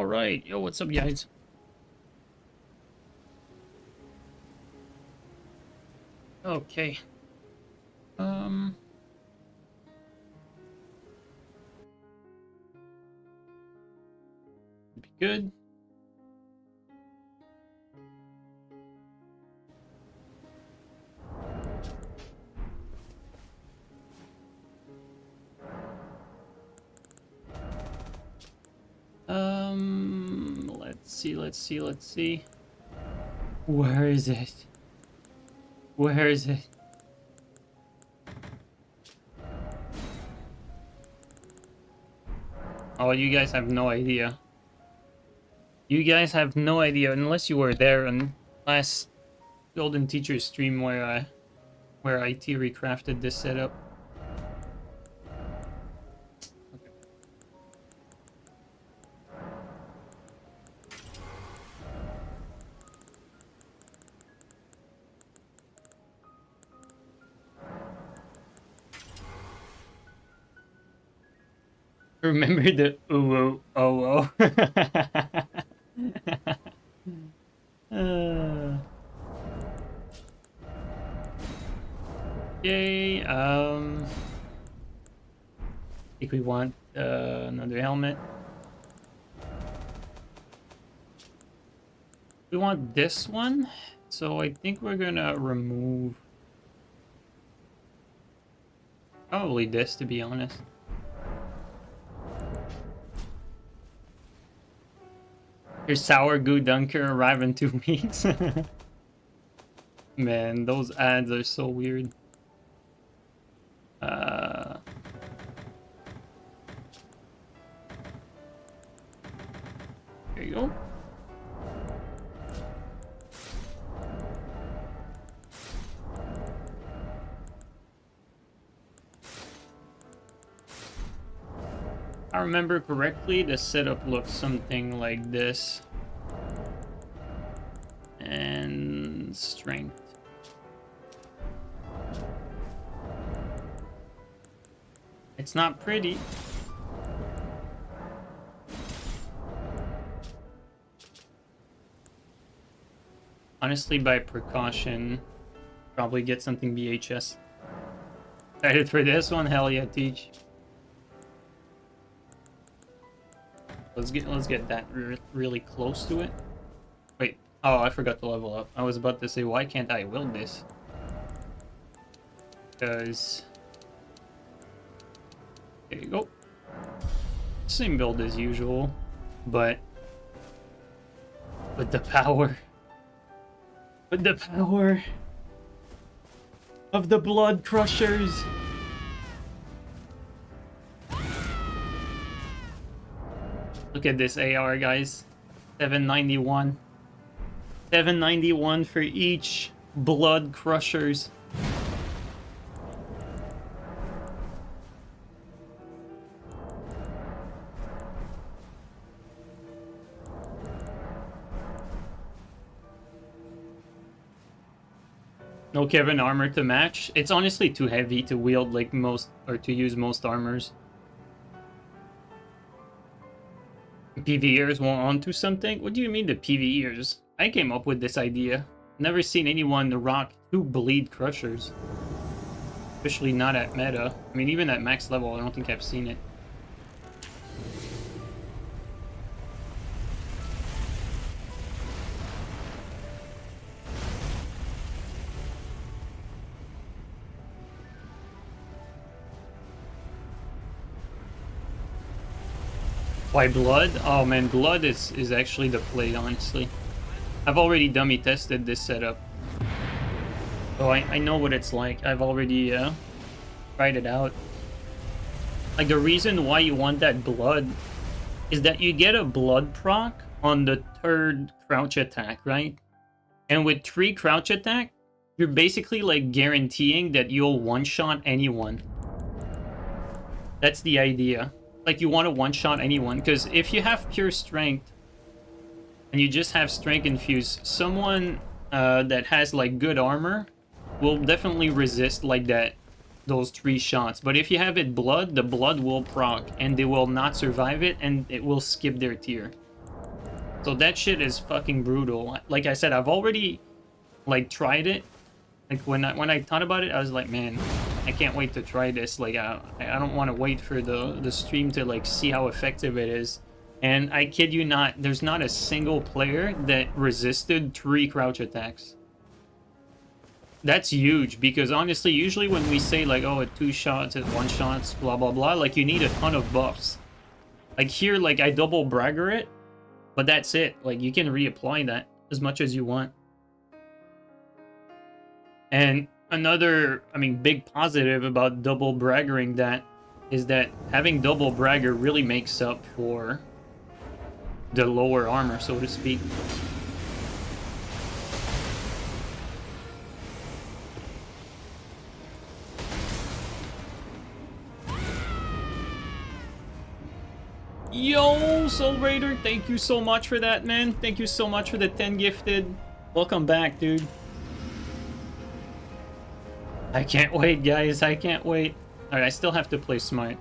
Alright, yo, what's up, guys? Okay. Um... Be good. Let's see. Where is it? Where is it? Oh, you guys have no idea. You guys have no idea unless you were there on last Golden Teacher stream where IT recrafted this setup. Remember the ooh oh oh. Okay, I think we want another helmet. We want this one, so I think we're gonna remove probably this, to be honest. Your sour goo dunker arrive in 2 weeks. Man, those ads are so weird. There you go. If I remember correctly, the setup looks something like this. And strength. It's not pretty. Honestly, by precaution, probably get something VHS. Excited for this one? Hell yeah, Teach. Let's get that really close to it. Wait, oh, I forgot to level up. I was about to say, why can't I wield this? Because there you go. Same build as usual, but with the power. With the power of the blood crushers. Look at this AR, guys. 791. 791 for each blood crushers. No Kevin armor to match. It's honestly too heavy to wield like most, or to use most armors. PvEers want onto something? What do you mean the PvEers? I came up with this idea. Never seen anyone rock 2 bleed crushers. Especially not at meta. I mean, even at max level, I don't think I've seen it. Why blood? Oh man, blood is actually the play, honestly. I've already dummy tested this setup. So I know what it's like. I've already tried it out. Like, the reason why you want that blood is that you get a blood proc on the 3rd crouch attack, right? And with 3 crouch attack, you're basically like guaranteeing that you'll one-shot anyone. That's the idea. Like, you want to one-shot anyone, because if you have pure strength and you just have strength infused, someone that has like good armor will definitely resist like those 3 shots. But if you have it blood, the blood will proc and they will not survive it and it will skip their tier. So that shit is fucking brutal. Like I said, I've already like tried it. Like when I thought about it, I was like, man, I can't wait to try this. Like I don't want to wait for the stream to like see how effective it is. And I kid you not, there's not a single player that resisted 3 crouch attacks. That's huge, because honestly, usually when we say like, oh, at 2 shots, at 1 shots, blah blah blah, like you need a ton of buffs. Like here, like I double bragger it, but that's it. Like you can reapply that as much as you want. And another, I mean, big positive about double braggering that is that having double bragger really makes up for the lower armor, so to speak. Yo, Soul Raider, thank you so much for that, man. Thank you so much for the 10 gifted. Welcome back, dude. I can't wait, guys. I can't wait. Alright, I still have to play smart.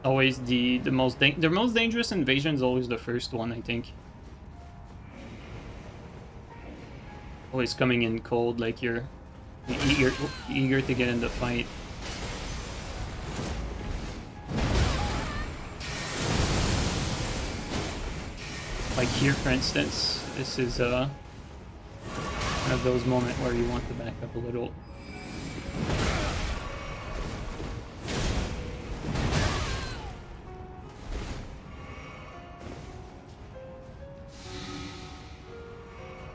Always the most dangerous invasion is always the first one, I think. Always coming in cold, like you're eager to get in the fight. Like here, for instance, this is one of those moments where you want to back up a little.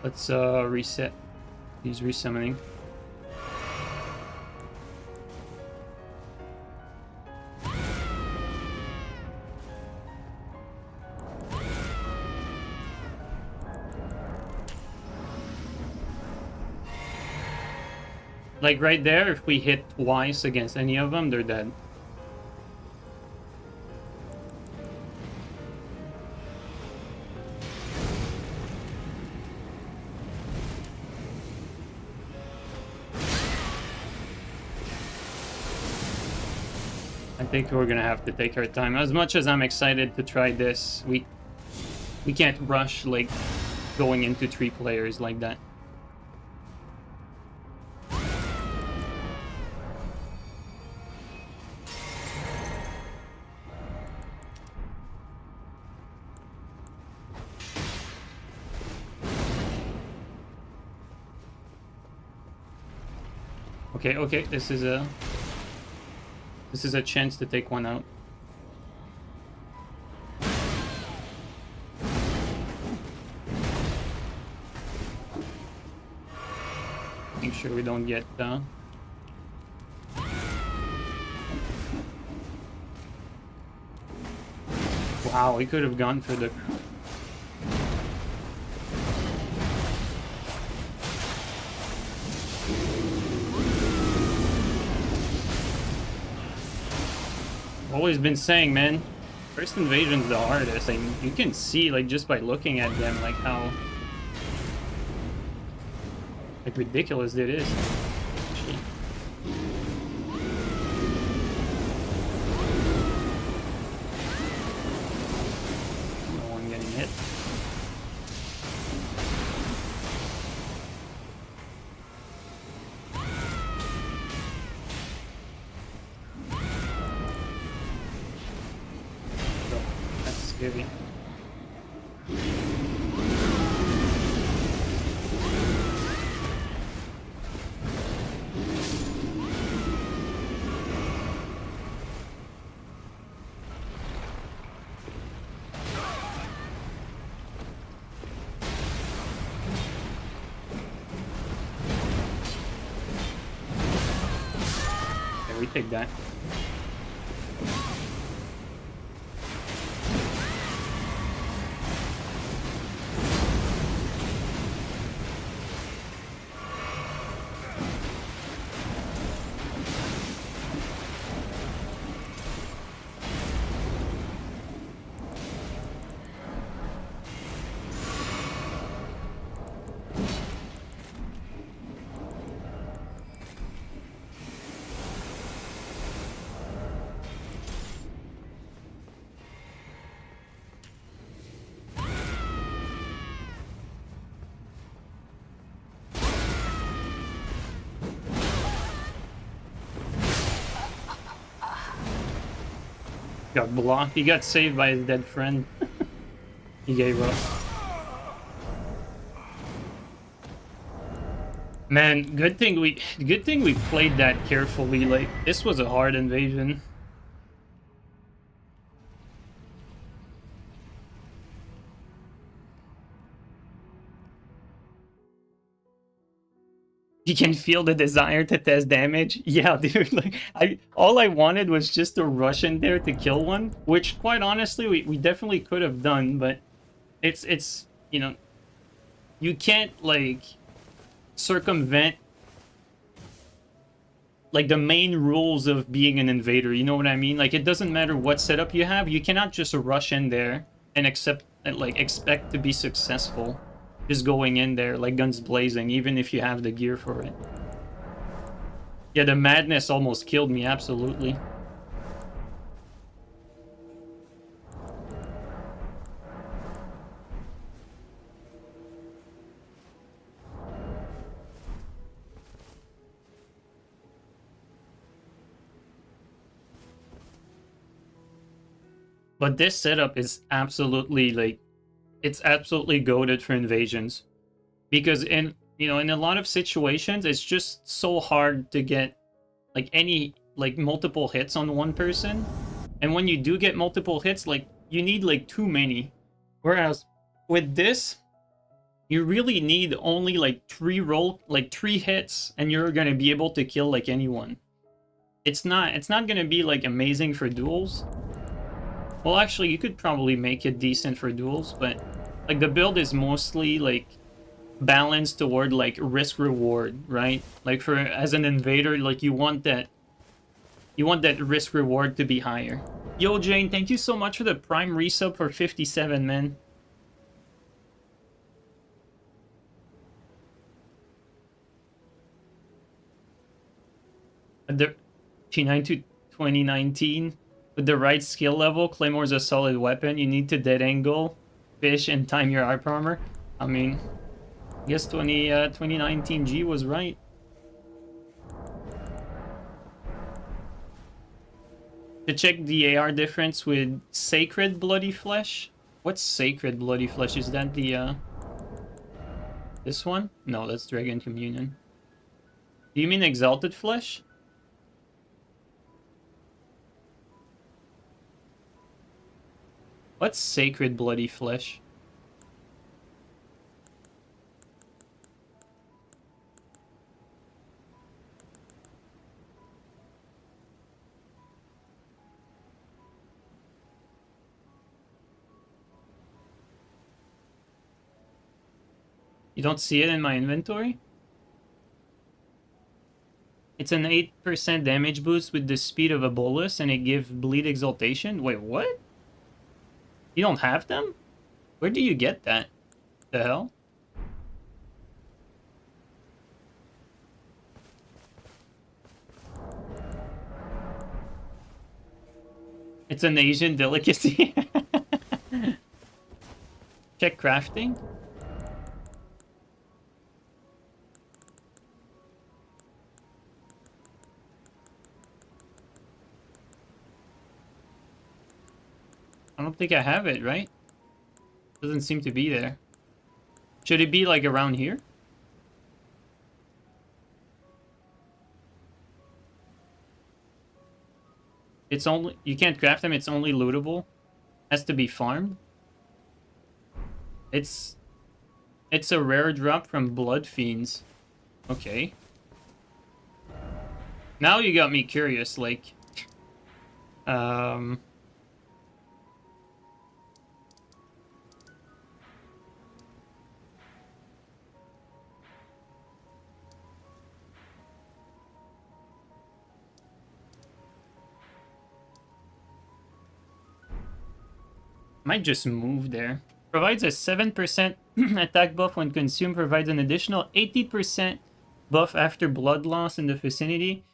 Let's reset. He's resummoning. Like right there, if we hit twice against any of them, they're dead. I think we're gonna have to take our time. As much as I'm excited to try this, we can't rush like going into 3 players like that. Okay, okay, this is a chance to take one out. Make sure we don't get wow, we could have gone for the always been saying, man, first invasion's the hardest. Like, you can see, like, just by looking at them, like, how like ridiculous it is. Actually. No one getting hit. Scary. Okay, we take that. Got blocked. He got saved by his dead friend. He gave up. Man, good thing we played that carefully. Like, this was a hard invasion. You can feel the desire to test damage. Yeah, dude. Like, all I wanted was just to rush in there to kill one, which, quite honestly, we definitely could have done. But it's you know, you can't like circumvent like the main rules of being an invader. You know what I mean? Like, it doesn't matter what setup you have. You cannot just rush in there and expect to be successful. Just going in there like guns blazing, even if you have the gear for it. Yeah, the madness almost killed me, absolutely. But this setup is absolutely like, it's absolutely goated for invasions. Because in a lot of situations, it's just so hard to get like multiple hits on one person. And when you do get multiple hits, like you need like too many. Whereas with this, you really need only like three hits, and you're gonna be able to kill like anyone. It's not gonna be like amazing for duels. Well, actually, you could probably make it decent for duels, but like the build is mostly like balanced toward like risk reward, right? Like for as an invader, like you want that risk reward to be higher. Yo, Jane, thank you so much for the prime resub for 57, man. The JeeNiNe to 2019 with the right skill level, Claymore's a solid weapon. You need to dead angle, fish, and time your arp armor. I mean, I guess 2019 G was right. To check the AR difference with Sacred Bloody Flesh. What's Sacred Bloody Flesh? Is that the this one? No, that's Dragon Communion. Do you mean Exalted Flesh? What's Sacred Bloody Flesh? You don't see it in my inventory? It's an 8% damage boost with the speed of a bolus, and it gives bleed exaltation. Wait, what? You don't have them? Where do you get that? The hell? It's an Asian delicacy. Check crafting. I don't think I have it, right? Doesn't seem to be there. Should it be like around here? It's only, you can't craft them, it's only lootable. Has to be farmed. It's a rare drop from Blood Fiends. Okay. Now you got me curious, like might just move there. Provides a 7% attack buff when consumed. Provides an additional 80% buff after blood loss in the vicinity.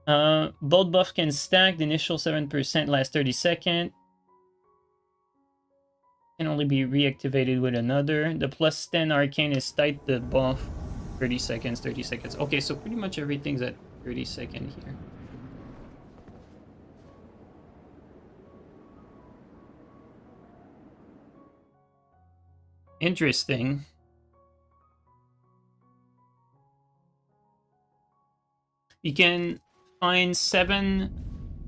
Both buffs can stack. The initial 7% lasts 30 seconds. Can only be reactivated with another. The plus 10 arcane is tied to buff. 30 seconds, 30 seconds. Okay, so pretty much everything's at 30 seconds here. Interesting. You can find 7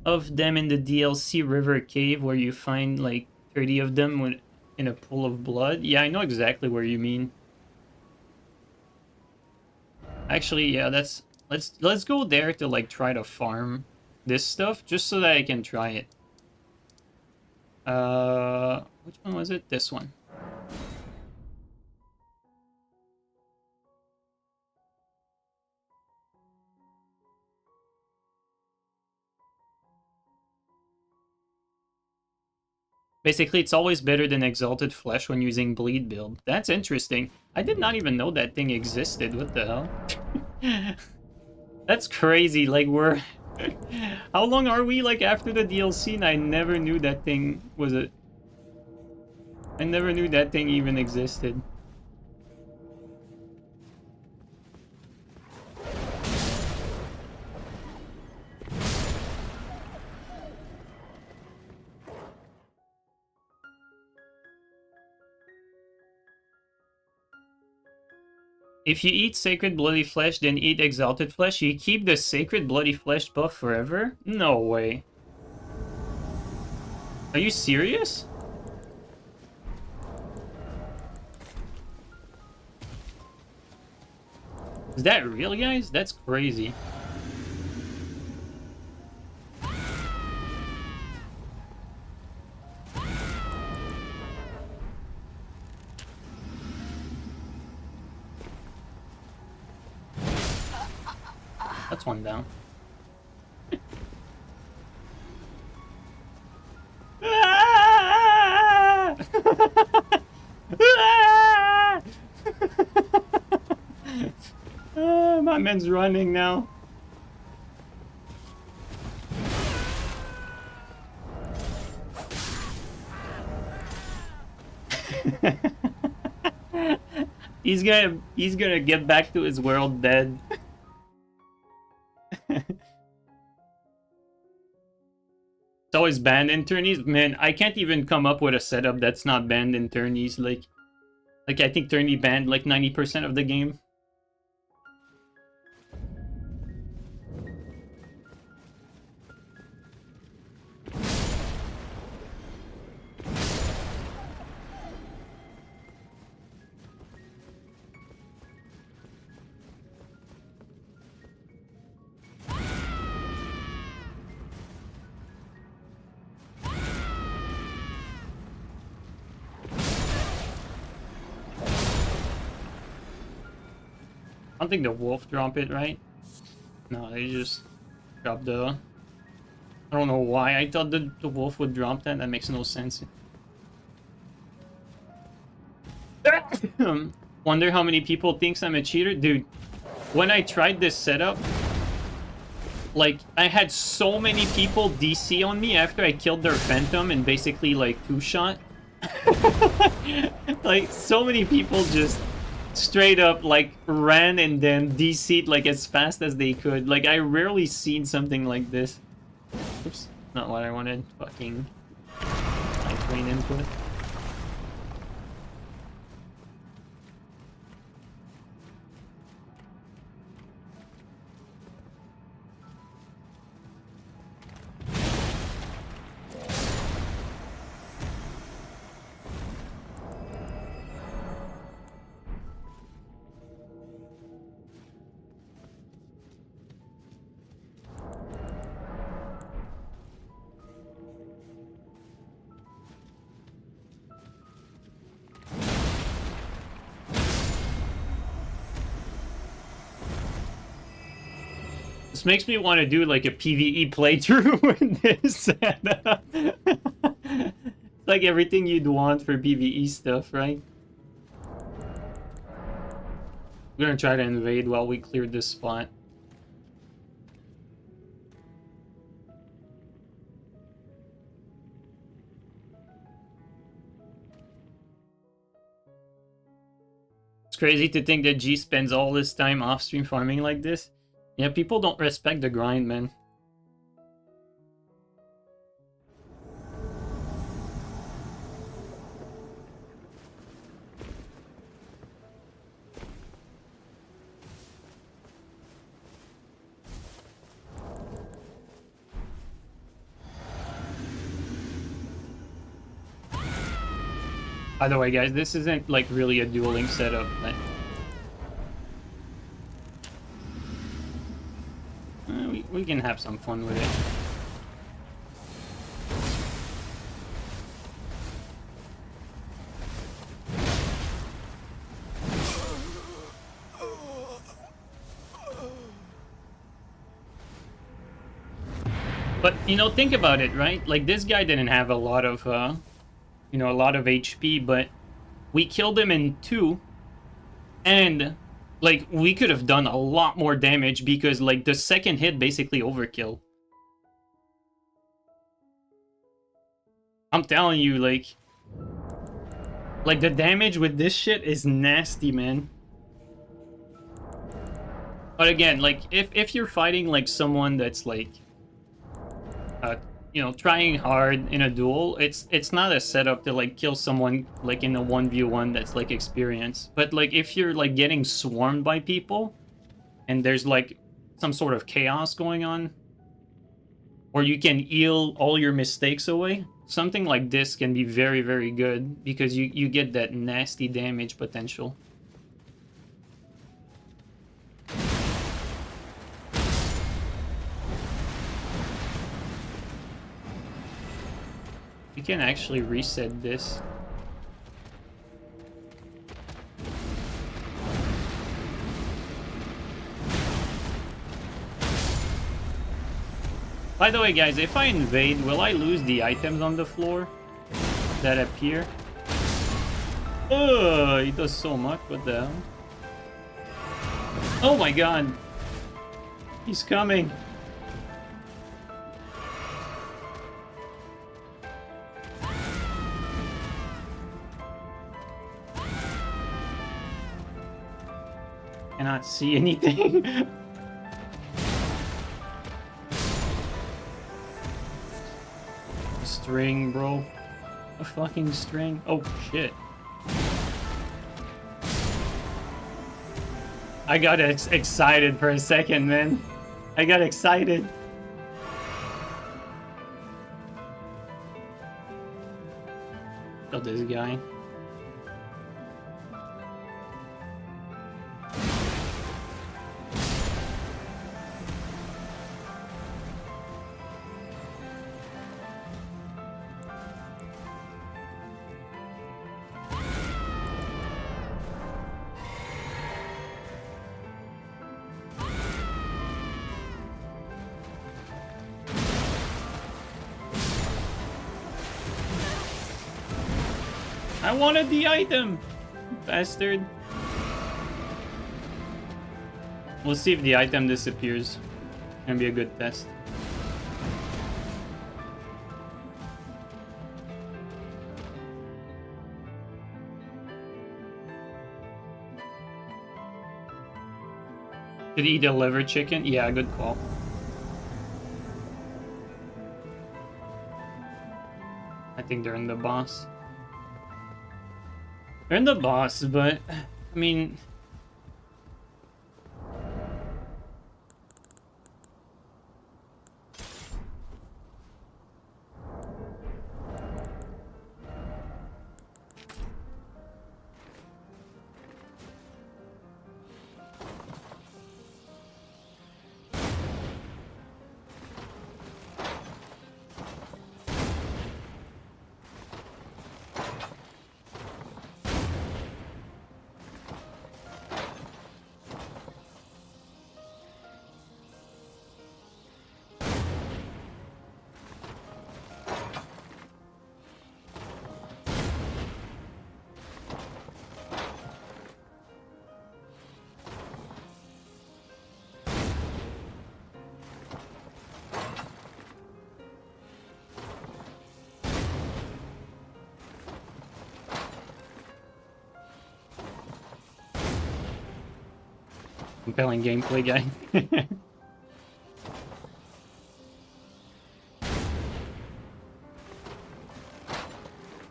of them in the DLC River Cave, where you find like 30 of them in a pool of blood. Yeah, I know exactly where you mean. Actually, yeah, let's go there to like try to farm this stuff just so that I can try it. Which one was it? This one. Basically, it's always better than Exalted Flesh when using Bleed build. That's interesting. I did not even know that thing existed. What the hell? That's crazy. Like, we're... How long are we, like, after the DLC? And I never knew that thing was a... I never knew that thing even existed. If you eat Sacred Bloody Flesh, then eat Exalted Flesh, you keep the Sacred Bloody Flesh buff forever? No way. Are you serious? Is that real, guys? That's crazy. That's one down. My man's running now. He's gonna get back to his world dead. It's always banned in tourneys. Man, I can't even come up with a setup that's not banned in tourneys. Like I think tourney banned like 90% of the game. I don't think the wolf drop it, right? No, they just dropped the... I don't know why I thought the wolf would drop that. That makes no sense. Wonder how many people thinks I'm a cheater? Dude, when I tried this setup, like, I had so many people DC on me after I killed their phantom and basically, like, two-shot. Like, so many people just straight up, like, ran and then DC'd, like, as fast as they could. Like, I rarely seen something like this. Oops, not what I wanted. Fucking Nightreign input. This makes me want to do like a PvE playthrough with this setup. It's like everything you'd want for PvE stuff, right? We're gonna try to invade while we clear this spot. It's crazy to think that G spends all this time off-stream farming like this. Yeah, people don't respect the grind, man. By the way, guys, this isn't like really a dueling setup, but we can have some fun with it. But, you know, think about it, right? Like, this guy didn't have a lot of, you know, a lot of HP, but we killed him in 2, and, like, we could have done a lot more damage because, like, the second hit basically overkill. I'm telling you, like, the damage with this shit is nasty, man. But again, like, if you're fighting, like, someone that's, like, you know, trying hard in a duel, it's not a setup to like kill someone like in a 1v1 that's like experience. But like if you're like getting swarmed by people and there's like some sort of chaos going on, or you can heal all your mistakes away, something like this can be very, very good because you get that nasty damage potential. We can actually reset this. By the way, guys, if I invade, will I lose the items on the floor that appear? Oh, he does so much. What the hell? Oh my god. He's coming. Cannot see anything. String, bro. A fucking string. Oh, shit. I got excited for a second, man. I got excited. Kill this guy. I wanted the item, bastard. We'll see if the item disappears. Gonna be a good test. Did he eat a liver chicken? Yeah, good call. I think they're in the boss. They're in the boss, but I mean, compelling gameplay, guy.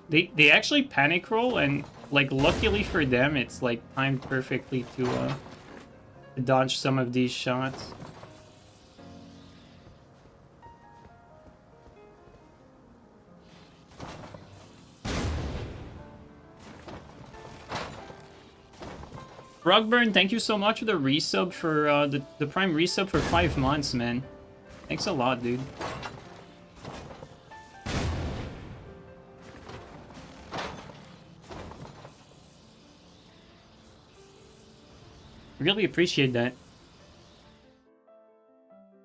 They actually panic roll, and like luckily for them, it's like timed perfectly to dodge some of these shots. Rugburn, thank you so much for the resub for the Prime resub for 5 months, man. Thanks a lot, dude. Really appreciate that.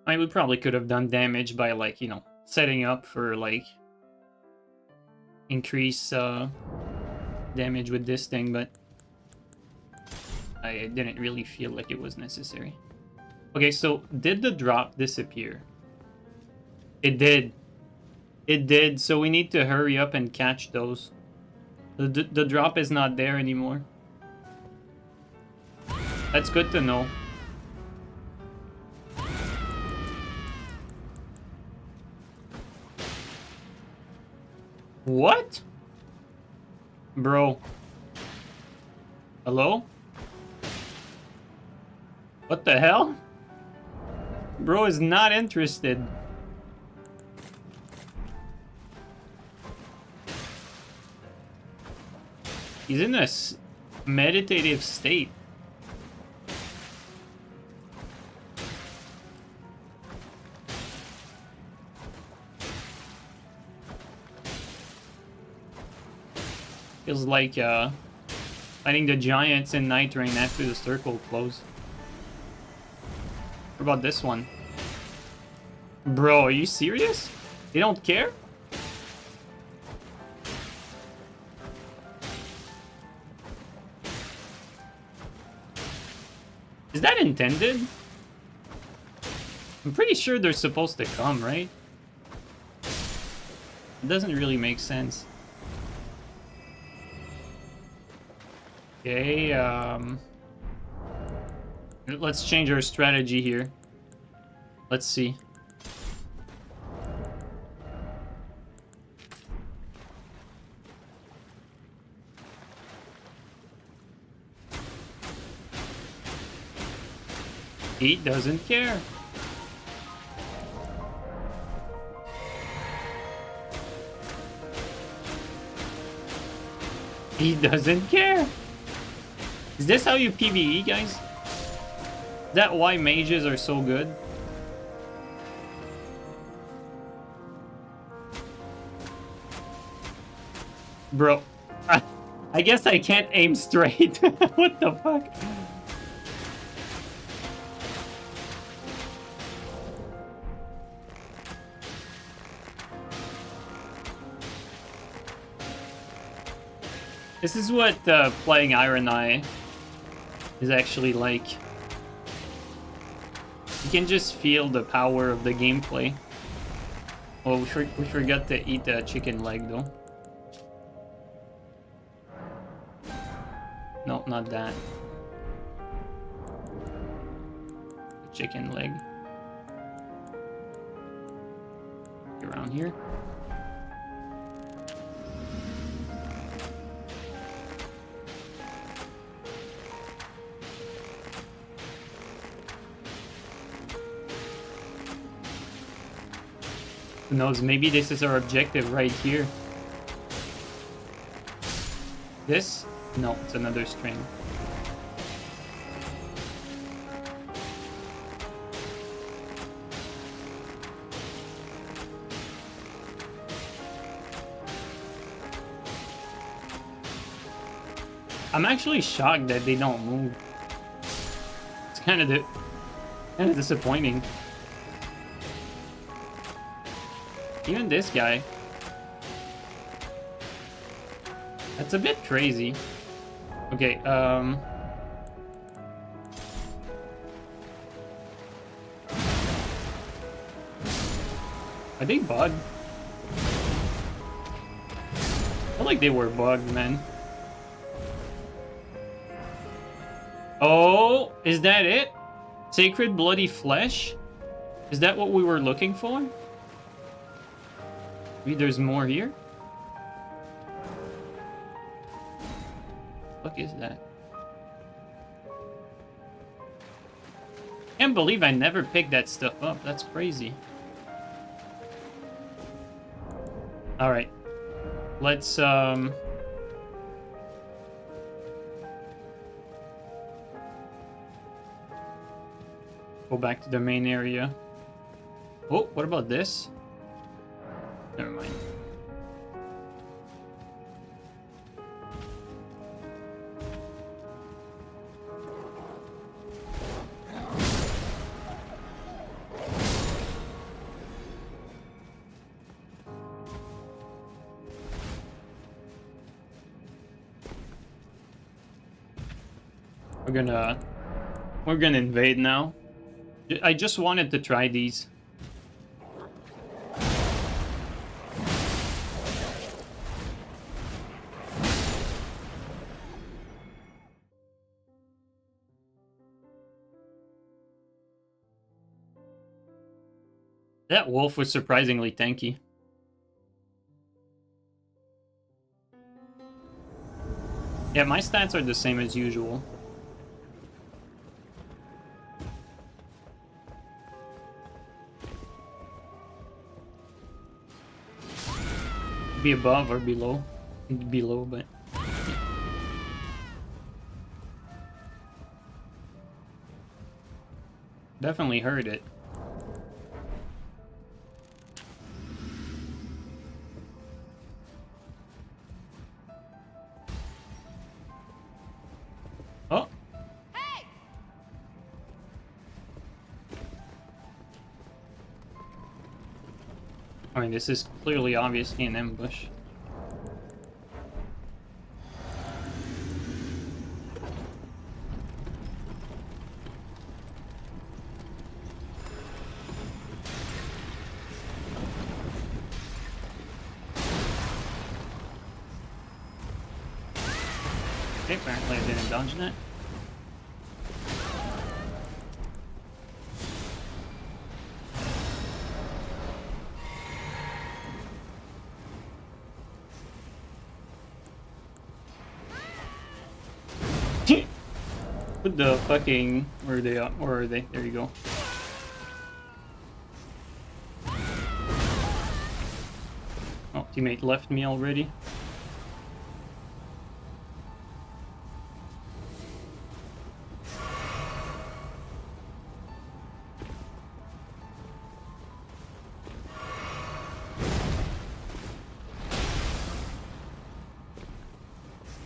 I mean, we probably could have done damage by, like, you know, setting up for, like, increase damage with this thing, but I didn't really feel like it was necessary. Okay, so did the drop disappear? It did. It did, so we need to hurry up and catch those. The drop is not there anymore. That's good to know. What? Bro. Hello? What the hell? Bro is not interested. He's in a meditative state. Feels like fighting the giants in Nightreign after the circle closed. What about this one? Bro, are you serious? They don't care? Is that intended? I'm pretty sure they're supposed to come, right? It doesn't really make sense. Okay, let's change our strategy here. Let's see. He doesn't care. He doesn't care. Is this how you PvE, guys? Is that why mages are so good? Bro, I guess I can't aim straight. What the fuck? This is what playing Iron Eye is actually like. You can just feel the power of the gameplay. Oh, we forgot to eat the chicken leg, though. No, not that. Chicken leg. Around here. Who knows, maybe this is our objective right here. This? No, it's another string. I'm actually shocked that they don't move. It's kind of disappointing. Even this guy. That's a bit crazy. Okay, Are they bugged? I feel like they were bugged, man. Oh, is that it? Sacred bloody flesh? Is that what we were looking for? Maybe there's more here? What is that? Can't believe I never picked that stuff up. That's crazy. Alright. Let's Go back to the main area. Oh, what about this? Never mind. We're gonna invade now. I just wanted to try these. That wolf was surprisingly tanky. Yeah, my stats are the same as usual. Be above or below. Below, but... Definitely heard it. Oh! Hey! I mean, this is clearly obviously an ambush. Okay, apparently I didn't dodge that. Put the fucking... Where are they at? Where are they? There you go. Oh, teammate left me already.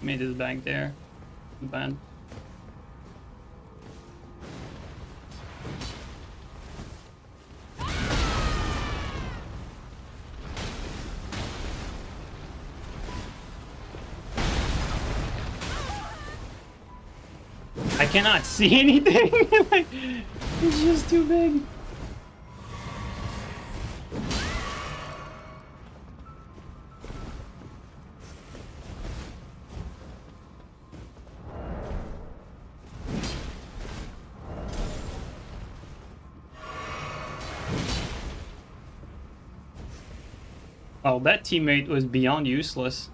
Teammate is back there. Bad. I cannot see anything. Like, it's just too big. Oh, that teammate was beyond useless.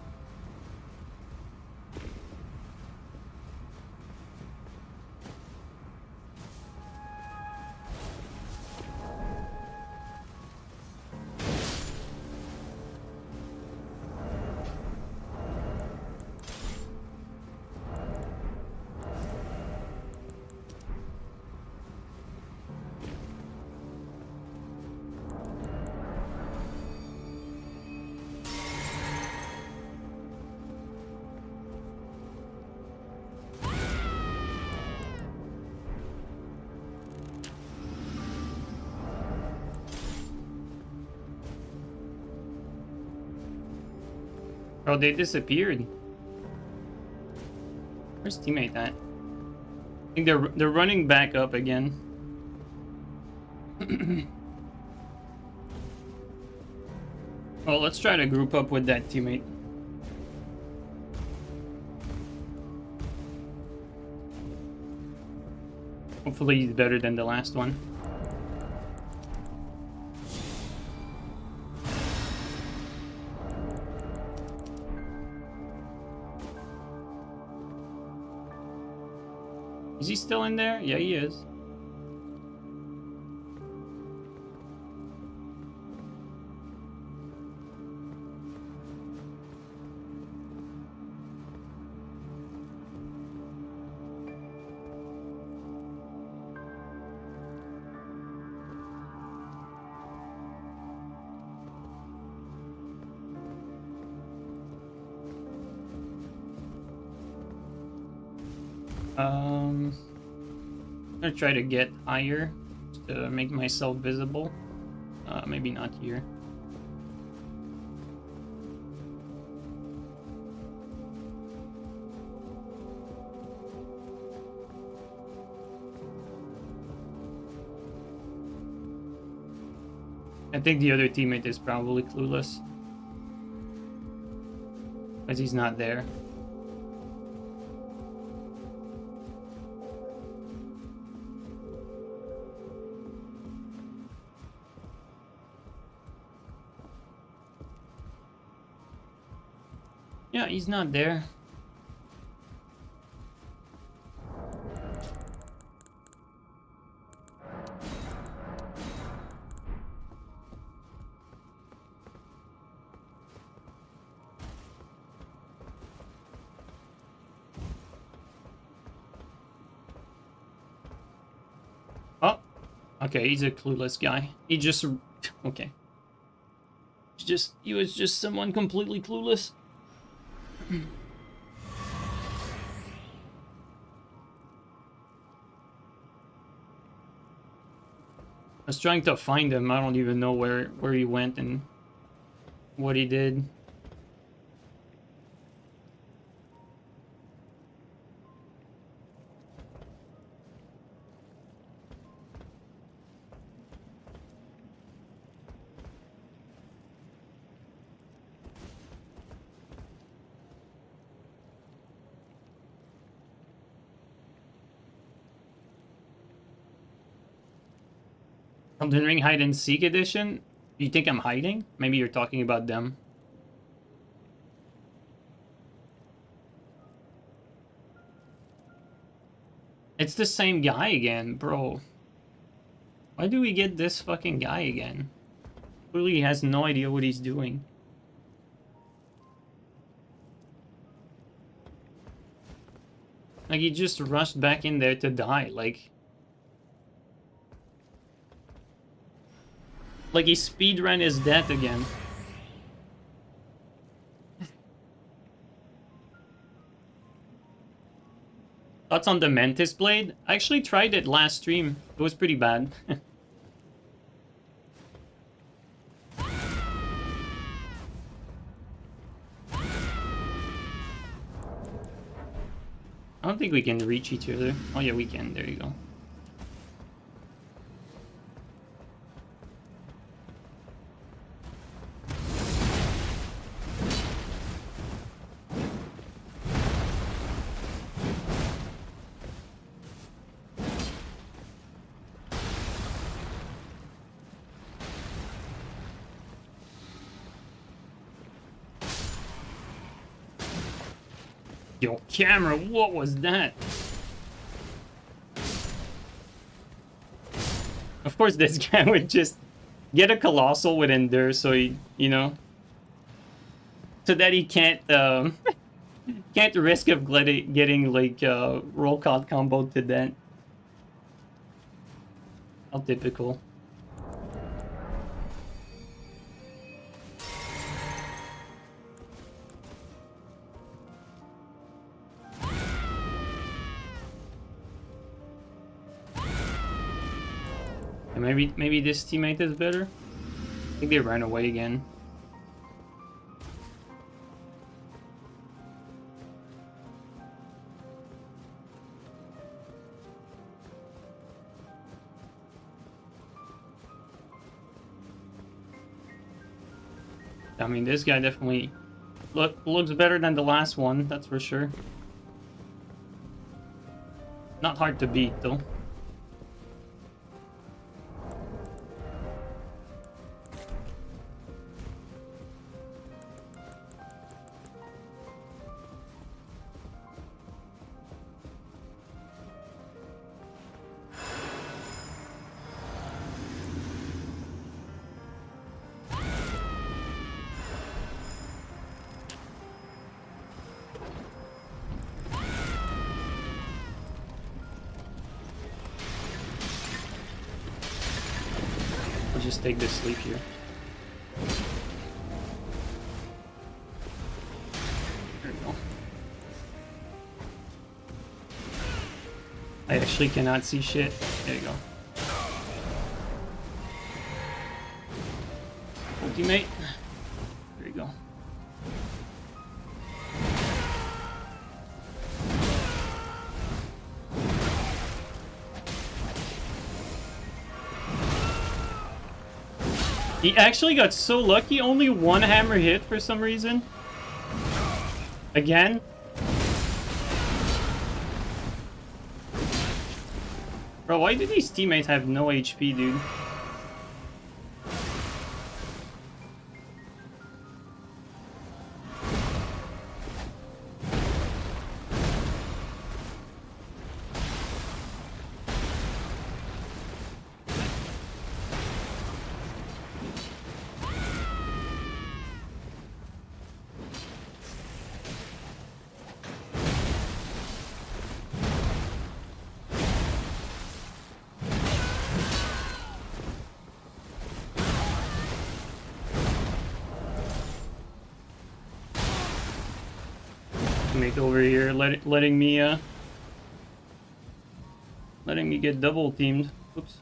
Oh, they disappeared. Where's teammate at? I think they're running back up again. Well, let's try to group up with that teammate. Hopefully he's better than the last one. Is he still in there? Yeah, he is. I'm gonna try to get higher to make myself visible. Maybe not here. I think the other teammate is probably clueless. Because he's not there. Yeah, he's not there. Oh, okay, he's a clueless guy. He just... Okay. He was just someone completely clueless. I was trying to find him. I don't even know where he went and what he did. Elden Ring Hide and Seek Edition? You think I'm hiding? Maybe you're talking about them. It's the same guy again, bro. Why do we get this fucking guy again? Clearly he has no idea what he's doing. Like, he just rushed back in there to die, like he speedran his death again. Thoughts on the Mantis Blade? I actually tried it last stream. It was pretty bad. I don't think we can reach each other. Oh yeah, we can. There you go. Yo, camera, what was that? Of course, this guy would just get a Colossal with Endure, so he, you know, so that he can't, can't risk of getting, like, roll call combo to that. How typical. Maybe this teammate is better. I think they ran away again. I mean, this guy definitely looks better than the last one, that's for sure. Not hard to beat, though. Just take this sleep here. There we go. actually cannot see shit. There you go. Ultimate. There you go. He actually got so lucky, only one hammer hit for some reason. Again. Bro, why do these teammates have no HP, dude? Make over here, letting me get double teamed. Oops.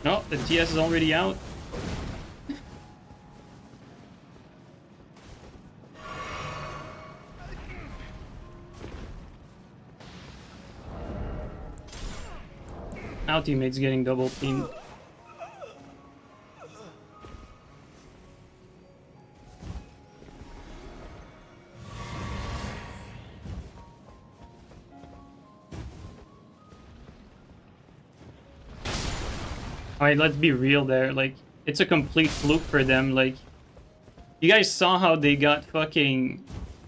No, the TS is already out. Our teammate's getting double teamed. Alright, let's be real there. Like, it's a complete fluke for them. Like, you guys saw how they got fucking...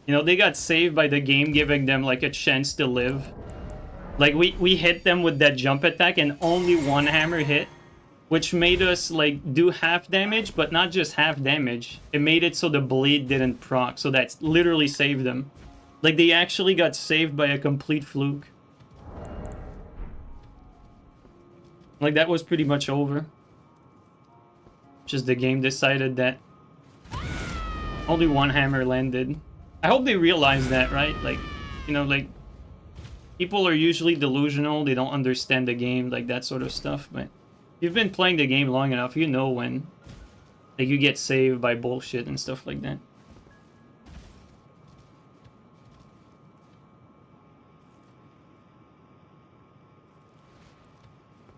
You know, they got saved by the game giving them, like, a chance to live. Like, we hit them with that jump attack and only one hammer hit, which made us, like, do half damage, but not just half damage. It made it so the bleed didn't proc, so that's literally saved them. Like, they actually got saved by a complete fluke. Like, that was pretty much over. Just the game decided that only one hammer landed. I hope they realize that, right? Like, you know, like, people are usually delusional, they don't understand the game, like that sort of stuff, but if you've been playing the game long enough, you know when like you get saved by bullshit and stuff like that.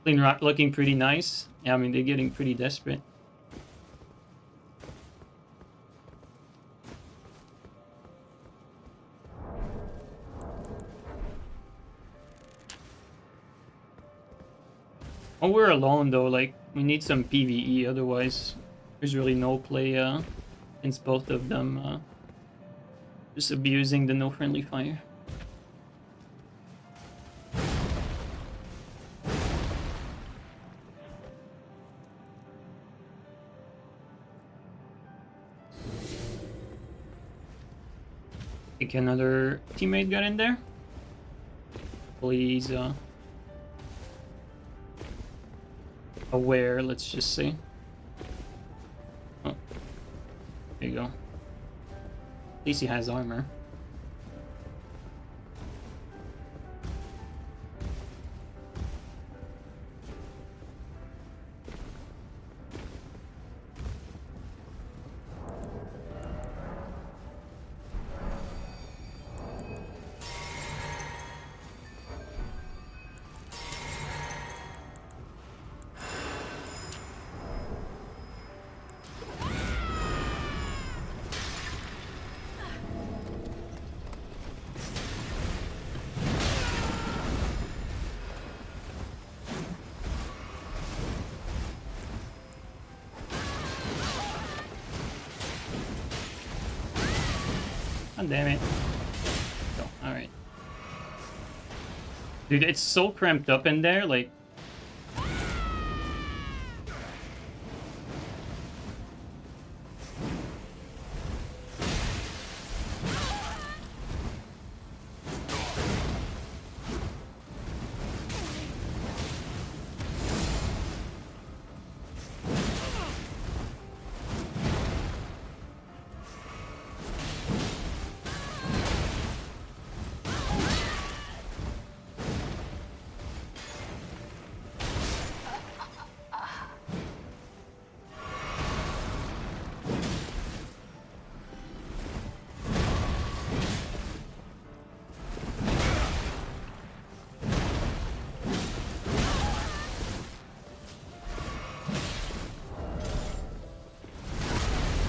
Clean Rock looking pretty nice. Yeah, I mean, they're getting pretty desperate. Oh, we're alone though, like, we need some PvE, otherwise there's really no play against both of them just abusing the no friendly fire. I think another teammate got in there. Please, aware, let's just say. Oh, there you go. At least he has armor. God damn it. Oh, alright. Dude, it's so cramped up in there, like...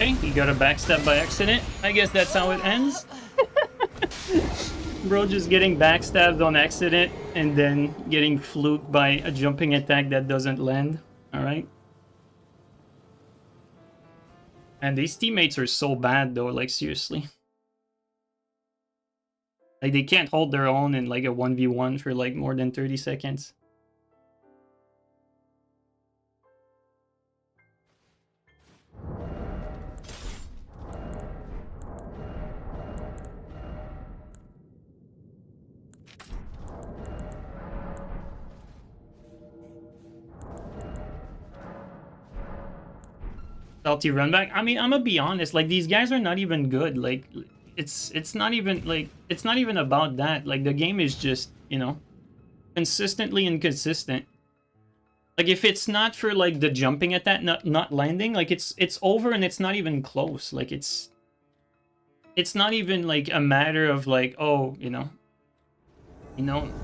Okay, he got a backstab by accident. I guess that's how it ends. Bro just getting backstabbed on accident and then getting fluked by a jumping attack that doesn't land. Alright. And these teammates are so bad though, like seriously. Like they can't hold their own in like a 1v1 for like more than 30 seconds. Salty run back. I mean, I'm gonna be honest, like these guys are not even good. Like it's not even like it's not even about that. Like the game is just, you know, consistently inconsistent. Like if it's not for like the jumping at that not landing, like it's over and it's not even close. Like it's not even like a matter of like, oh, you know,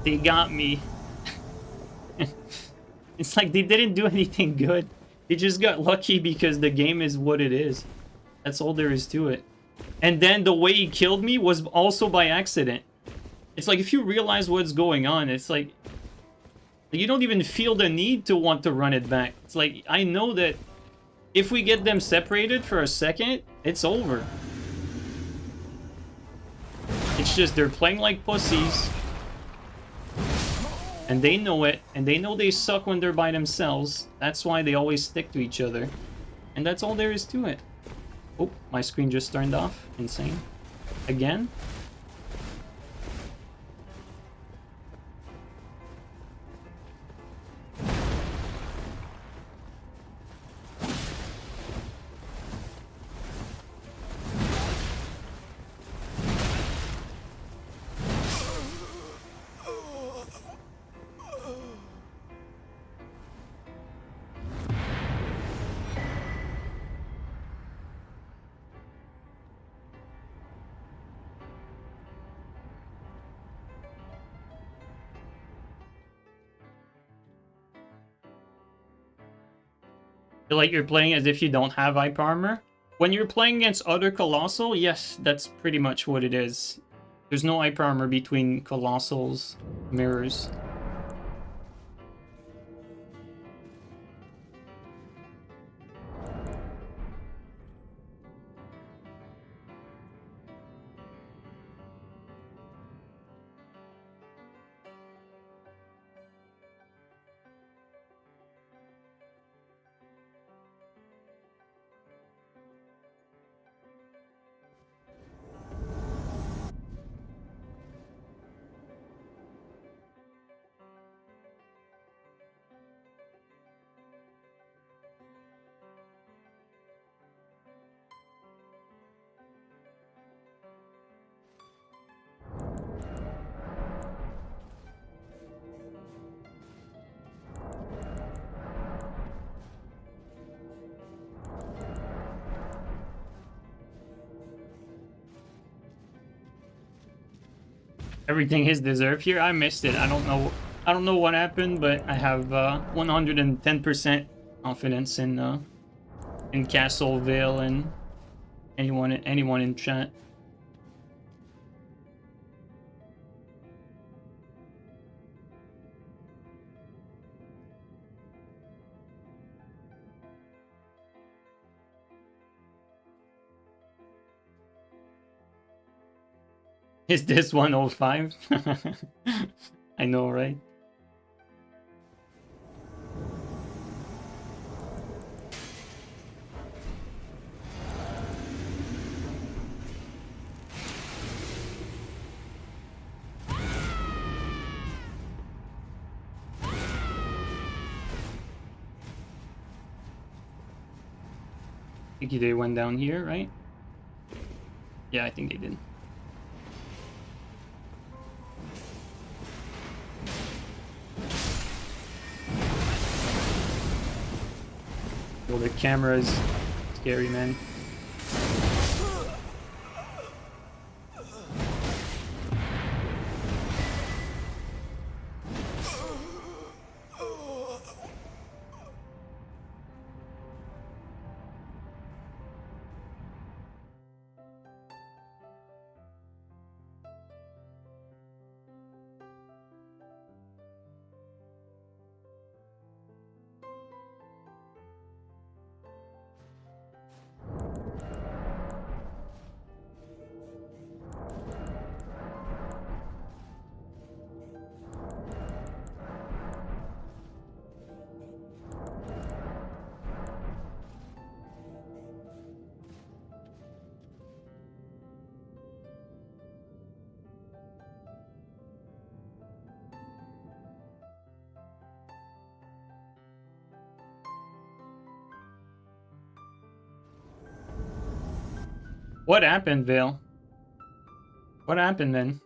they got me. It's like they didn't do anything good. They just got lucky because the game is what it is. That's all there is to it. And then the way he killed me was also by accident. It's like if you realize what's going on, it's like you don't even feel the need to want to run it back. It's like I know that if we get them separated for a second, it's over. It's just they're playing like pussies. And they know it, and they know they suck when they're by themselves. That's why they always stick to each other. And that's all there is to it. Oh, my screen just turned off. Insane. Again? Feel like you're playing as if you don't have hyper armor. When you're playing against other Colossal, yes, that's pretty much what it is. There's no hyper armor between Colossals, mirrors. Everything is deserved here. I missed it. I don't know what happened, but I have 110% confidence in Castlevale and anyone in chat. Is this 105? I know, right? I think they went down here, right? Yeah, I think they did. Well, the camera's scary, man. What happened, Vale? What happened, man?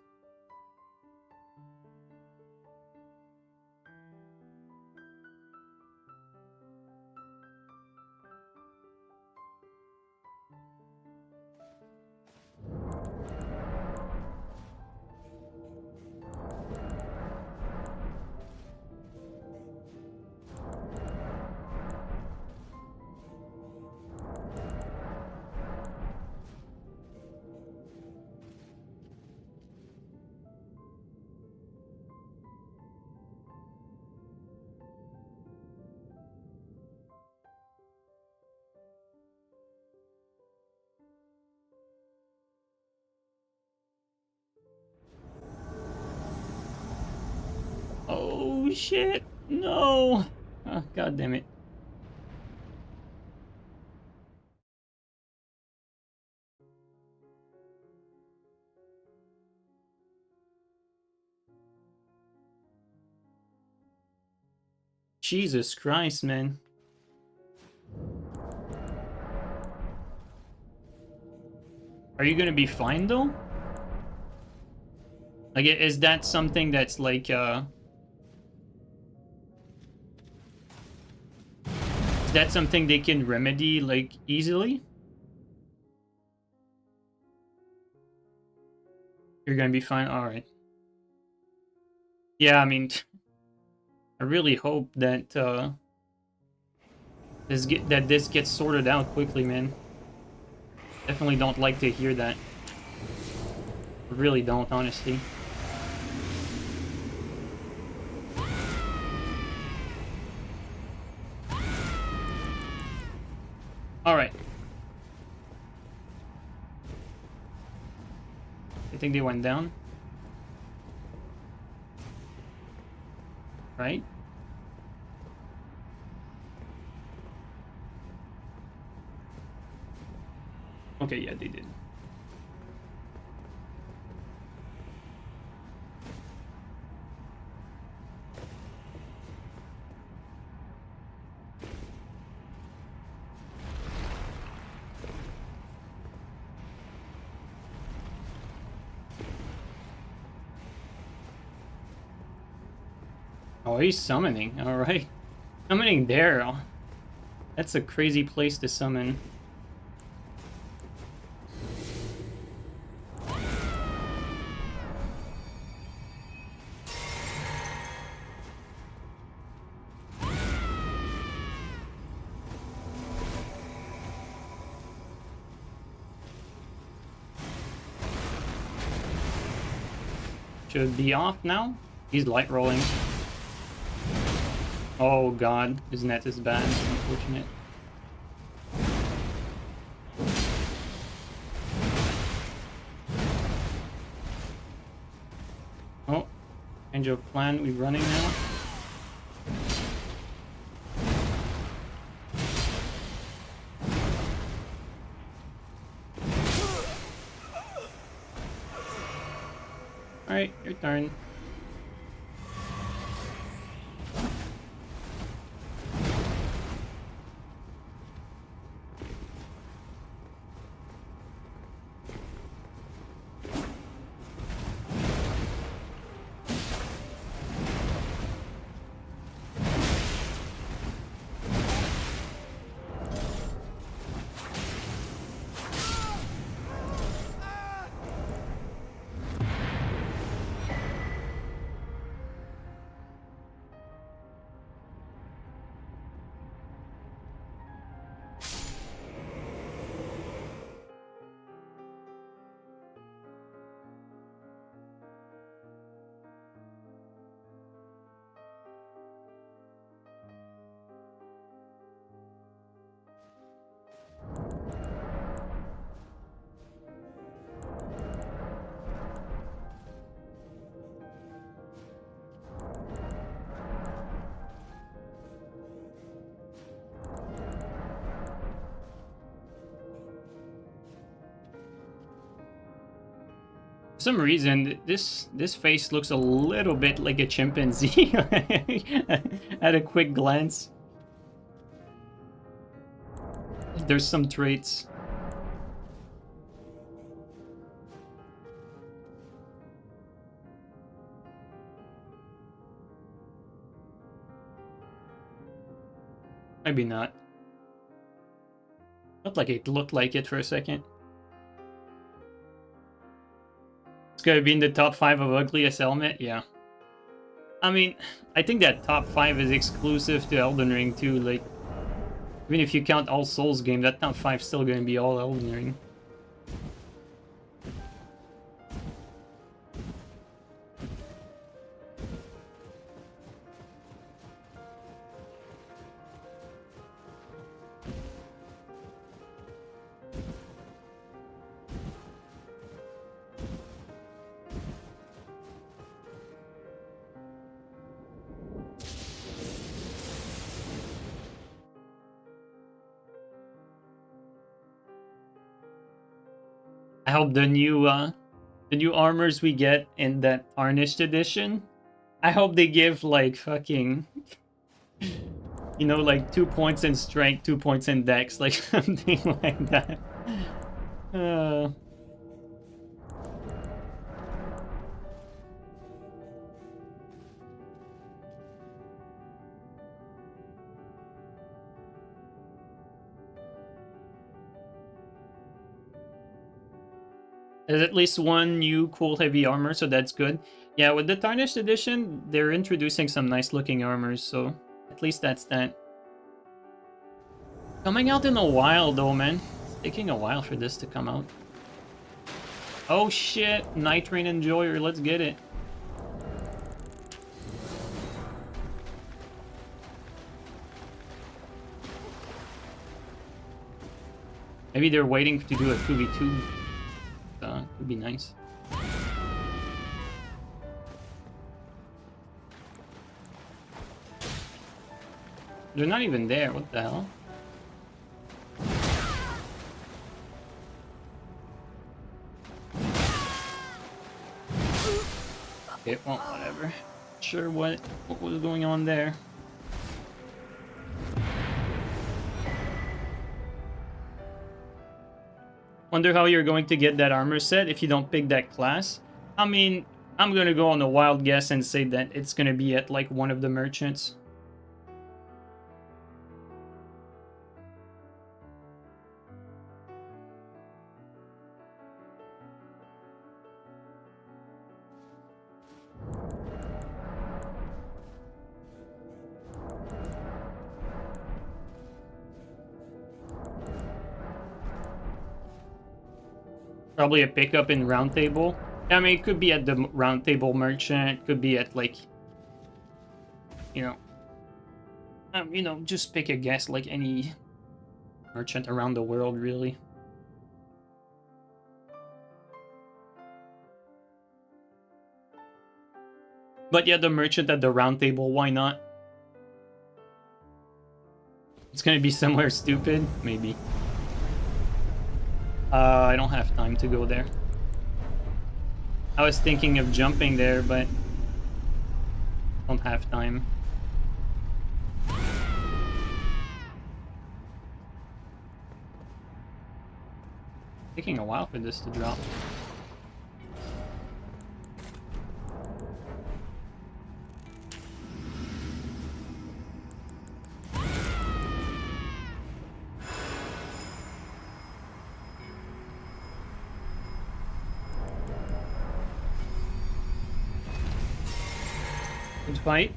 Oh shit! No! Oh, God damn it. Jesus Christ, man. Are you gonna be fine though? Like, is that something that's like, is that something they can remedy, like, easily? You're gonna be fine? Alright. Yeah, I mean, I really hope that, this gets sorted out quickly, man. Definitely don't like to hear that. I really don't, honestly. Alright. I think they went down. Right? Okay, yeah, they did. Oh, he's summoning. Alright. Summoning there. That's a crazy place to summon. Should be off now. He's light rolling. Oh god, his net is bad. Unfortunate. Oh, change of plan. We're running now. Alright, your turn. For some reason, this face looks a little bit like a chimpanzee at a quick glance. There's some traits. Maybe not. Looked like it for a second. It's gonna be in the top 5 of ugliest helmet? Yeah. I mean, I think that top 5 is exclusive to Elden Ring too. Like, even if you count all Souls game, that top 5 is still gonna be all Elden Ring. I hope the new armors we get in that Tarnished edition, I hope they give like fucking, you know, like 2 points in strength, 2 points in dex, like something like that. There's at least one new cool heavy armor, so that's good. Yeah, with the Tarnished edition, they're introducing some nice looking armors, so at least that's that. Coming out in a while though, man. It's taking a while for this to come out. Oh shit, Nightreign Enjoyer, let's get it. Maybe they're waiting to do a 2v2. Would be nice. They're not even there, what the hell? Okay, well, whatever. Sure what was going on there. Wonder how you're going to get that armor set if you don't pick that class. I mean, I'm gonna go on a wild guess and say that it's gonna be at like one of the merchants. Probably a pickup in Round Table. I mean, it could be at the Round Table merchant. Could be at like, you know, just pick a guess like any merchant around the world, really. But yeah, the merchant at the Round Table. Why not? It's gonna be somewhere stupid, maybe. I don't have time to go there. I was thinking of jumping there, but don't have time. Taking a while for this to drop. Good fight.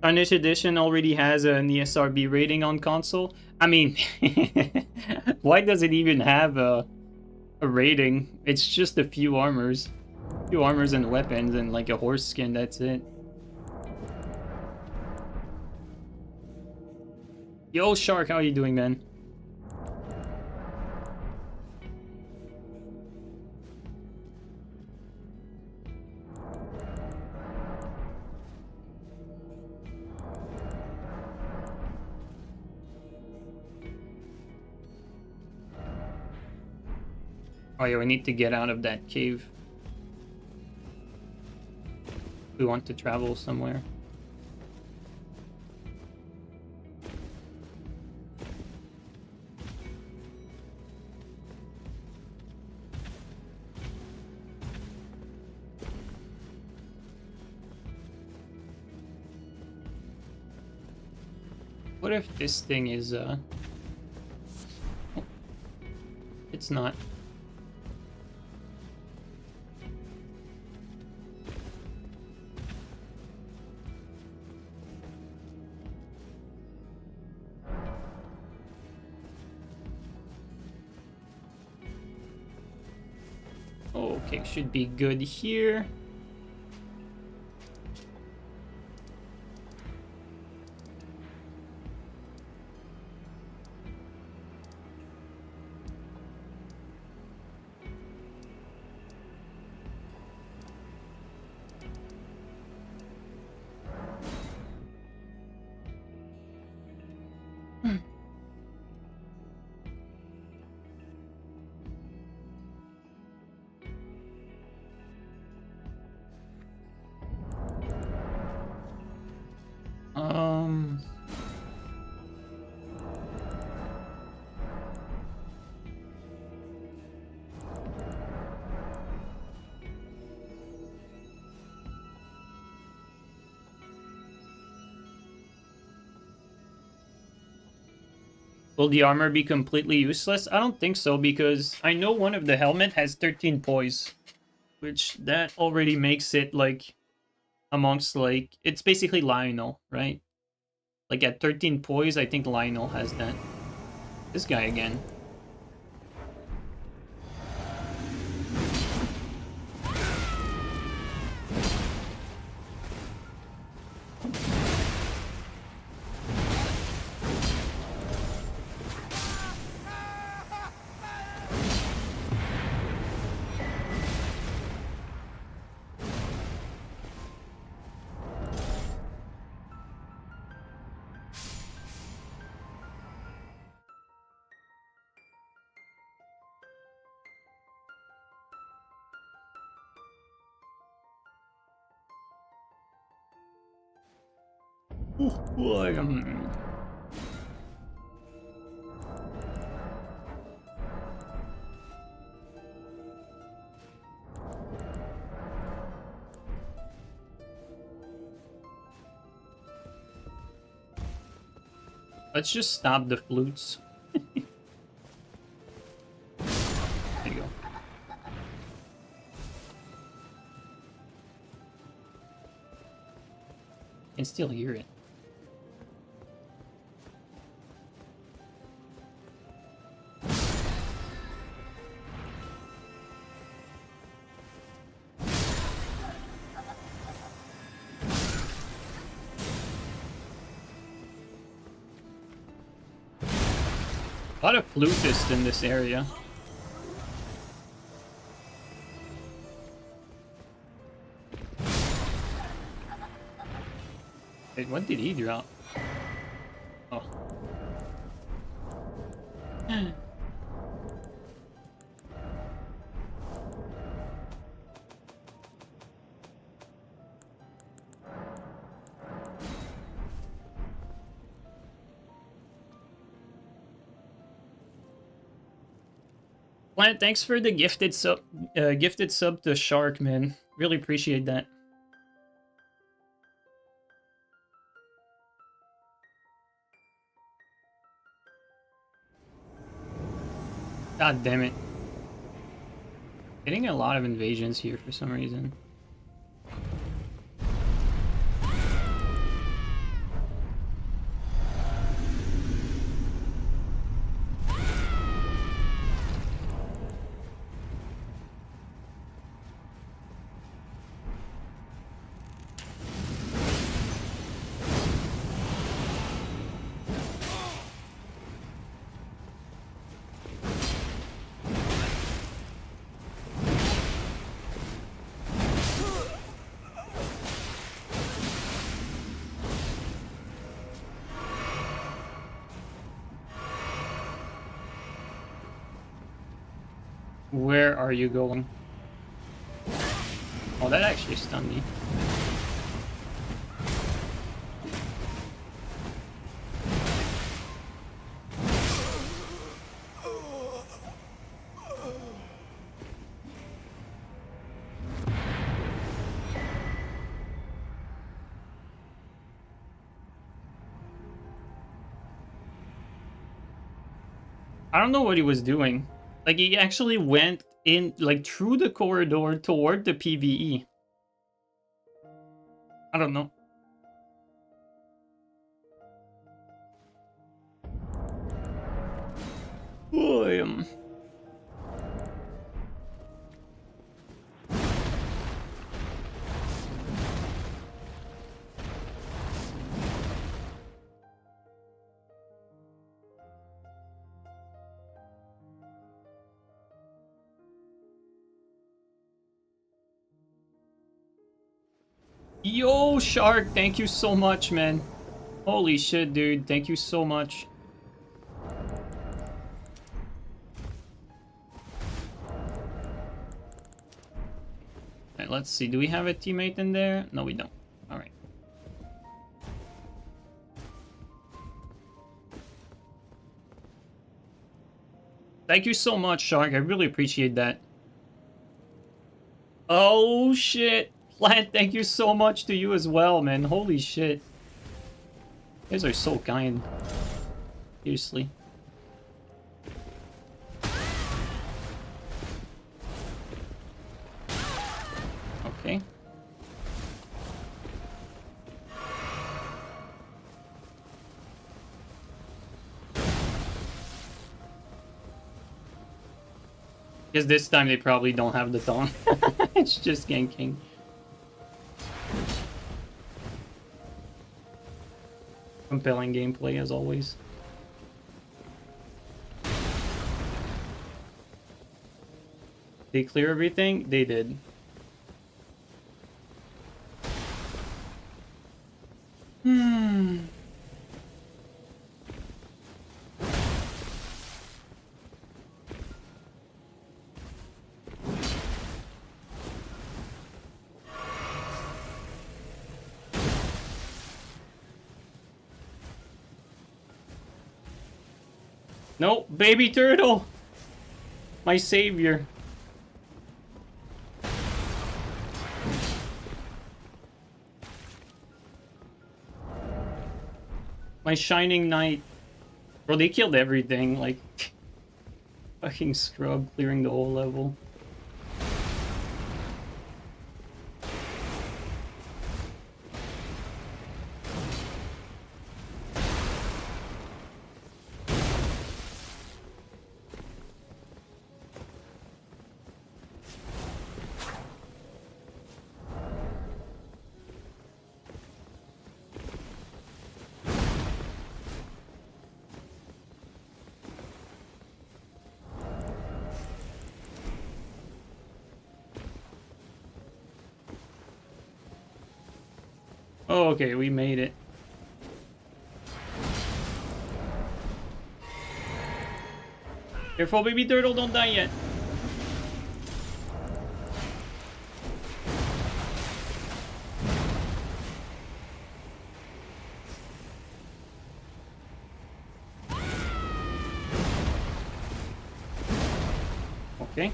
Tarnished Edition already has an ESRB rating on console. I mean, why does it even have a rating? It's just a few armors. Few armors and weapons and like a horse skin, that's it. Yo, Shark, how are you doing, man? Oh yeah, we need to get out of that cave. We want to travel somewhere. What if this thing is oh, it's not. Okay, should be good here. Um, will the armor be completely useless? I don't think so, because I know one of the helmet has 13 poise, which that already makes it like amongst like it's basically Lionel, right? Like at 13 poise, I think Lionel has that. This guy again. Let's just stop the flutes. There you go. Can still hear it. A lot of flutists in this area. Wait, what did he drop? Oh. Plant, thanks for the gifted sub to Shark, man. Really appreciate that. God damn it. Getting a lot of invasions here for some reason. Where are you going? Oh, that actually stunned me. I don't know what he was doing. Like, he actually went in, like, through the corridor toward the PvE. I don't know. Boy, Yo, Shark, thank you so much, man. Holy shit, dude. Thank you so much. Alright, let's see. Do we have a teammate in there? No, we don't. Alright. Thank you so much, Shark. I really appreciate that. Oh, shit. Plant, thank you so much to you as well, man. Holy shit. You guys are so kind. Seriously. Okay. Because this time they probably don't have the taunt. It's just ganking. Compelling gameplay as always. They clear everything? They did. No, baby turtle! My savior. My shining knight. Bro, they killed everything, like... fucking scrub, clearing the whole level. Oh, okay, we made it. Careful, baby turtle, don't die yet. Okay.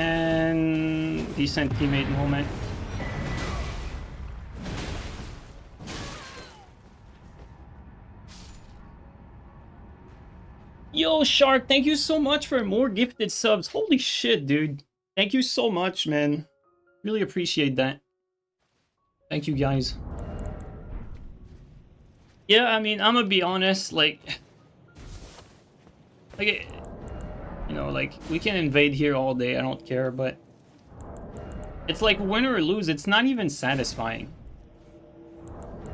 And decent teammate moment. Yo, Shark, thank you so much for more gifted subs. Holy shit, dude. Thank you so much, man. Really appreciate that. Thank you, guys. Yeah, I mean, I'm gonna be honest, like, you know, like, we can invade here all day, I don't care, but it's like, win or lose, it's not even satisfying.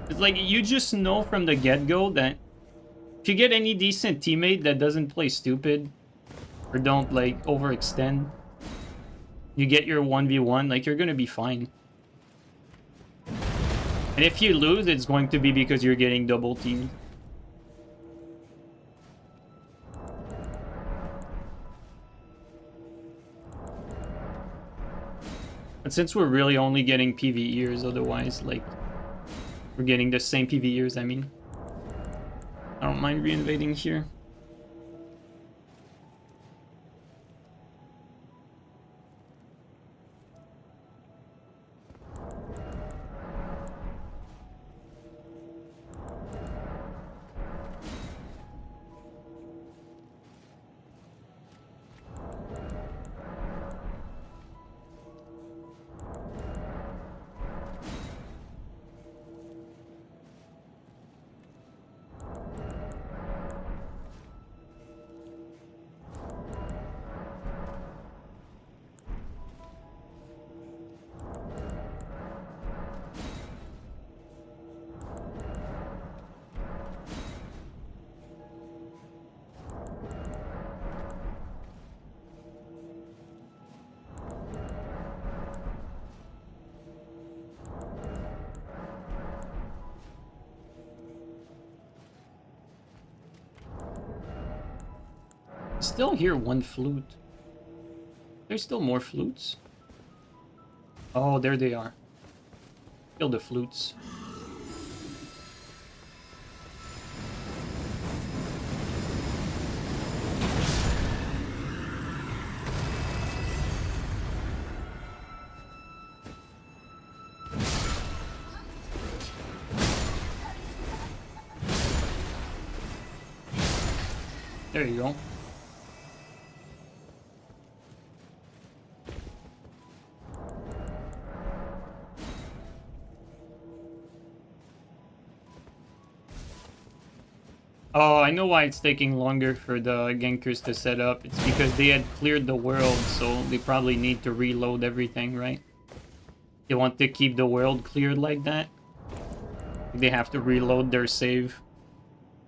It's like, you just know from the get-go that if you get any decent teammate that doesn't play stupid, or don't, like, overextend, you get your 1v1, like, you're gonna be fine. And if you lose, it's going to be because you're getting double teamed. But since we're really only getting PvEers, otherwise, like, we're getting the same PvEers, I mean. I don't mind reinvading here. Still hear one flute. There's still more flutes. Oh, there they are. Kill the flutes. There you go. Oh, I know why it's taking longer for the gankers to set up. It's because they had cleared the world, so they probably need to reload everything, right? They want to keep the world cleared like that. They have to reload their save.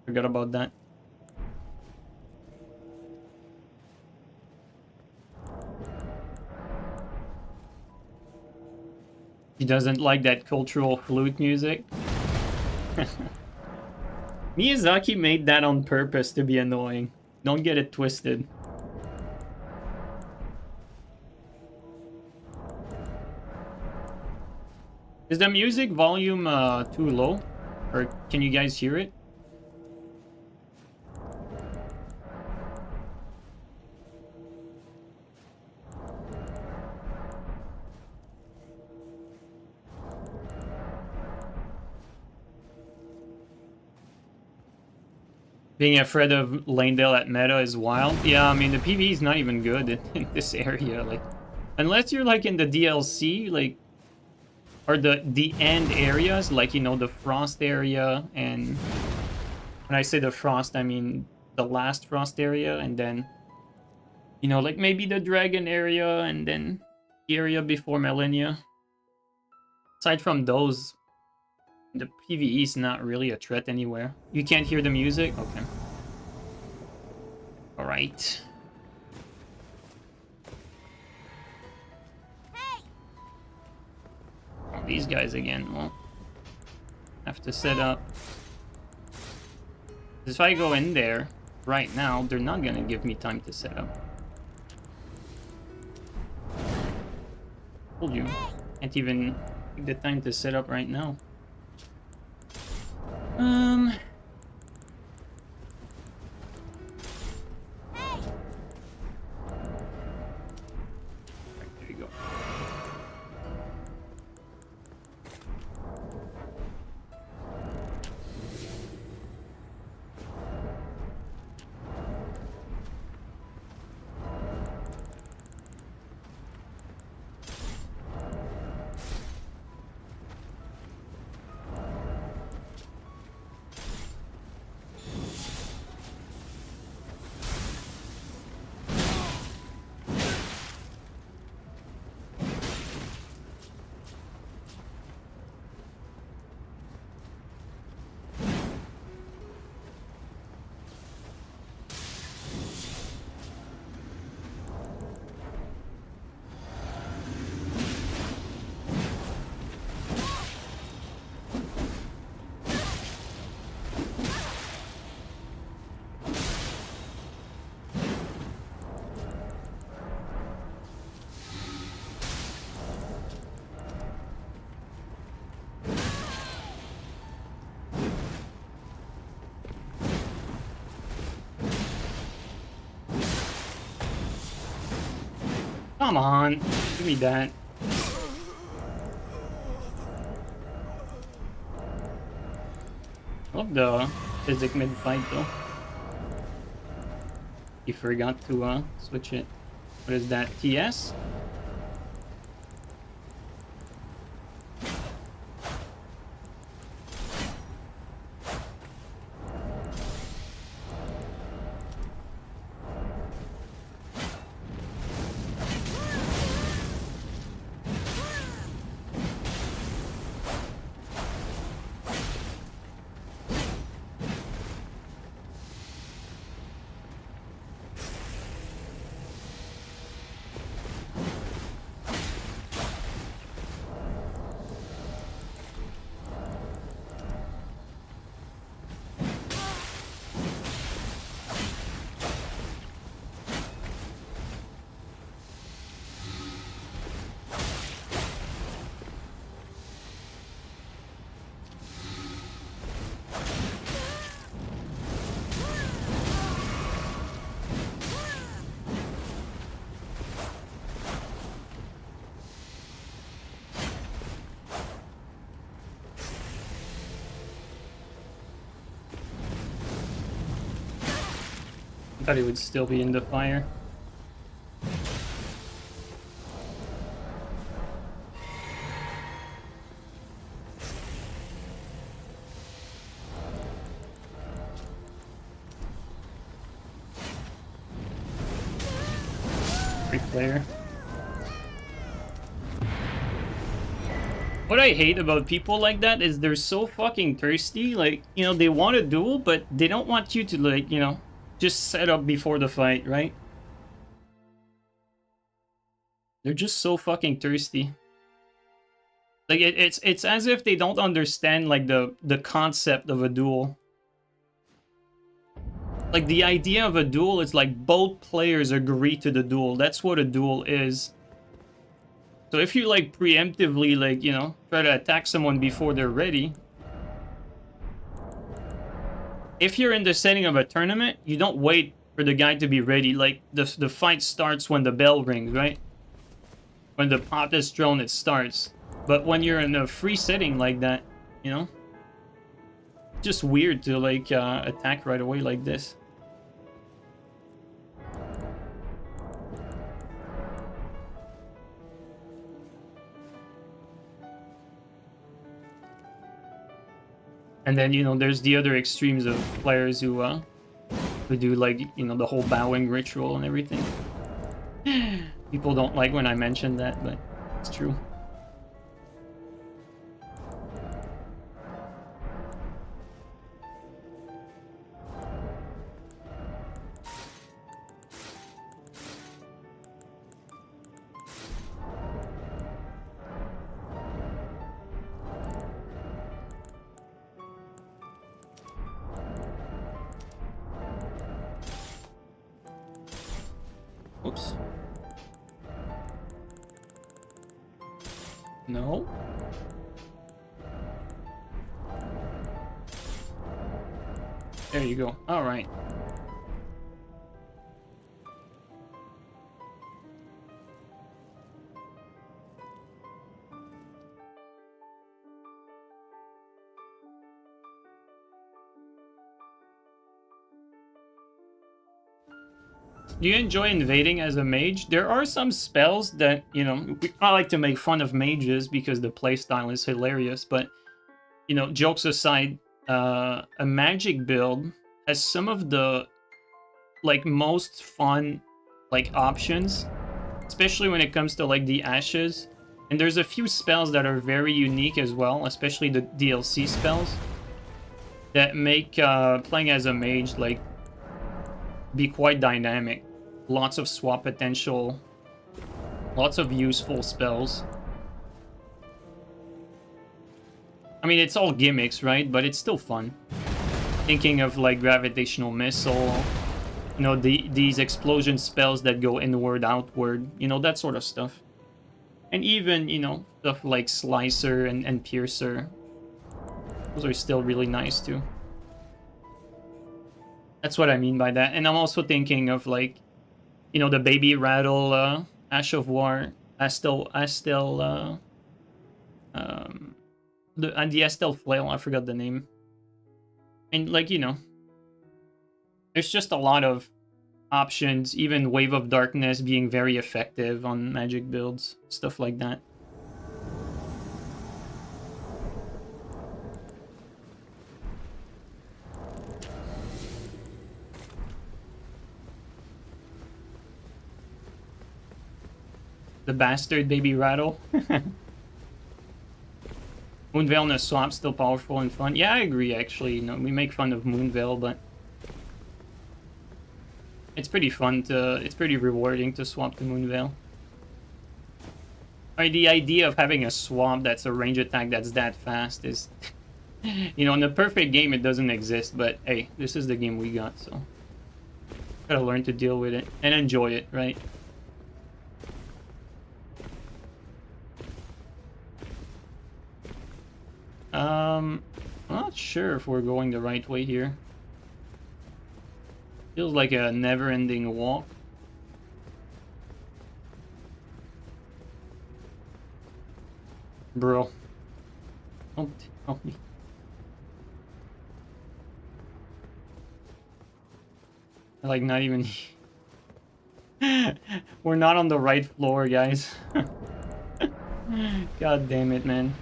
Forgot about that. He doesn't like that cultural flute music. Miyazaki made that on purpose to be annoying. Don't get it twisted. Is the music volume too low? Or can you guys hear it? Being afraid of Lanedale at meta is wild. Yeah, I mean, the PvE is not even good in this area. Like, unless you're, like, in the DLC, like, or the end areas, like, you know, the Frost area, and when I say the Frost, I mean the last Frost area, and then, you know, like, maybe the Dragon area, and then the area before Millennia. Aside from those, the PvE is not really a threat anywhere. You can't hear the music? Okay. Alright. Oh, these guys again. Well, have to set up. If I go in there right now, they're not gonna give me time to set up. Told you. Can't even take the time to set up right now. There you go. Come on, give me that. I love the physic mid fight though. You forgot to switch it. What is that? TS? Thought he would still be in the fire. Free player. What I hate about people like that is they're so fucking thirsty. Like, you know, they want a duel, but they don't want you to, like, you know, just set up before the fight, right? They're just so fucking thirsty. Like, it's as if they don't understand, like, the concept of a duel. Like, the idea of a duel is, like, both players agree to the duel. That's what a duel is. So if you, like, preemptively, like, you know, try to attack someone before they're ready... If you're in the setting of a tournament, you don't wait for the guy to be ready. Like, the fight starts when the bell rings, right? When the pot is thrown, it starts. But when you're in a free setting like that, you know? Just weird to, like, attack right away like this. And then, you know, there's the other extremes of players who do, like, you know, the whole bowing ritual and everything. People don't like when I mention that, but it's true. Oops. No. There you go. All right. Do you enjoy invading as a mage? There are some spells that, you know, I like to make fun of mages because the playstyle is hilarious, but, you know, jokes aside, a magic build has some of the, like, most fun, like, options, especially when it comes to, like, the ashes. And there's a few spells that are very unique as well, especially the DLC spells, that make playing as a mage, like, be quite dynamic. Lots of swap potential, lots of useful spells. I mean, it's all gimmicks, right? But it's still fun. Thinking of, like, gravitational missile, you know, these explosion spells that go inward, outward, you know, that sort of stuff. And even, you know, stuff like Slicer and Piercer. Those are still really nice too. That's what I mean by that. And I'm also thinking of, like, you know, the baby rattle Ash of War, the Estel Flail, I forgot the name. And like, you know, there's just a lot of options, even Wave of Darkness being very effective on magic builds, stuff like that. The bastard baby rattle. Moonveil in a swamp still powerful and fun. Yeah, I agree actually. You know, we make fun of Moonveil, but it's pretty fun to, it's pretty rewarding to swap to Moonveil. Right, the idea of having a swamp that's a range attack that's that fast is, you know, in a perfect game it doesn't exist, but hey, this is the game we got, so gotta learn to deal with it and enjoy it, right? I'm not sure if we're going the right way here. Feels like a never-ending walk. Bro. Don't tell me. Like, not even... We're not on the right floor, guys. God damn it, man.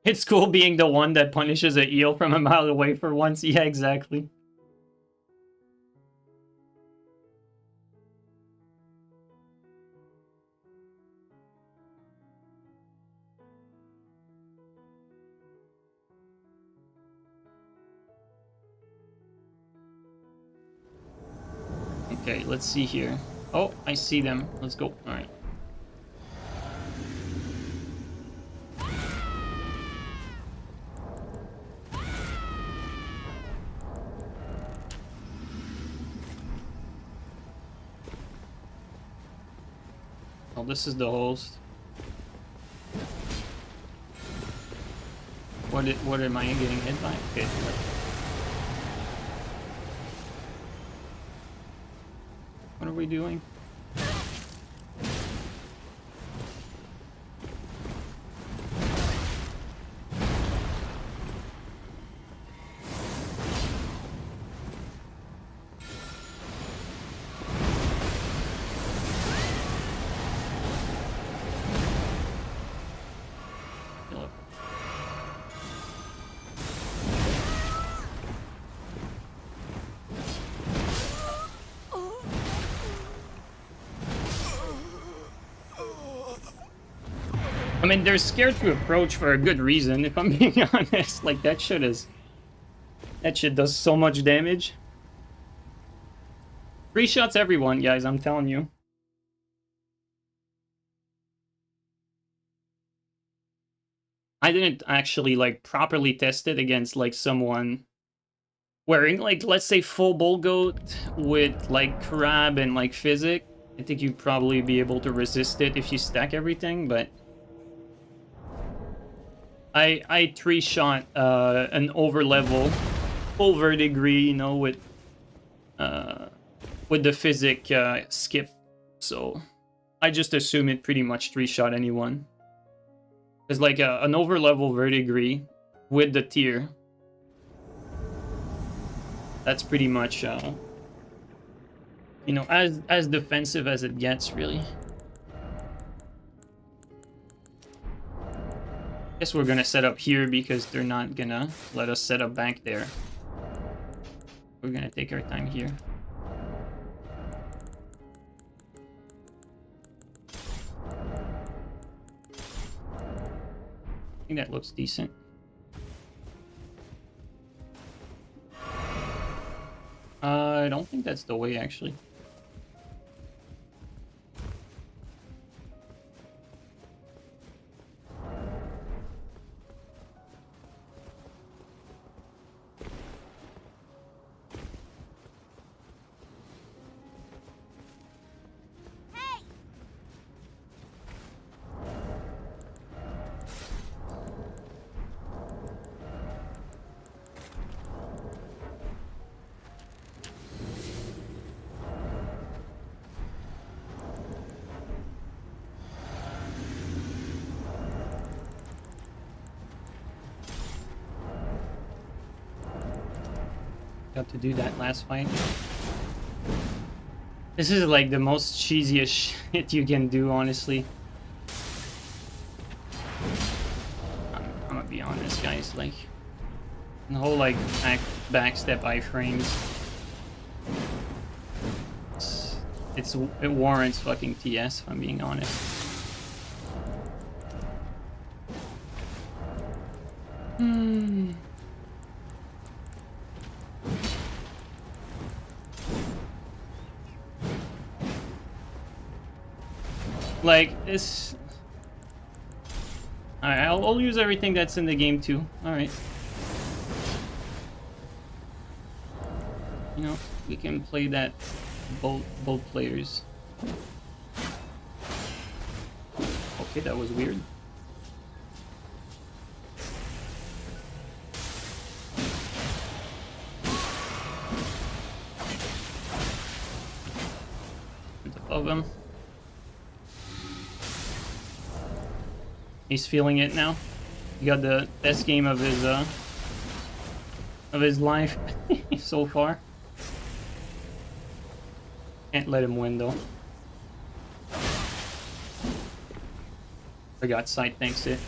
It's cool being the one that punishes a eel from a mile away for once. Yeah, exactly. Okay, let's see here. Oh, I see them. Let's go. All right. Oh, this is the host. What am I getting hit by? Okay. What are we doing? I mean, they're scared to approach for a good reason, if I'm being honest. Like, that shit does so much damage. 3 shots everyone, guys, I'm telling you. I didn't actually, like, properly test it against, like, someone wearing, like, let's say full bull goat with, like, crab and, like, physic. I think you'd probably be able to resist it if you stack everything, but... I 3-shot an overlevel full verdigris, you know, with the physic skip, so I just assume it pretty much 3-shot anyone. It's like an overlevel verdigris with the tier. That's pretty much you know, as defensive as it gets, really. Guess we're gonna set up here because they're not gonna let us set up back there. We're gonna take our time here. I think that looks decent. I don't think that's the way, actually. Got to do that last fight. This is like the most cheesiest shit you can do, honestly. I'm gonna be honest, guys. Like, the whole like backstep iframes. It warrants fucking TS, if I'm being honest. Like, this... Alright, I'll use everything that's in the game, too. Alright. You know, we can play that both players. Okay, that was weird. It's above him. He's feeling it now. He got the best game of his life so far. Can't let him win though. I got sight, thanks it.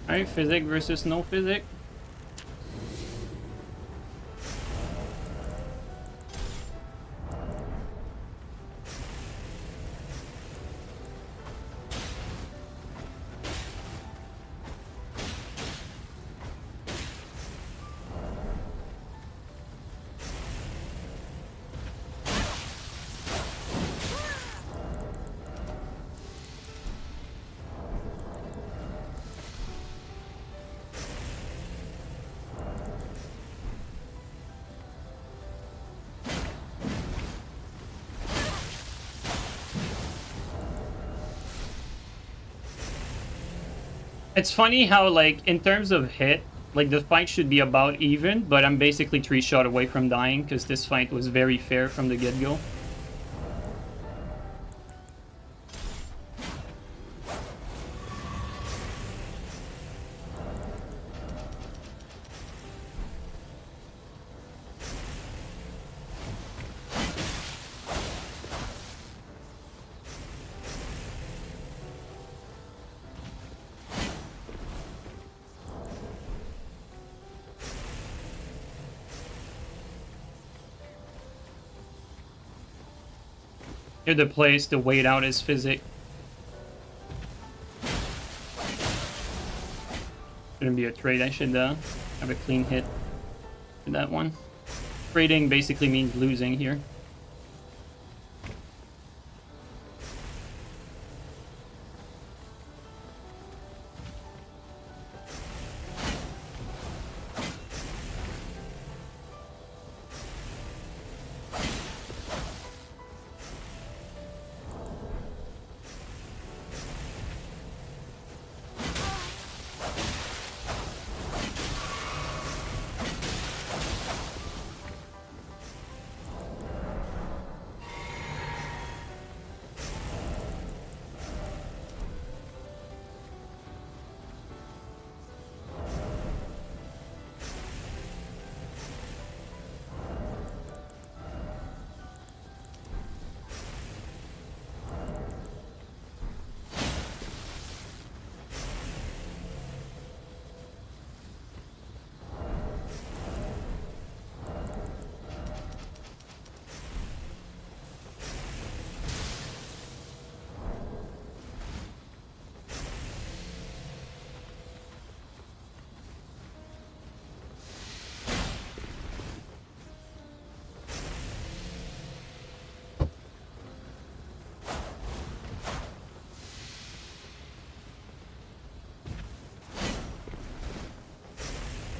Alright, physic versus no physic. It's funny how, like, in terms of hit, like, the fight should be about even, but I'm basically 3-shot away from dying, because this fight was very fair from the get-go. Here the place to wait out his physic. Shouldn't be a trade. I should have a clean hit for that one. Trading basically means losing here.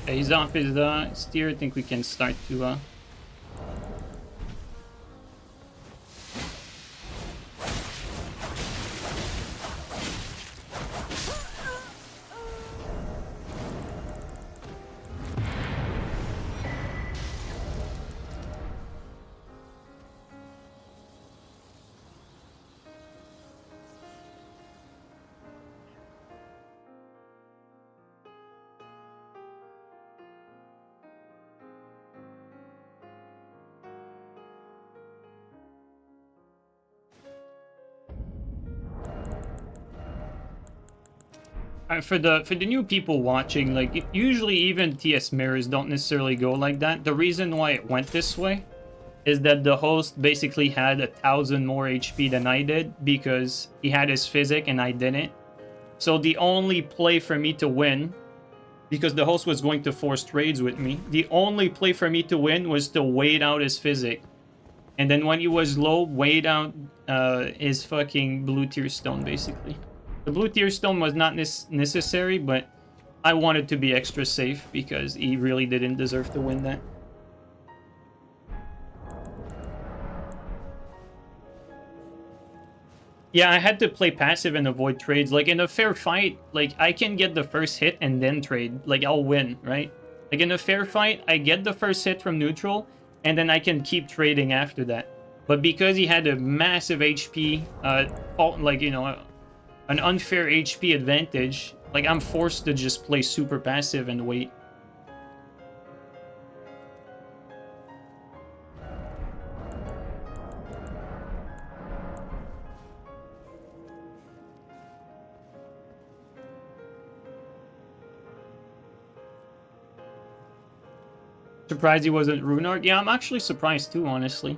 Okay, he's off his steer. I think we can start to For the new people watching, like usually even TS mirrors don't necessarily go like that. The reason why it went this way is that the host basically had 1,000 more HP than I did because he had his physic and I didn't. So the only play for me to win, because the host was going to force trades with me, the only play for me to win was to wait out his physic. And then when he was low, wait out his fucking blue tier stone, basically. The blue tier stone was not necessary, but I wanted to be extra safe because he really didn't deserve to win that. Yeah, I had to play passive and avoid trades. Like, in a fair fight, like, I can get the first hit and then trade. Like, I'll win, right? Like, in a fair fight, I get the first hit from neutral, and then I can keep trading after that. But because he had a massive HP, like, you know, an unfair HP advantage, like, I'm forced to just play super passive and wait. Surprised he wasn't Runard? Yeah, I'm actually surprised too, honestly.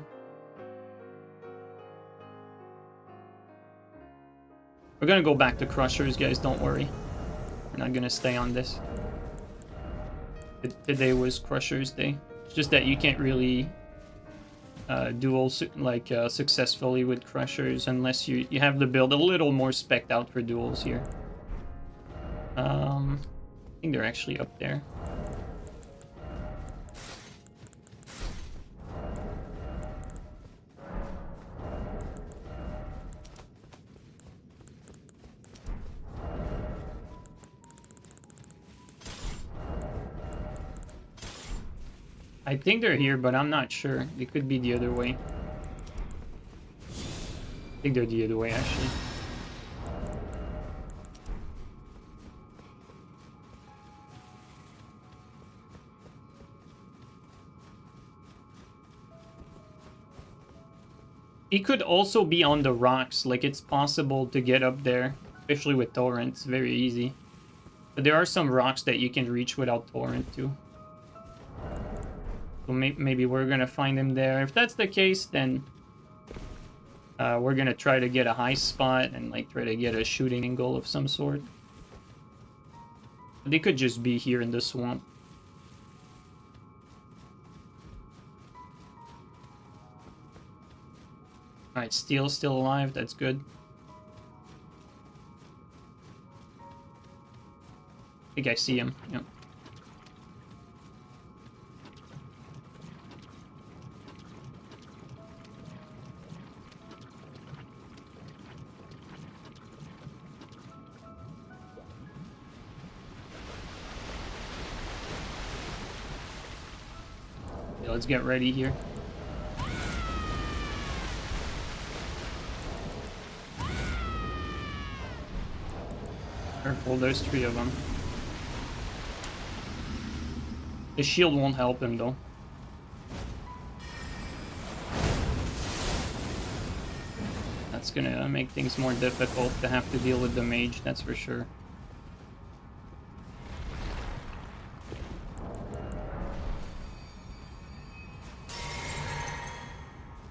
We're gonna go back to Crushers, guys, don't worry. We're not gonna stay on this. Today was Crushers Day. It's just that you can't really duel successfully with Crushers unless you have the build a little more spec'd out for duels here. I think they're actually up there. I think they're here, but I'm not sure. They could be the other way. I think they're the other way, actually. He could also be on the rocks. Like, it's possible to get up there, especially with Torrent. It's very easy. But there are some rocks that you can reach without Torrent, too. So maybe we're gonna find him there. If that's the case, then we're gonna try to get a high spot and like try to get a shooting angle of some sort. They could just be here in the swamp. Alright, Steel's still alive. That's good. I think I see him. Yep. Yeah, let's get ready here. Careful, there's 3 of them. The shield won't help him, though. That's gonna make things more difficult to have to deal with the mage, that's for sure.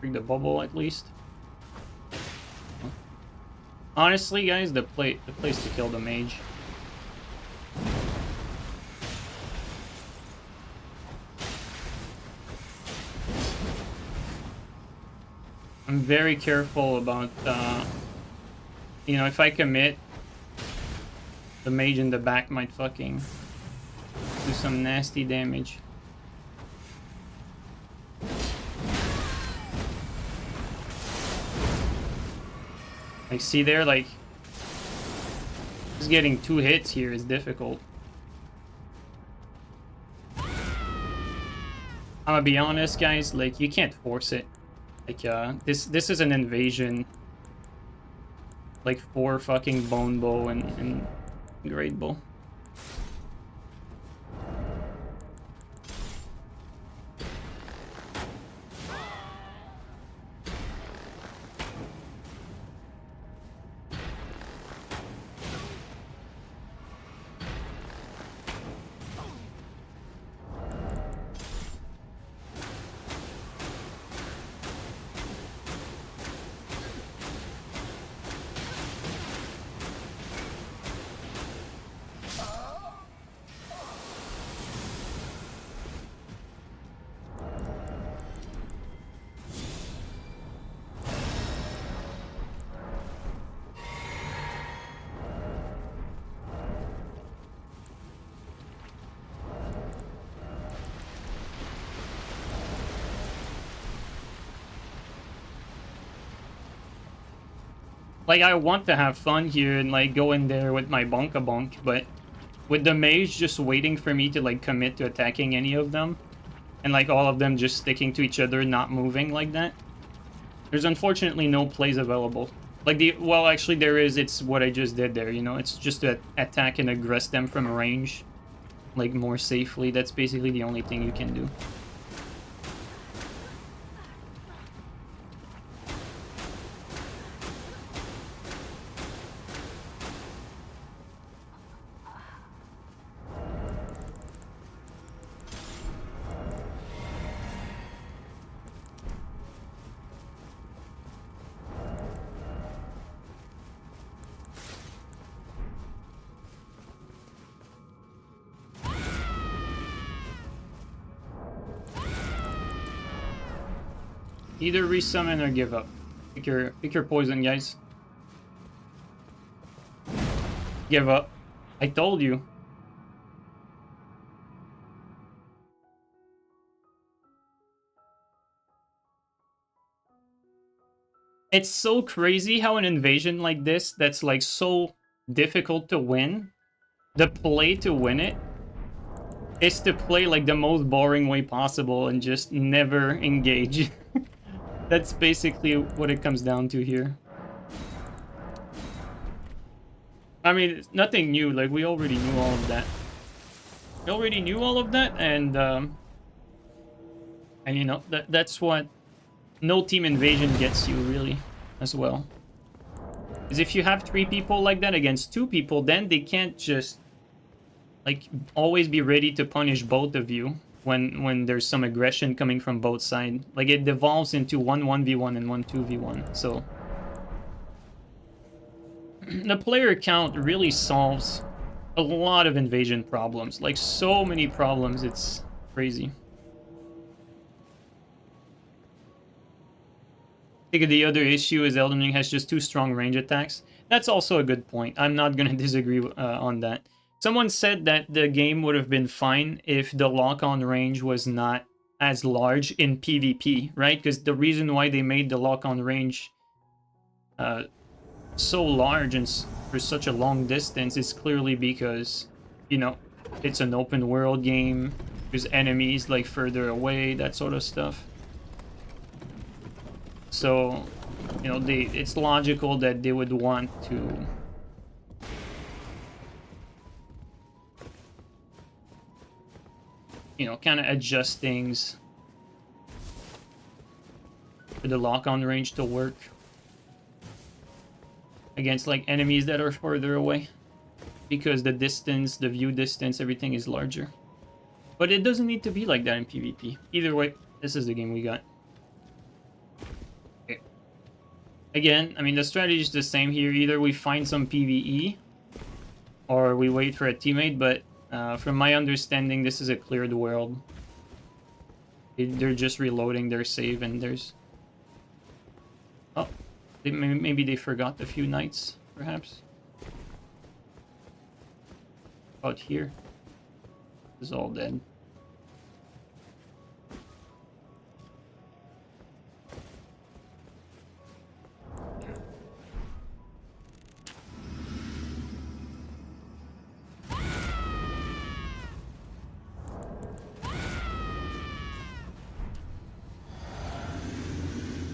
Bring the bubble, at least. Honestly, guys, the place to kill the mage. I'm very careful about, you know, if I commit, the mage in the back might fucking do some nasty damage. Like, see there, like, just getting 2 hits here is difficult. I'm gonna be honest, guys, like, you can't force it. Like, this is an invasion. Like, 4 fucking bone bow and great bow. Like, I want to have fun here and, like, go in there with my bonka bonk, but with the mage just waiting for me to, like, commit to attacking any of them, and, like, all of them just sticking to each other, not moving like that, there's unfortunately no plays available. Like, well, actually, there is. It's what I just did there, you know? It's just to attack and aggress them from range, like, more safely. That's basically the only thing you can do. Either resummon or give up. Pick your poison, guys. Give up. I told you. It's so crazy how an invasion like this, that's like so difficult to win, the play to win it is to play like the most boring way possible and just never engage. That's basically what it comes down to here. I mean, it's nothing new. Like, we already knew all of that. We already knew all of that, and you know, that's what no team invasion gets you, really, as well. Because if you have 3 people like that against 2 people, then they can't just, like, always be ready to punish both of you when there's some aggression coming from both sides. Like, it devolves into 1-1v1 and 1-2v1, so... the player count really solves a lot of invasion problems. Like, so many problems, it's crazy. I think the other issue is Elden Ring has just 2 strong range attacks. That's also a good point. I'm not gonna disagree on that. Someone said that the game would have been fine if the lock-on range was not as large in PvP, right? Because the reason why they made the lock-on range so large and for such a long distance is clearly because, you know, it's an open world game. There's enemies like further away, that sort of stuff. So, you know, it's logical that they would want to you know, kind of adjust things for the lock-on range to work against like enemies that are further away, because the distance, the view distance, everything is larger. But it doesn't need to be like that in PvP. Either way, this is the game we got. Okay. Again, I mean, the strategy is the same here. Either we find some PvE or we wait for a teammate, but from my understanding, this is a cleared world. They're just reloading their save, and there's... oh, maybe they forgot a few knights, perhaps. Out here. This is all dead.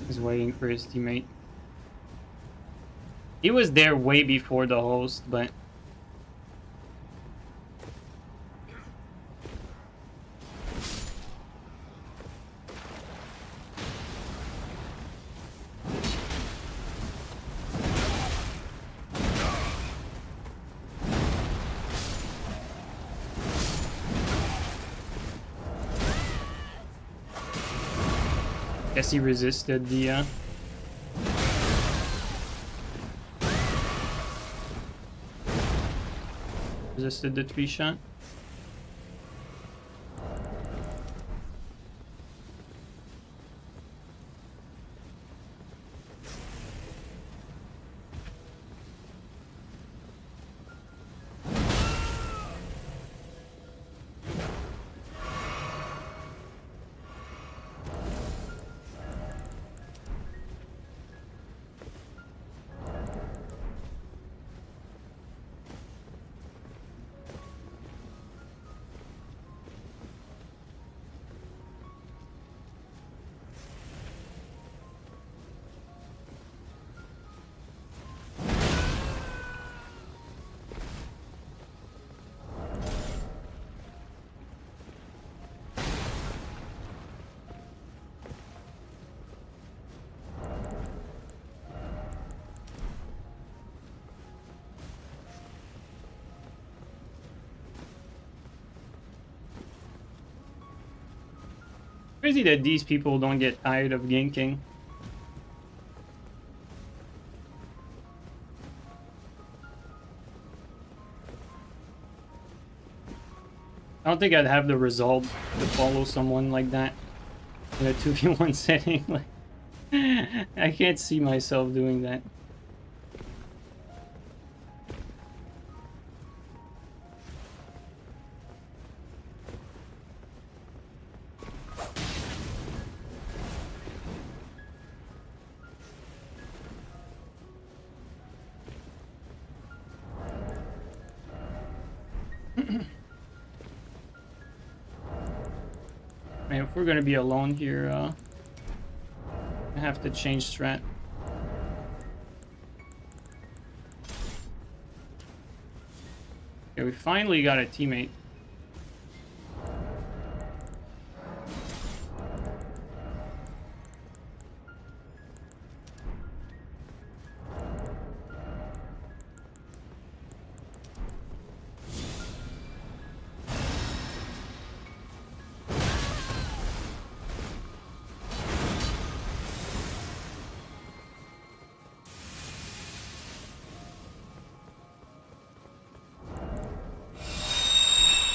He's waiting for his teammate. He was there way before the host, but... guess he resisted the resisted the 3-shot. Crazy that these people don't get tired of ganking. I don't think I'd have the resolve to follow someone like that in a 2v1 setting. Like, I can't see myself doing that. Man, if we're gonna be alone here, I have to change strat. Okay, we finally got a teammate.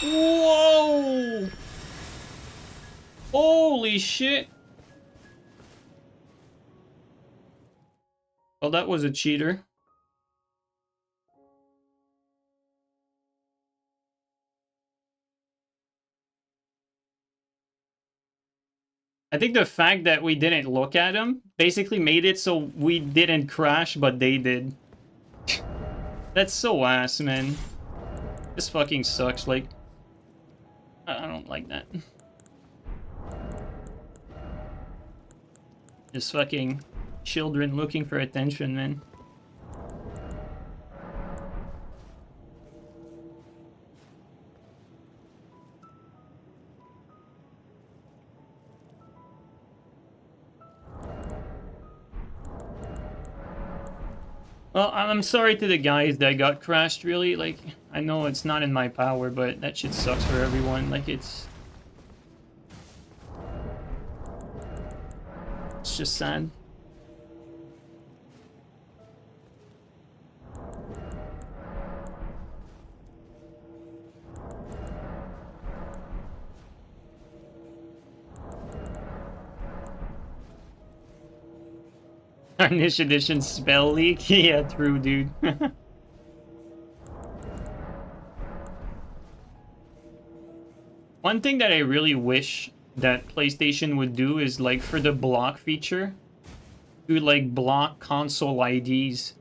Whoa! Holy shit! Well, that was a cheater. I think the fact that we didn't look at him basically made it so we didn't crash, but they did. That's so ass, man. This fucking sucks, like... I don't like that. Just fucking children looking for attention, man. Well, I'm sorry to the guys that got crashed, really. Like, I know it's not in my power, but that shit sucks for everyone. Like, it's just sad. Tarnished edition spell leak? Yeah, true, dude. One thing that I really wish that PlayStation would do is, like, for the block feature, to, like, block console IDs.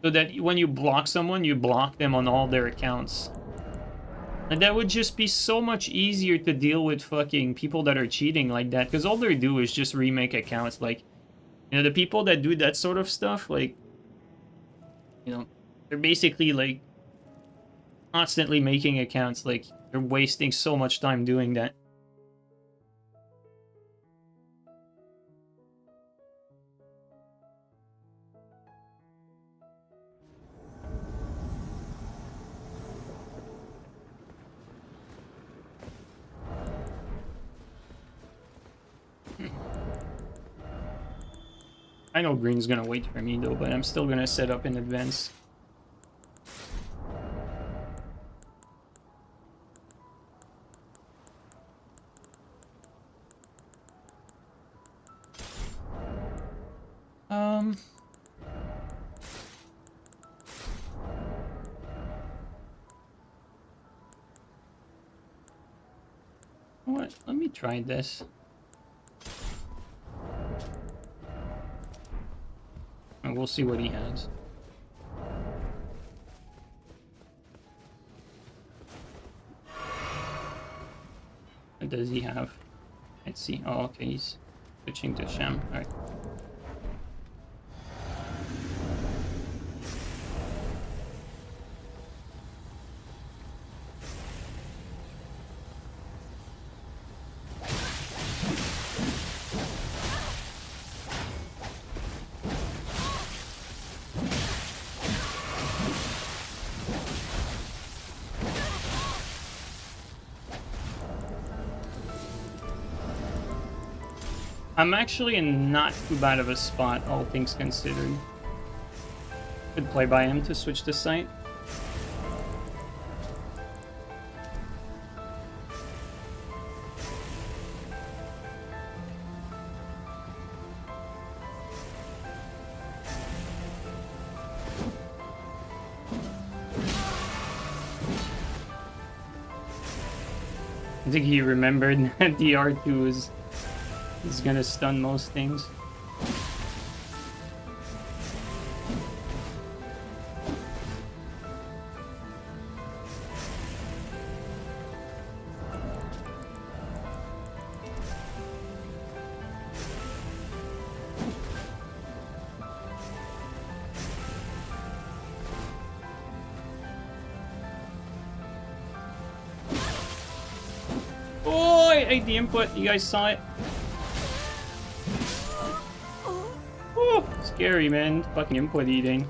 So that when you block someone, you block them on all their accounts. And that would just be so much easier to deal with fucking people that are cheating like that. Because all they do is just remake accounts. Like, you know, the people that do that sort of stuff, like, you know, they're basically, like, constantly making accounts. Like, they're wasting so much time doing that. I know green's gonna wait for me though, but I'm still gonna set up in advance. What? Let me try this. And we'll see what he has. What does he have? Let's see. Oh, okay, he's switching to sham. Alright. I'm actually in not too bad of a spot, all things considered. Good play by him to switch the site. I think he remembered that the R2 is gonna stun most things. Oh, I ate the input. You guys saw it? Oh, scary, man. Fucking input eating.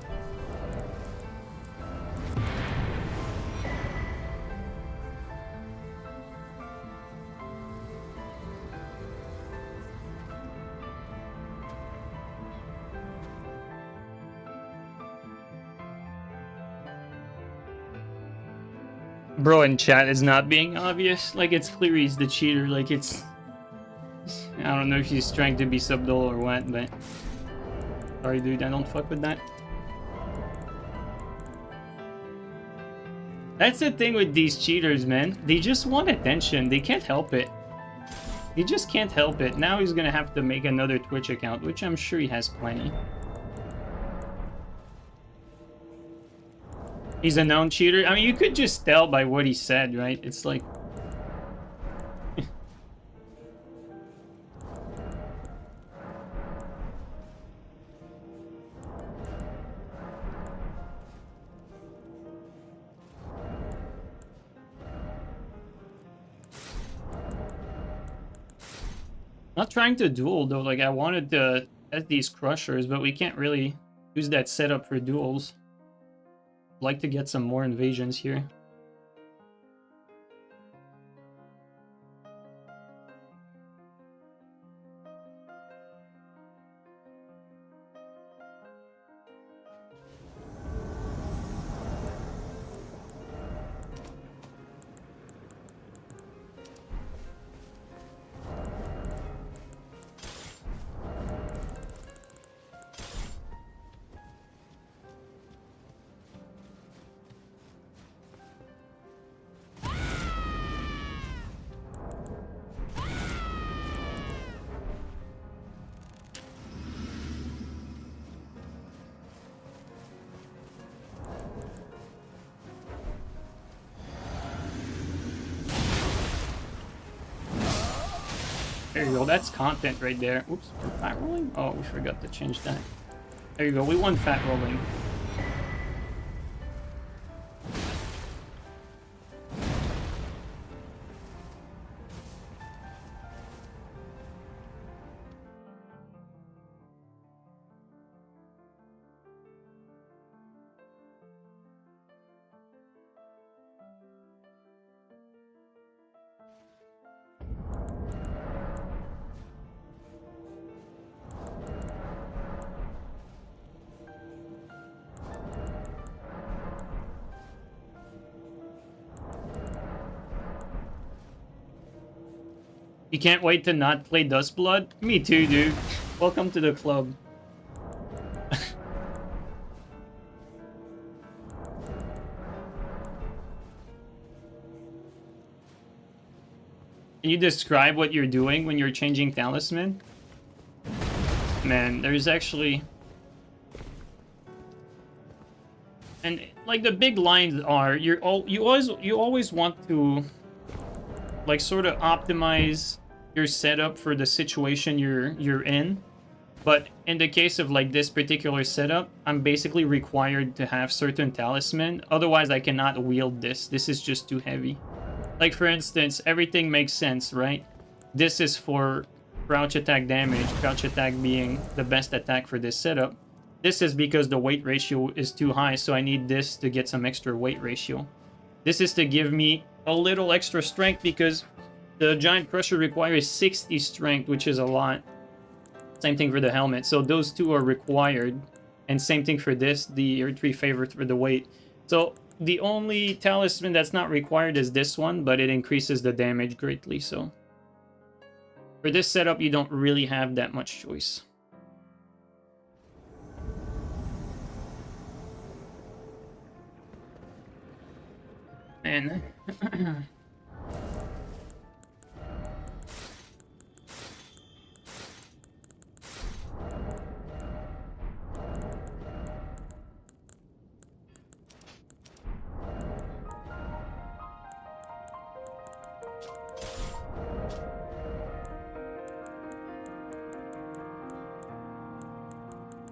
Bro in chat is not being obvious. Like, it's clear he's the cheater. Like, it's... I don't know if he's trying to be subdual or what, but... Sorry, dude, I don't fuck with that. That's the thing with these cheaters, man. They just want attention. They can't help it. They just can't help it. Now he's gonna have to make another Twitch account, which I'm sure he has plenty. He's a known cheater. I mean, you could just tell by what he said, right? It's like... Not trying to duel, though. Like, I wanted to test these crushers, but we can't really use that setup for duels. I'd like to get some more invasions here. There you go, that's content right there. Oops, we're fat rolling? Oh, we forgot to change that. There you go, we won fat rolling. You can't wait to not play Duskblood? Me too, dude. Welcome to the club. Can you describe what you're doing when you're changing talisman? Man, there's actually... And like the big lines are, you always want to like sort of optimize your setup for the situation you're in. But in the case of like this particular setup, I'm basically required to have certain talisman. Otherwise, I cannot wield this. This is just too heavy. Like for instance, everything makes sense, right? This is for crouch attack damage, crouch attack being the best attack for this setup. This is because the weight ratio is too high, so I need this to get some extra weight ratio. This is to give me a little extra strength because the Giant Crusher requires 60 strength, which is a lot. Same thing for the helmet. So those two are required. And same thing for this, the Earth 3 favorite for the weight. So the only talisman that's not required is this one, but it increases the damage greatly. So for this setup, you don't really have that much choice. And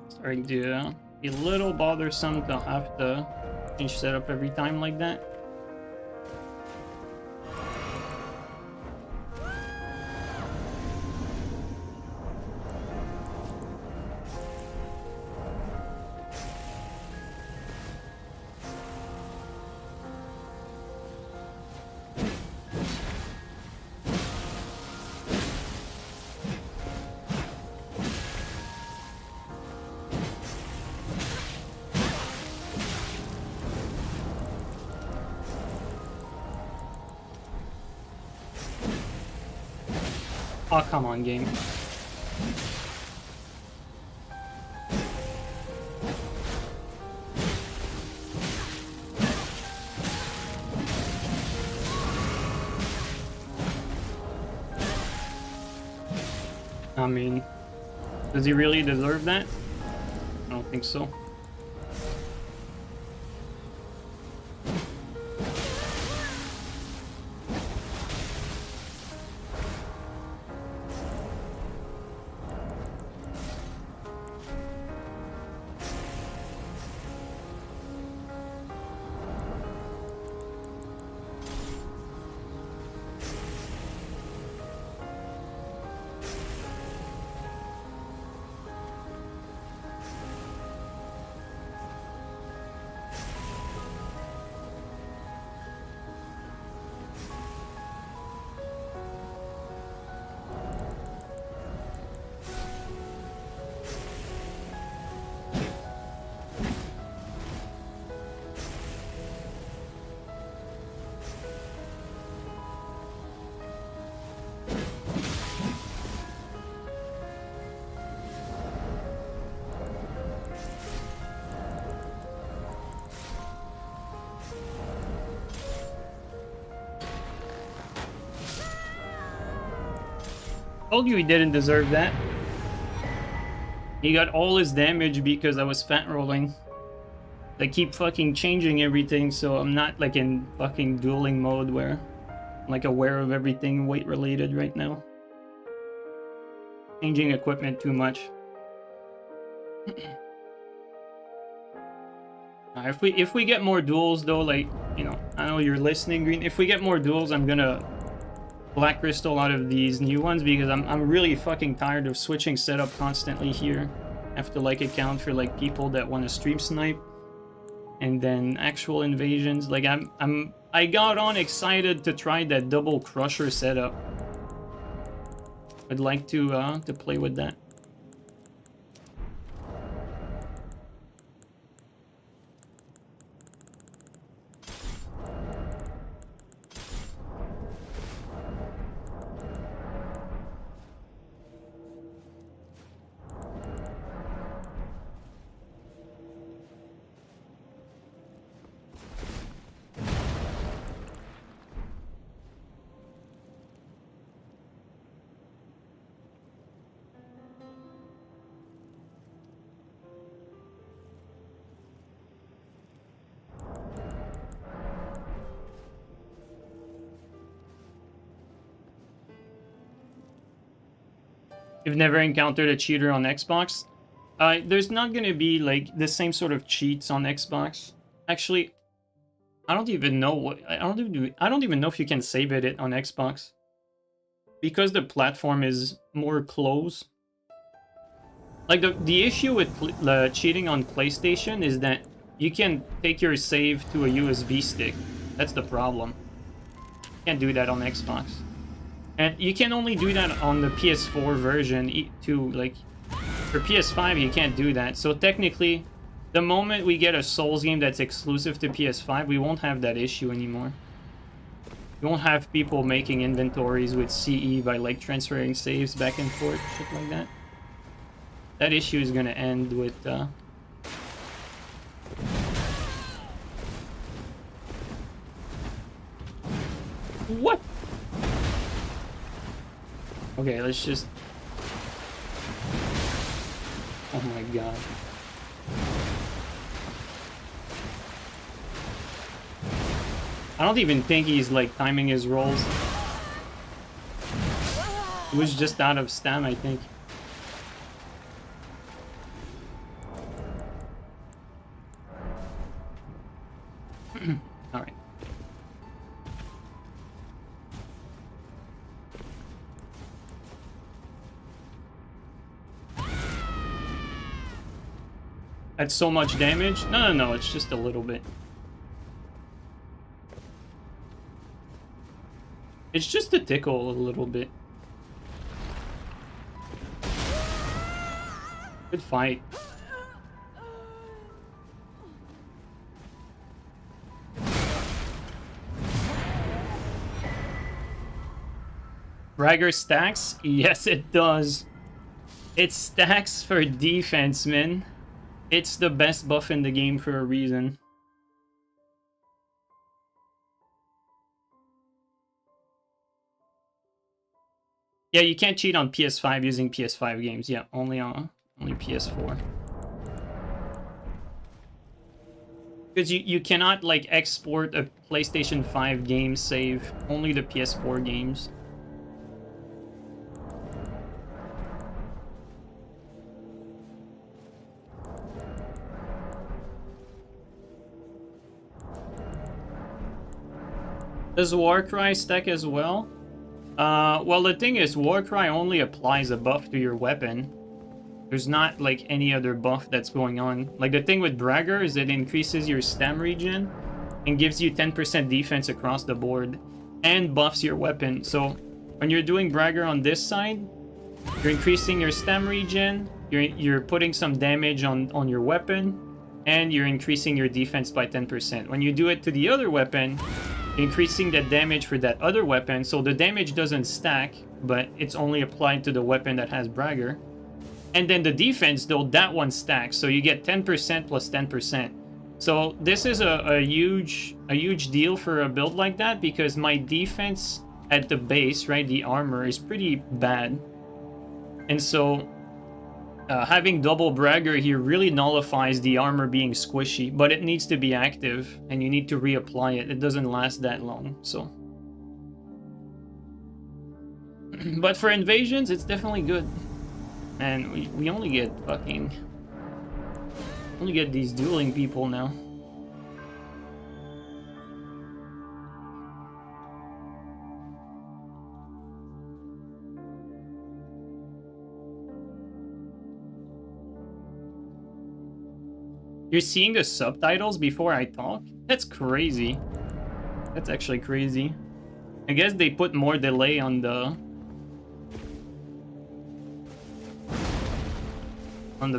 starting to be a little bothersome to have to change setup every time like that. Oh, come on, game. I mean, does he really deserve that? I don't think so. Told you he didn't deserve that. He got all his damage because I was fat rolling. They keep fucking changing everything, so I'm not like in fucking dueling mode where I'm like aware of everything weight related right now. Changing equipment too much. If we get more duels though, like, you know, I know you're listening, Green. If we get more duels, I'm gonna black crystal out of these new ones because I'm really fucking tired of switching setup constantly here. I have to like account for like people that want to stream snipe and then actual invasions. Like I got on excited to try that double crusher setup. I'd like to play with that. You've never encountered a cheater on Xbox? There's not gonna be like the same sort of cheats on Xbox. Actually, I don't even know what I don't even know if you can save it on Xbox because the platform is more closed. Like the issue with cheating on PlayStation is that you can take your save to a USB stick. That's the problem. You can't do that on Xbox. And you can only do that on the PS4 version too. Like, For PS5, you can't do that. So technically, the moment we get a Souls game that's exclusive to PS5, we won't have that issue anymore. You won't have people making inventories with CE by like transferring saves back and forth, shit like that. That issue is gonna end with What? Okay, let's just... Oh my god. I don't even think he's like timing his rolls. He was just out of stam, I think. Alright. That's so much damage? No, it's just a little bit. It's just a tickle a little bit. Good fight. Bragger stacks? Yes, it does. It stacks for defense, man. It's the best buff in the game for a reason. Yeah, you can't cheat on PS5 using PS5 games. Yeah, only PS4. Because you cannot like export a PlayStation 5 game save. Only the PS4 games. Does Warcry stack as well? Well, the thing is, Warcry only applies a buff to your weapon. There's not, like, any other buff that's going on. Like, the thing with Bragger is it increases your stam regen and gives you 10% defense across the board and buffs your weapon. So, when you're doing Bragger on this side, you're increasing your stam regen, you're putting some damage on your weapon, and you're increasing your defense by 10%. When you do it to the other weapon, increasing the damage for that other weapon, so the damage doesn't stack, but it's only applied to the weapon that has Bragger. And then the defense, though, that one stacks, so you get 10% plus 10%. So this is a huge deal for a build like that, because my defense at the base, right, the armor, is pretty bad. And so having double Bragger here really nullifies the armor being squishy, but it needs to be active, and you need to reapply it. It doesn't last that long, so... But for invasions, it's definitely good. And we only get fucking... only get these dueling people now. You're seeing the subtitles before I talk? That's crazy. That's actually crazy. I guess they put more delay on the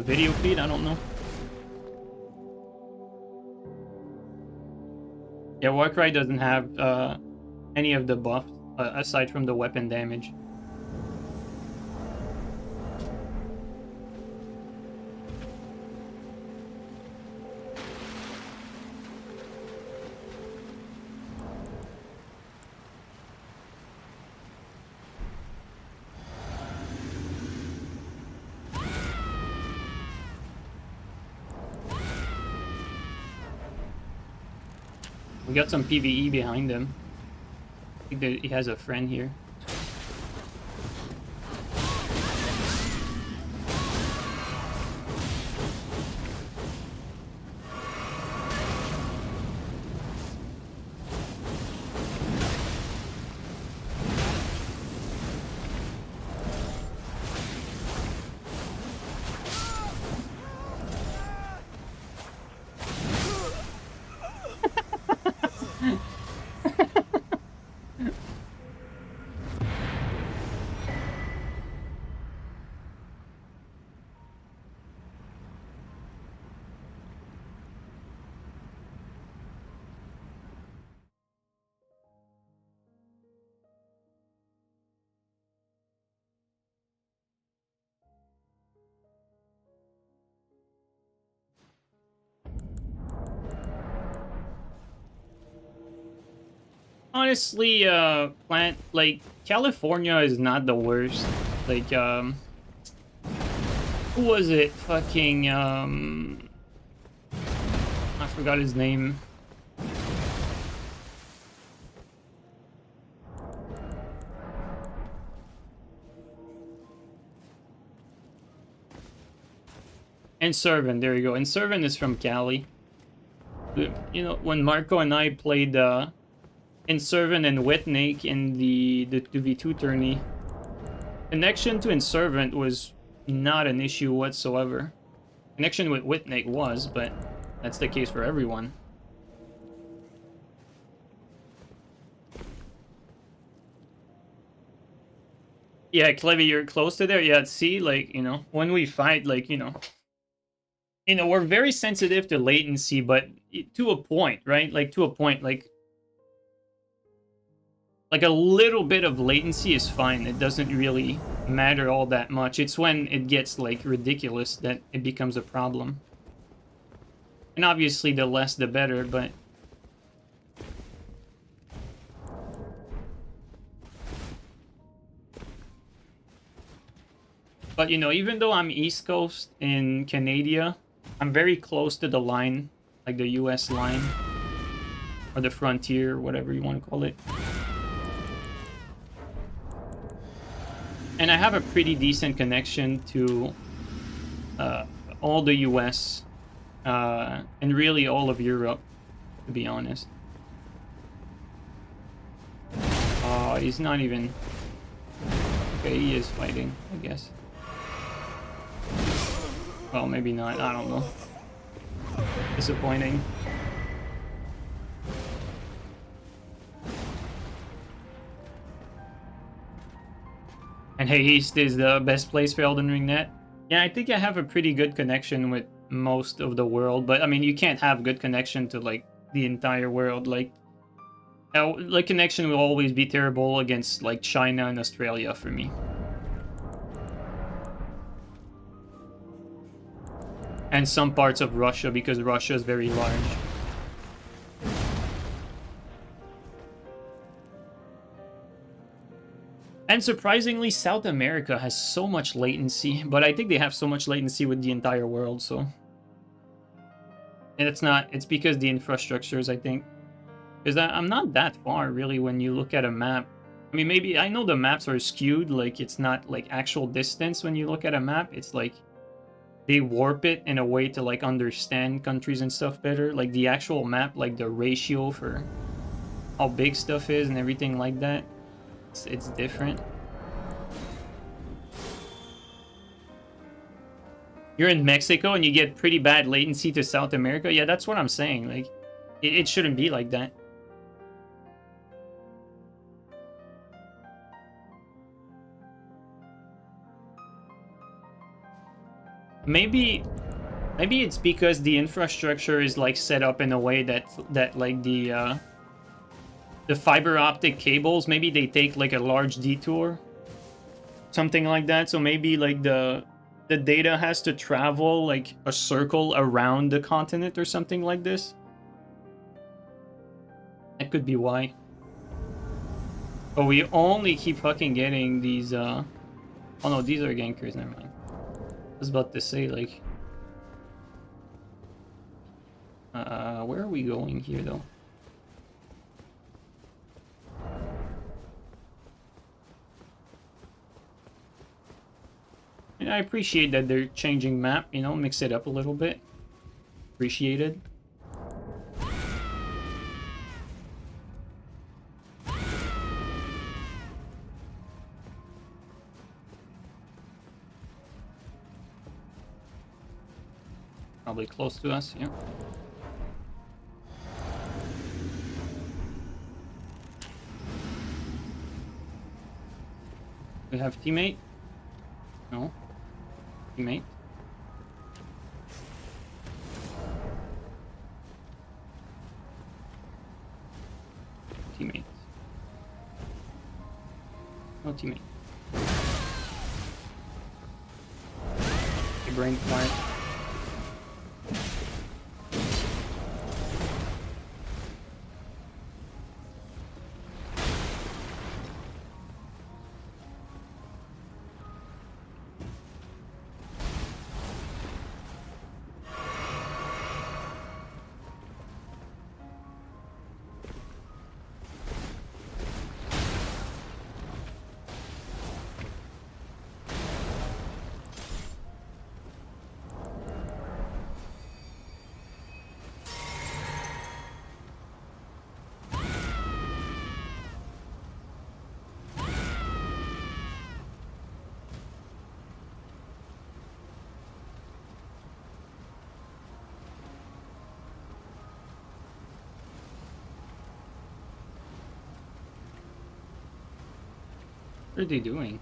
video feed, I don't know. Yeah, Warcry doesn't have any of the buffs aside from the weapon damage. We got some PvE behind him. I think that he has a friend here. Honestly, plant like California is not the worst. Like, who was it? Fucking, I forgot his name. And Servant, there you go. And Servant is from Cali. You know, when Marco and I played in Servant and Wetnake in the 2v2 tourney, connection to Inservant was not an issue whatsoever. Connection with Wetnake was, but that's the case for everyone. Yeah, Clevy, you're close to there. Yeah, see, like, you know, when we fight, like, we're very sensitive to latency, but to a point, right? Like, to a point, like a little bit of latency is fine. It doesn't really matter all that much. It's when it gets, like, ridiculous that it becomes a problem. And obviously, the less the better, but... But, you know, even though I'm East Coast in Canada, I'm very close to the line, like the US line, or the frontier, whatever you want to call it. And I have a pretty decent connection to all the US and really all of Europe, to be honest. Oh, he's not even... Okay, he is fighting, I guess. Well, maybe not, I don't know. Disappointing. And hey, East is the best place for Elden Ring net. Yeah, I think I have a pretty good connection with most of the world, but I mean, you can't have good connection to, like, the entire world. Like connection will always be terrible against, like, China and Australia for me. And some parts of Russia, because Russia is very large. And surprisingly, South America has so much latency, but I think they have so much latency with the entire world, so... And it's because the infrastructures, I think. Because I'm not that far, really, when you look at a map. I mean, maybe, I know the maps are skewed, like, it's not, like, actual distance when you look at a map. It's, like, they warp it in a way to, like, understand countries and stuff better. Like, the actual map, like, the ratio for how big stuff is and everything like that. It's different. You're in Mexico and you get pretty bad latency to South America? Yeah, that's what I'm saying. Like, it shouldn't be like that. Maybe it's because the infrastructure is, like, set up in a way that like the fiber optic cables, maybe they take, like, a large detour, something like that. So maybe, like, the data has to travel, like, a circle around the continent or something like this. That could be why. But we only keep fucking getting these oh no, these are gankers, never mind. I was about to say, like, where are we going here, though? And I appreciate that they're changing map, you know, mix it up a little bit. Appreciated. Probably close to us, yeah. We have teammate? No. Teammate? Teammate. No teammate. Okay, brain quiet. What are they doing?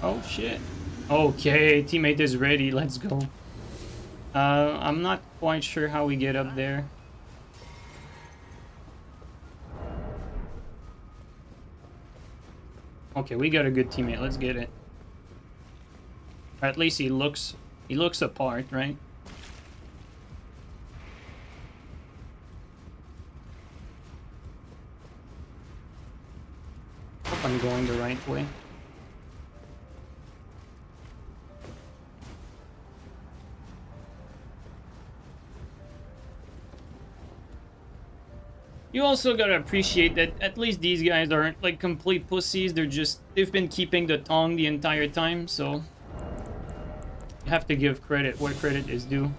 Oh shit. Okay, teammate is ready. Let's go. I'm not quite sure how we get up there. Okay, we got a good teammate. Let's get it. Or at least he looks apart, right? Hope I'm going the right way. You also gotta appreciate that at least these guys aren't like complete pussies. They've been keeping the tongue the entire time, so you have to give credit where credit is due.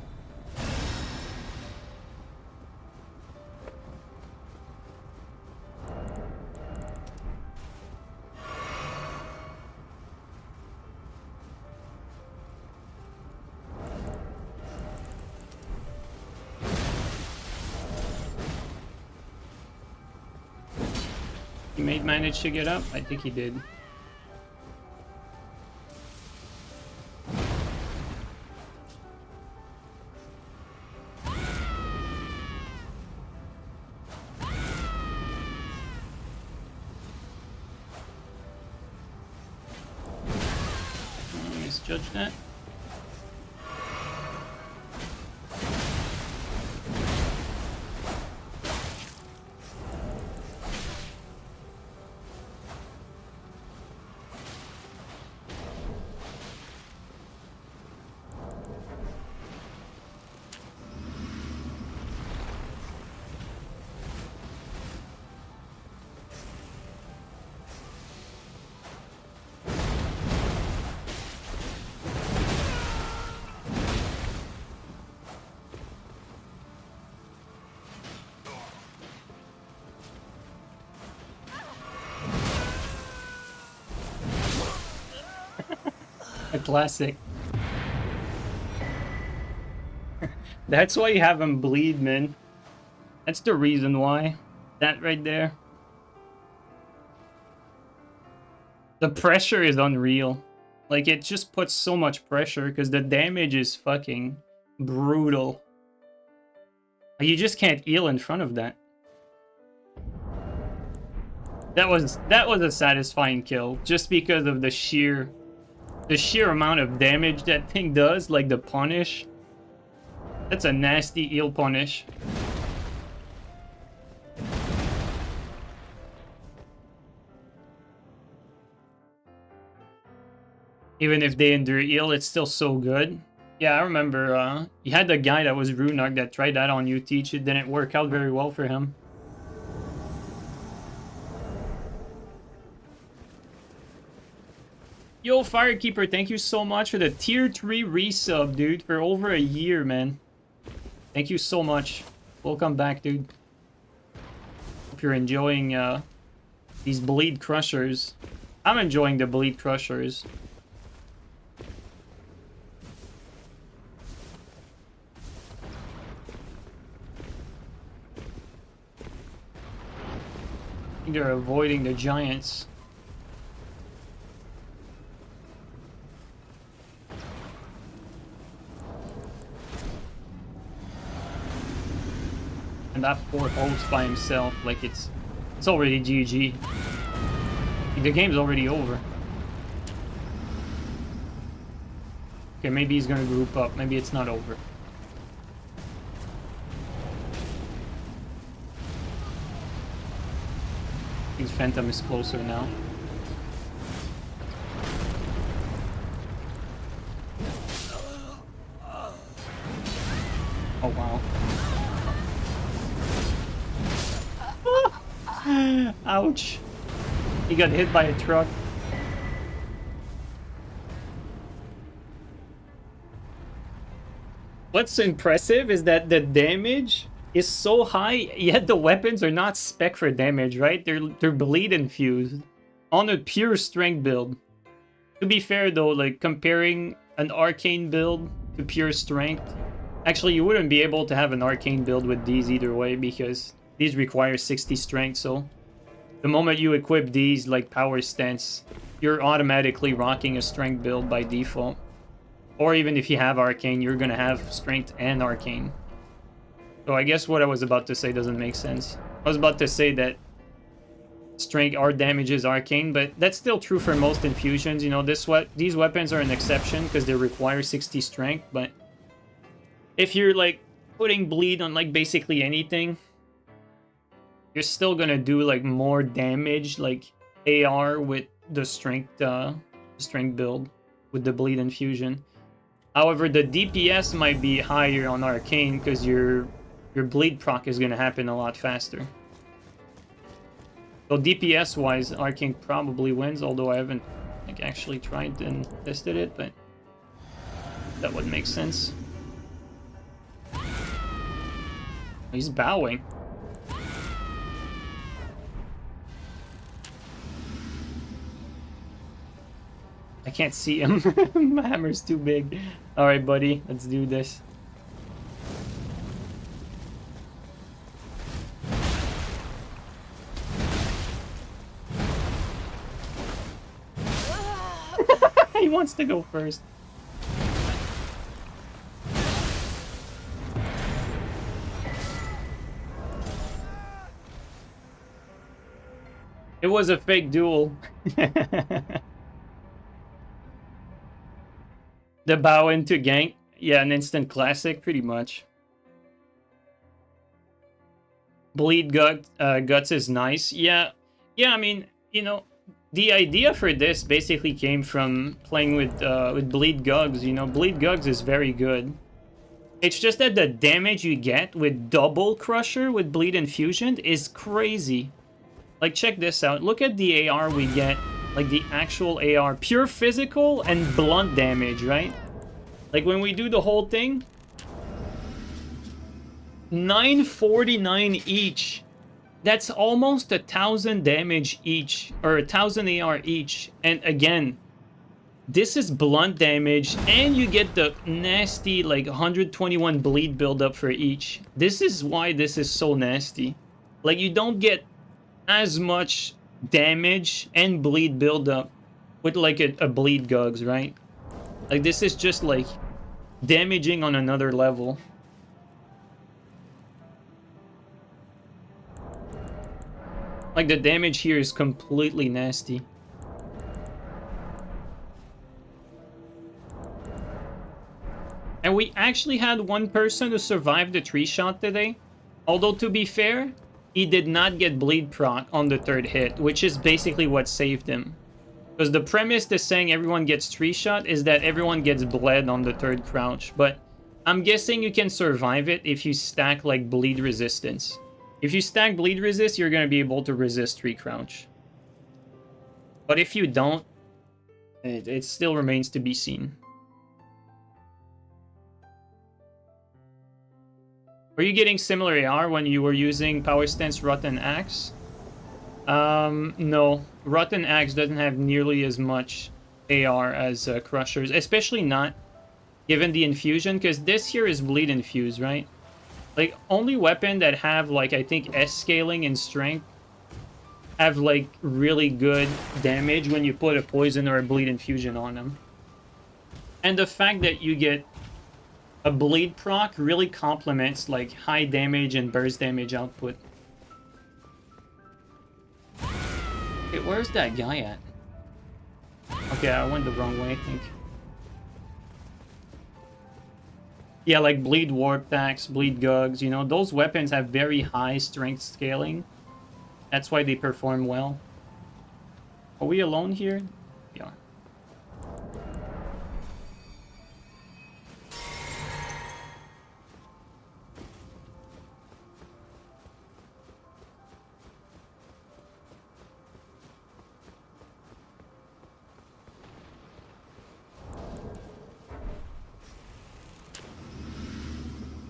He may manage to get up. I think he did. Misjudged that. A classic. That's why you have him bleed, man. That's the reason why. That right there. The pressure is unreal. Like, it just puts so much pressure because the damage is fucking brutal. You just can't heal in front of that. That was a satisfying kill just because of the sheer amount of damage that thing does, like the punish. That's a nasty heal punish. Even if they endure heal, it's still so good. Yeah, I remember you had the guy that was Runark that tried that on you, Teach. It didn't work out very well for him. Yo, Firekeeper, thank you so much for the tier 3 resub, dude, for over a year, man. Thank you so much. Welcome back, dude. Hope you're enjoying these Bleed Crushers. I'm enjoying the Bleed Crushers. I think they're avoiding the giants. And that poor host by himself, like it's already GG. The game's already over. Okay, maybe he's gonna group up. Maybe it's not over. I think Phantom is closer now. Oh wow. Ouch. He got hit by a truck. What's impressive is that the damage is so high, yet the weapons are not spec for damage, right? They're bleed infused on a pure strength build. To be fair though, like comparing an arcane build to pure strength, actually you wouldn't be able to have an arcane build with these either way because these require 60 strength, so the moment you equip these, like power stance, you're automatically rocking a strength build by default. Or even if you have arcane, you're gonna have strength and arcane. So I guess what I was about to say doesn't make sense. I was about to say that strength or damage is arcane, but that's still true for most infusions. You know, these weapons are an exception because they require 60 strength, but if you're like putting bleed on like basically anything, you're still gonna do like more damage, like AR with the strength build with the bleed infusion. However, the DPS might be higher on arcane because your bleed proc is gonna happen a lot faster. So DPS wise, arcane probably wins, although I haven't like actually tried and tested it, but that would make sense. He's bowing. I can't see him. My hammer's too big. Alright, buddy. Let's do this. He wants to go first. It was a fake duel. The bow into gank. Yeah, an instant classic, pretty much. Bleed guts is nice. Yeah, I mean, you know, the idea for this basically came from playing with Bleed Gugs. You know, Bleed Gugs is very good. It's just that the damage you get with double Crusher with Bleed Infusion is crazy. Like, check this out. Look at the AR we get. Like, the actual AR. Pure physical and blunt damage, right? Like, when we do the whole thing... 949 each. That's almost 1,000 damage each. Or 1,000 AR each. And again, this is blunt damage. And you get the nasty, like, 121 bleed buildup for each. This is why this is so nasty. Like, you don't get as much damage and bleed buildup with like a bleed gugs, right? Like, this is just like damaging on another level. Like, the damage here is completely nasty. And we actually had one person who survived the tree shot today. Although, to be fair, he did not get bleed proc on the third hit, which is basically what saved him. Because the premise to saying everyone gets tree shot is that everyone gets bled on the third crouch. But I'm guessing you can survive it if you stack like bleed resistance. If you stack bleed resist, you're going to be able to resist tree crouch. But if you don't, it still remains to be seen. Were you getting similar AR when you were using Power Stance Rotten Axe? No. Rotten Axe doesn't have nearly as much AR as Crushers, especially not given the infusion, because this here is bleed infused, right? Like, only weapon that have, like, I think S scaling and strength have, like, really good damage when you put a poison or a bleed infusion on them. And the fact that you get a bleed proc really complements like high damage and burst damage output. Okay, where's that guy at? Okay, I went the wrong way, I think. Yeah, like bleed warp tax, bleed gugs, you know, those weapons have very high strength scaling. That's why they perform well. Are we alone here? Yeah.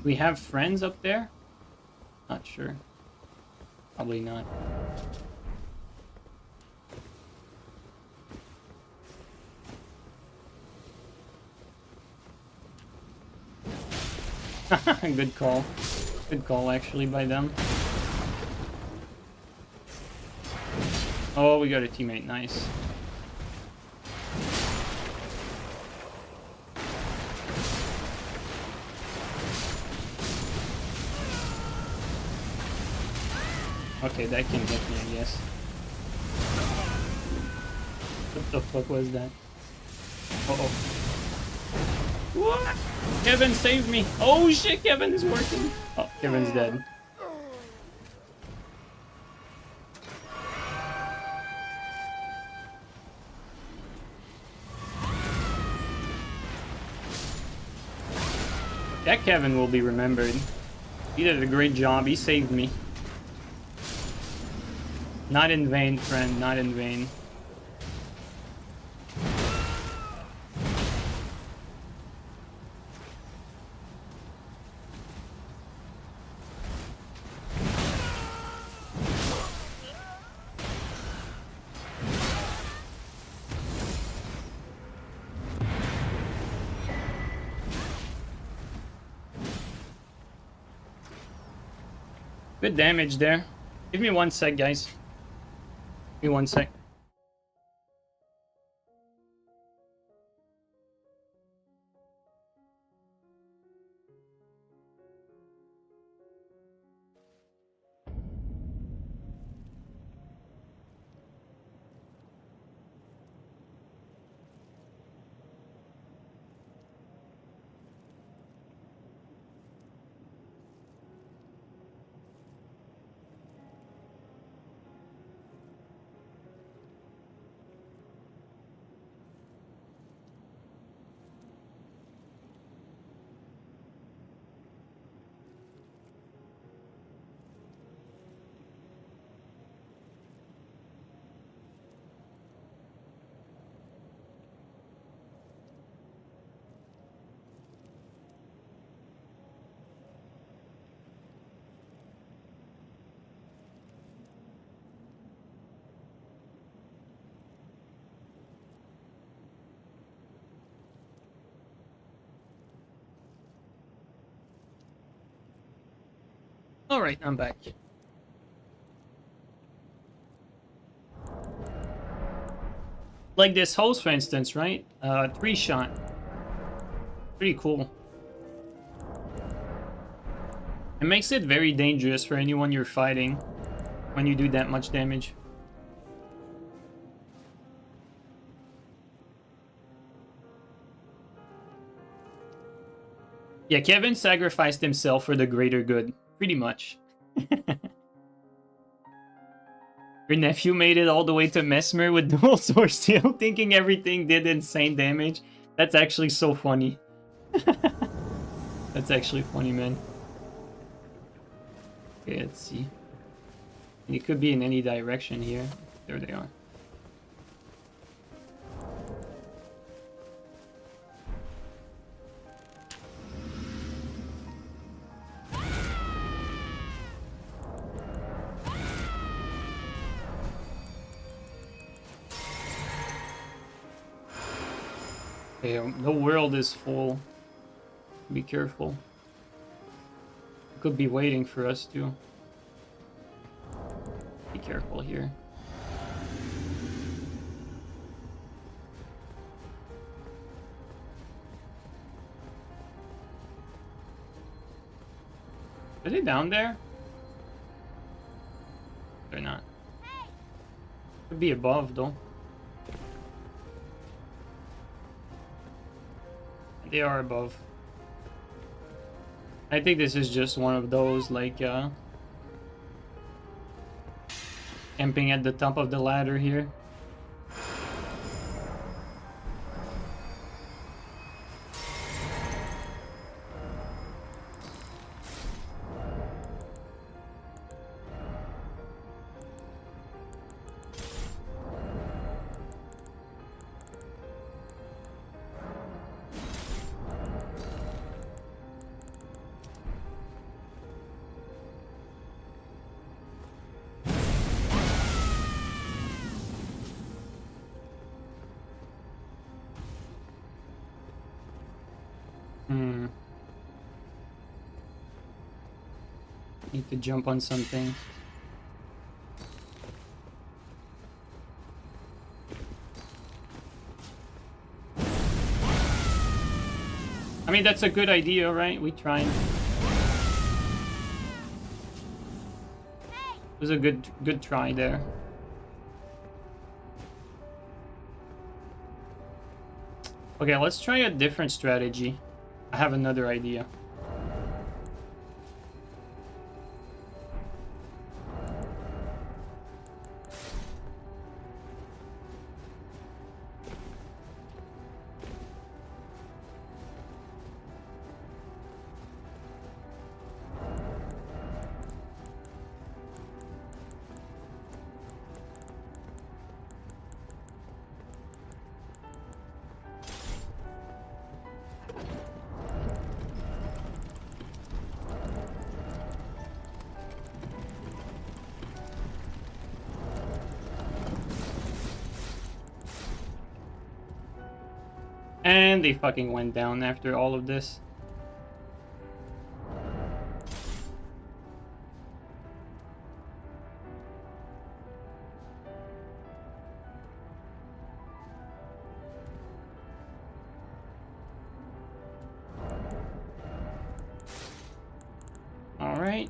We have friends up there? Not sure. Probably not. Good call. Good call, actually, by them. Oh, we got a teammate. Nice. Okay, that can hit me, I guess. What the fuck was that? Uh-oh. What? Kevin saved me. Oh shit, Kevin is working. Oh, Kevin's dead. That Kevin will be remembered. He did a great job. He saved me. Not in vain, friend. Not in vain. Good damage there. Give me 1 sec, guys. Give me 1 sec. Alright, I'm back. Like this hose, for instance, right? 3-shot. Pretty cool. It makes it very dangerous for anyone you're fighting when you do that much damage. Yeah, Kevin sacrificed himself for the greater good. Pretty much. Your nephew made it all the way to Mesmer with dual sword steel, thinking everything did insane damage. That's actually so funny. That's actually funny, man. Okay, let's see. It could be in any direction here. There they are. Okay, the world is full. Be careful. It could be waiting for us too. Be careful here. Are they down there? They're not. Could be above though. They are above. I think this is just one of those, like, camping at the top of the ladder here. Need to jump on something. I mean, that's a good idea, right? We tried. It was a good try there. Okay, let's try a different strategy. I have another idea. And they fucking went down after all of this. All right.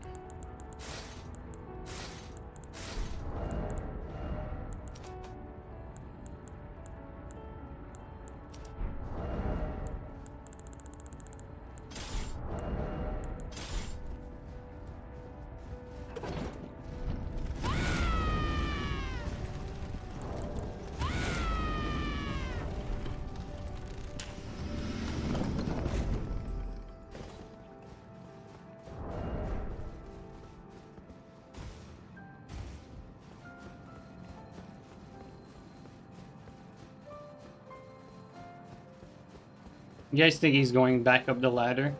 You guys think he's going back up the ladder?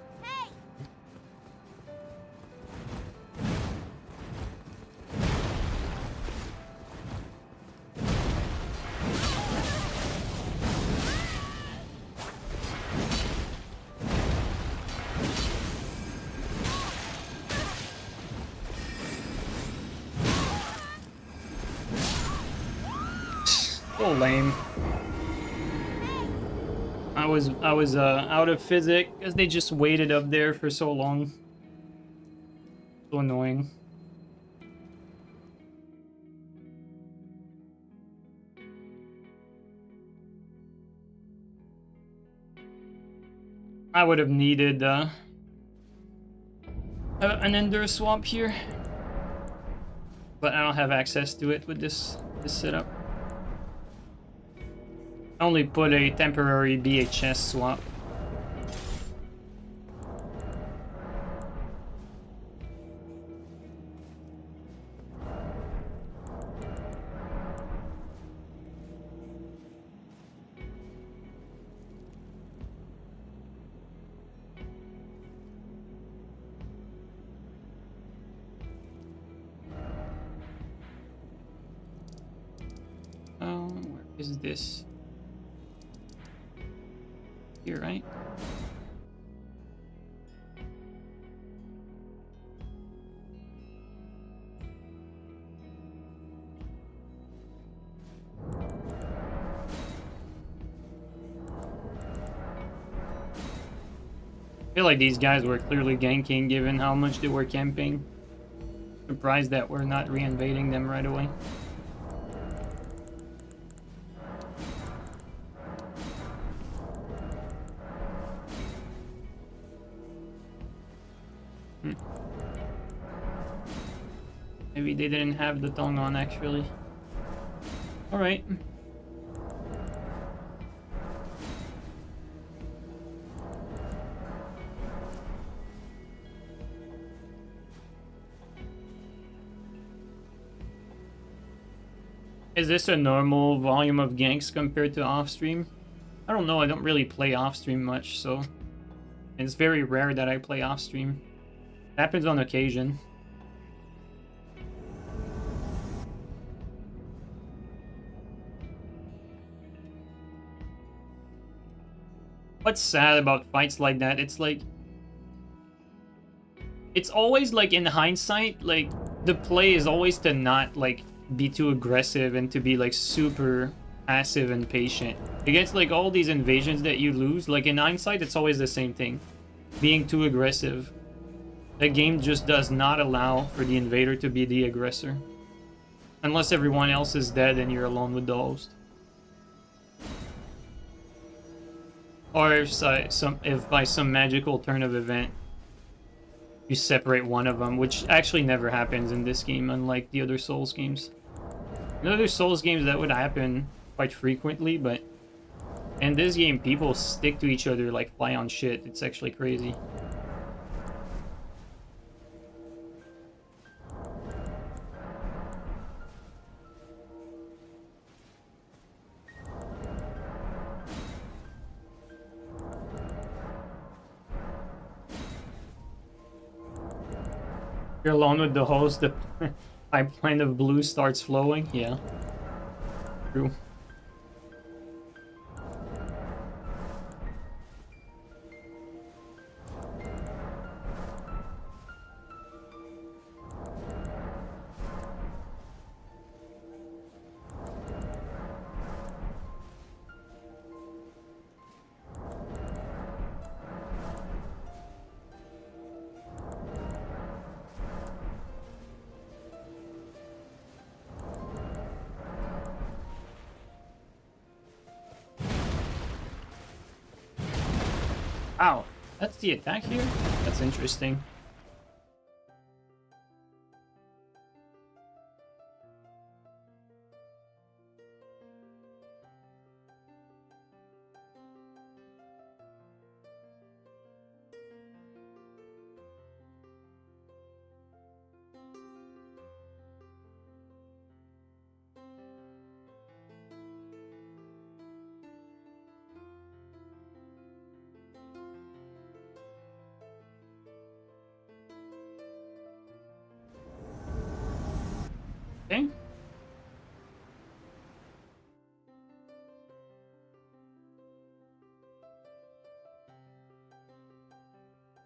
So lame. I was out of physics because they just waited up there for so long. So annoying. I would have needed an ender swamp here, but I don't have access to it with this setup. I only put a temporary BHS swap. Where is this? Here, right? I feel like these guys were clearly ganking given how much they were camping. Surprised that we're not re-invading them right away. Maybe they didn't have the tongue on actually. Alright. Is this a normal volume of ganks compared to off-stream? I don't know, I don't really play off-stream much, so... It's very rare that I play off-stream. It happens on occasion. What's sad about fights like that, it's like... It's always like, in hindsight, like, the play is always to not, like, be too aggressive and to be, like, super passive and patient. Against like all these invasions that you lose, like in hindsight, it's always the same thing. Being too aggressive. The game just does not allow for the invader to be the aggressor. Unless everyone else is dead and you're alone with the host. Or if by some magical turn of event you separate one of them, which actually never happens in this game, unlike the other Souls games. In other Souls games that would happen quite frequently, but in this game people stick to each other like fly on shit. It's actually crazy. You're alone with the host, the pipeline of blue starts flowing. Yeah. True. Ow, that's the attack here? That's interesting. Okay.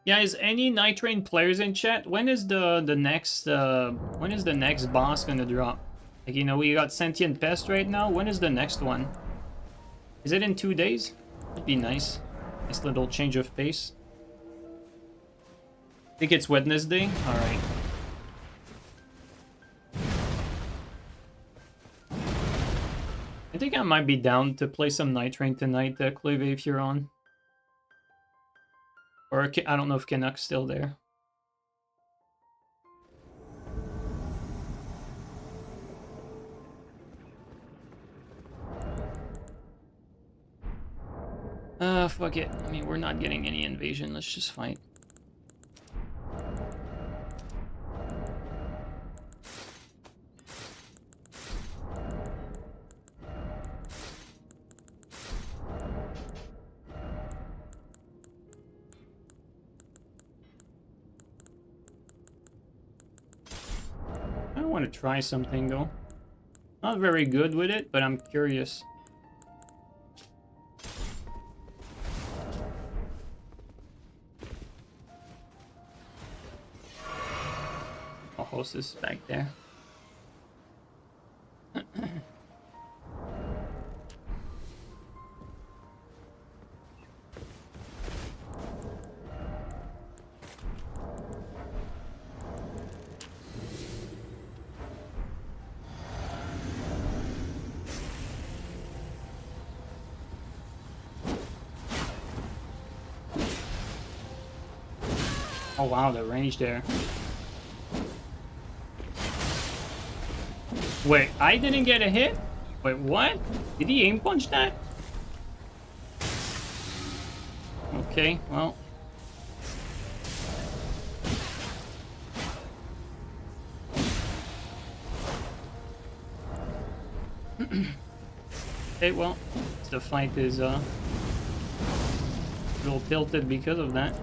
Yeah, is any Nightreign players in chat? When is the next boss gonna drop? Like, you know, we got Sentient Pest right now. When is the next one? Is it in 2 days? That'd be nice. Nice little change of pace. I think it's Wednesday. All right. I think I might be down to play some Nightreign tonight, Cleve, if you're on. Or I don't know if Canuck's still there. Fuck it. I mean, we're not getting any invasion. Let's just fight. I want to try something though. Not very good with it, but I'm curious. Oh, host is back there. Oh wow, the range there. Wait, I didn't get a hit? Wait, what? Did he aim punch that? Okay, well. Okay, well, the fight is a little tilted because of that.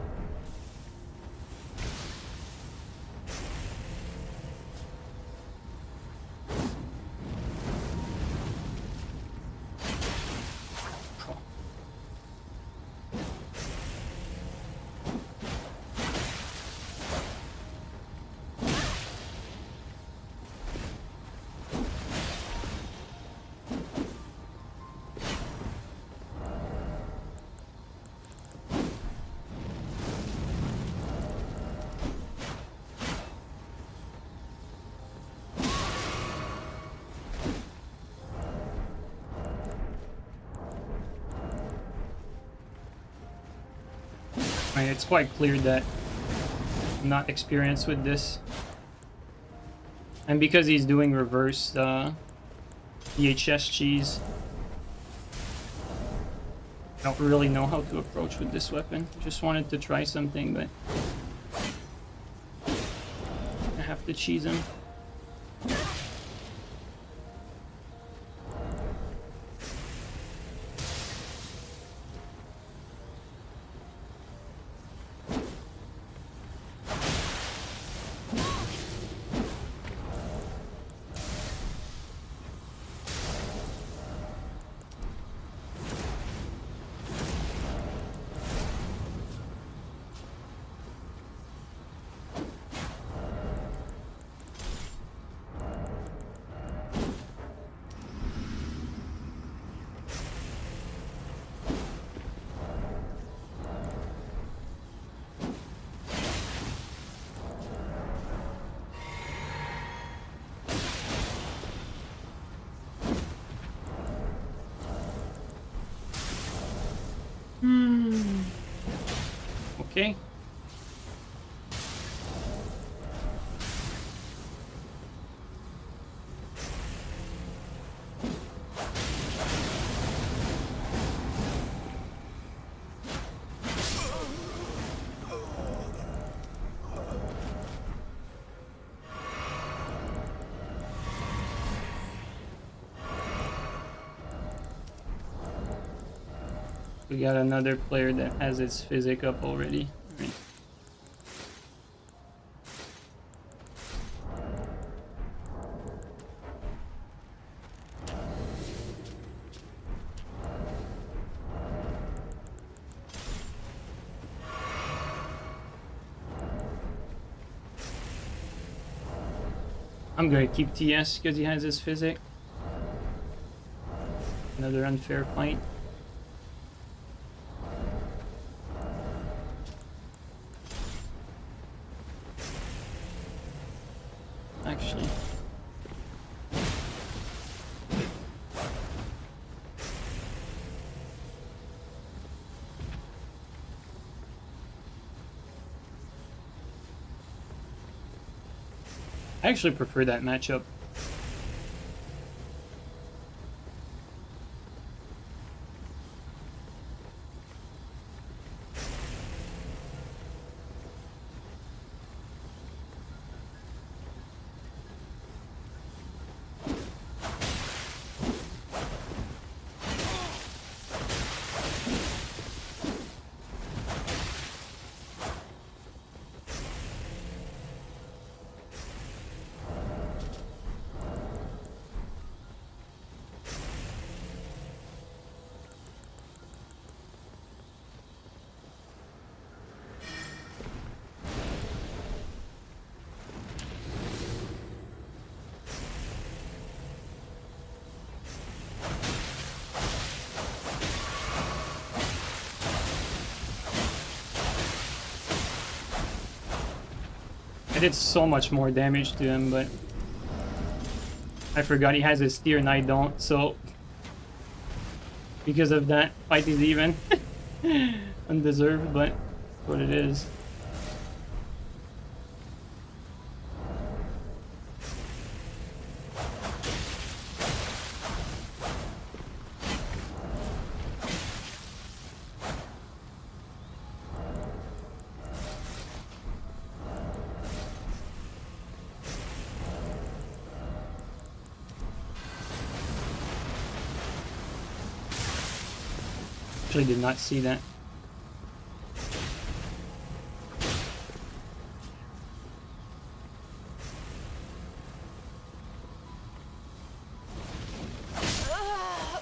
I mean, it's quite clear that I'm not experienced with this. And because he's doing reverse VHS cheese, I don't really know how to approach with this weapon. Just wanted to try something, but I have to cheese him. Okay. We got another player that has its physic up already. All right. I'm gonna keep TS because he has his physic. Another unfair fight. Actually. I actually prefer that matchup. I did so much more damage to him, but I forgot he has his tier and I don't, so because of that, fight is even. Undeserved, but what it is. Actually did not see that.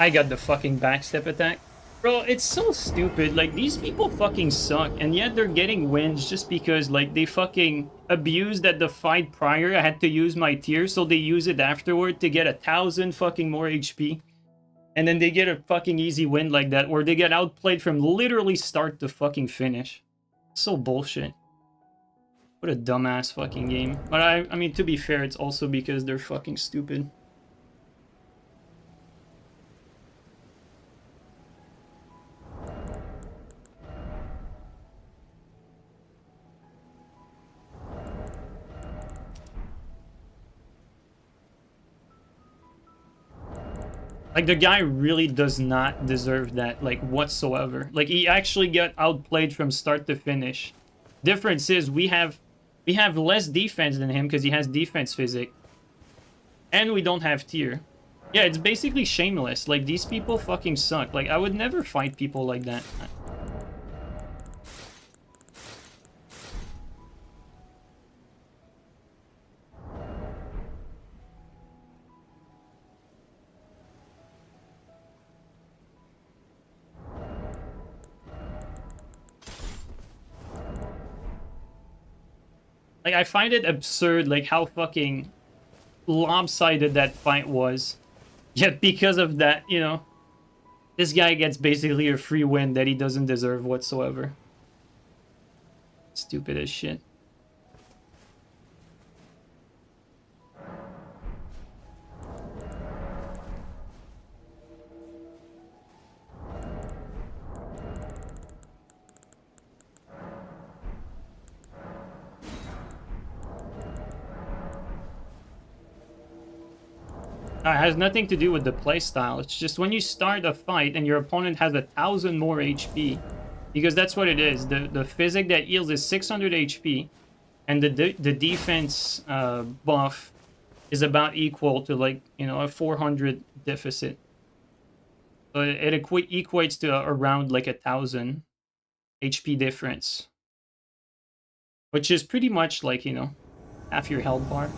I got the fucking backstep attack. Bro, it's so stupid. Like, these people fucking suck, and yet they're getting wins just because, like, they fucking abused at the fight prior. I had to use my tier, so they use it afterward to get 1,000 fucking more HP. And then they get a fucking easy win like that, where they get outplayed from literally start to fucking finish. So bullshit. What a dumbass fucking game. But I mean, to be fair, it's also because they're fucking stupid. Like, the guy really does not deserve that, like, whatsoever. Like, he actually got outplayed from start to finish. Difference is we have less defense than him because he has defense physic. And we don't have tier. Yeah, it's basically shameless. Like, these people fucking suck. Like, I would never fight people like that. Like, I find it absurd, like, how fucking lopsided that fight was. Yet because of that, you know, this guy gets basically a free win that he doesn't deserve whatsoever. Stupid as shit. It has nothing to do with the playstyle. It's just when you start a fight and your opponent has 1,000 more HP, because that's what it is. The physic that heals is 600 HP, and the defense buff is about equal to, like, you know, a 400 deficit. So it equates to around like 1,000 HP difference, which is pretty much like, you know, half your health bar.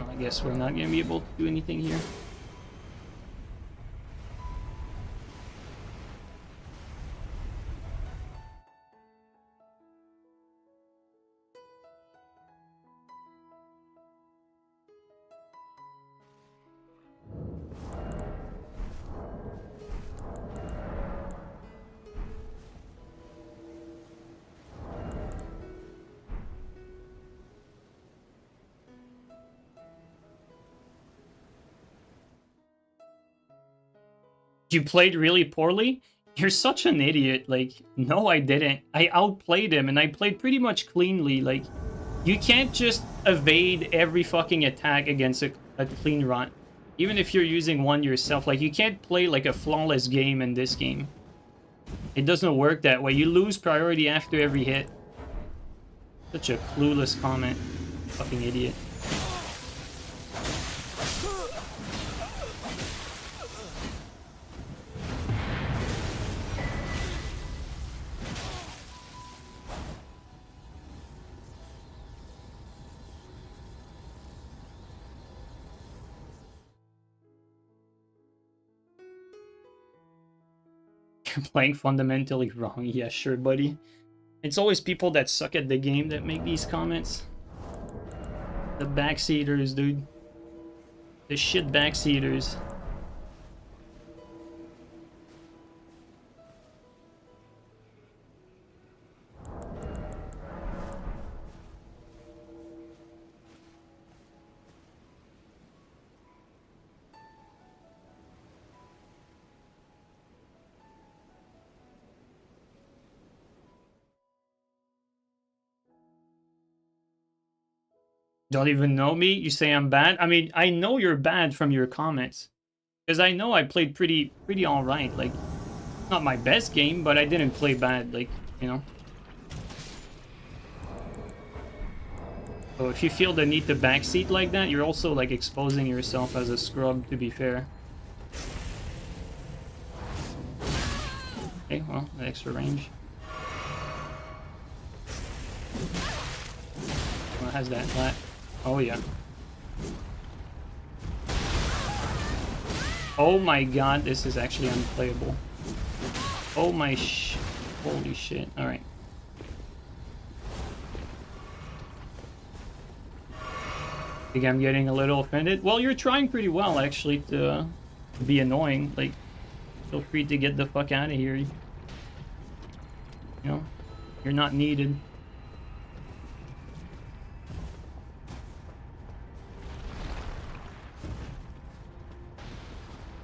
I guess we're not gonna be able to do anything here. You played really poorly? You're such an idiot. Like, no, I didn't. I outplayed him, and I played pretty much cleanly. Like, you can't just evade every fucking attack against a clean run. Even if you're using one yourself. Like, you can't play, like, a flawless game in this game. It doesn't work that way. You lose priority after every hit. Such a clueless comment. Fucking idiot. You're playing fundamentally wrong. Yeah, sure, buddy. It's always people that suck at the game that make these comments. The backseaters, dude. The shit backseaters. Don't even know me? You say I'm bad? I mean, I know you're bad from your comments. Because I know I played pretty alright. Like, not my best game, but I didn't play bad, like, you know. So if you feel the need to backseat like that, you're also, like, exposing yourself as a scrub, to be fair. Okay, well, the extra range. Well, it has that flat. Oh, yeah. Oh my god, this is actually unplayable. Oh my holy shit. Alright. Think I'm getting a little offended? Well, you're trying pretty well, actually, to be annoying. Like, feel free to get the fuck out of here. You know? You're not needed.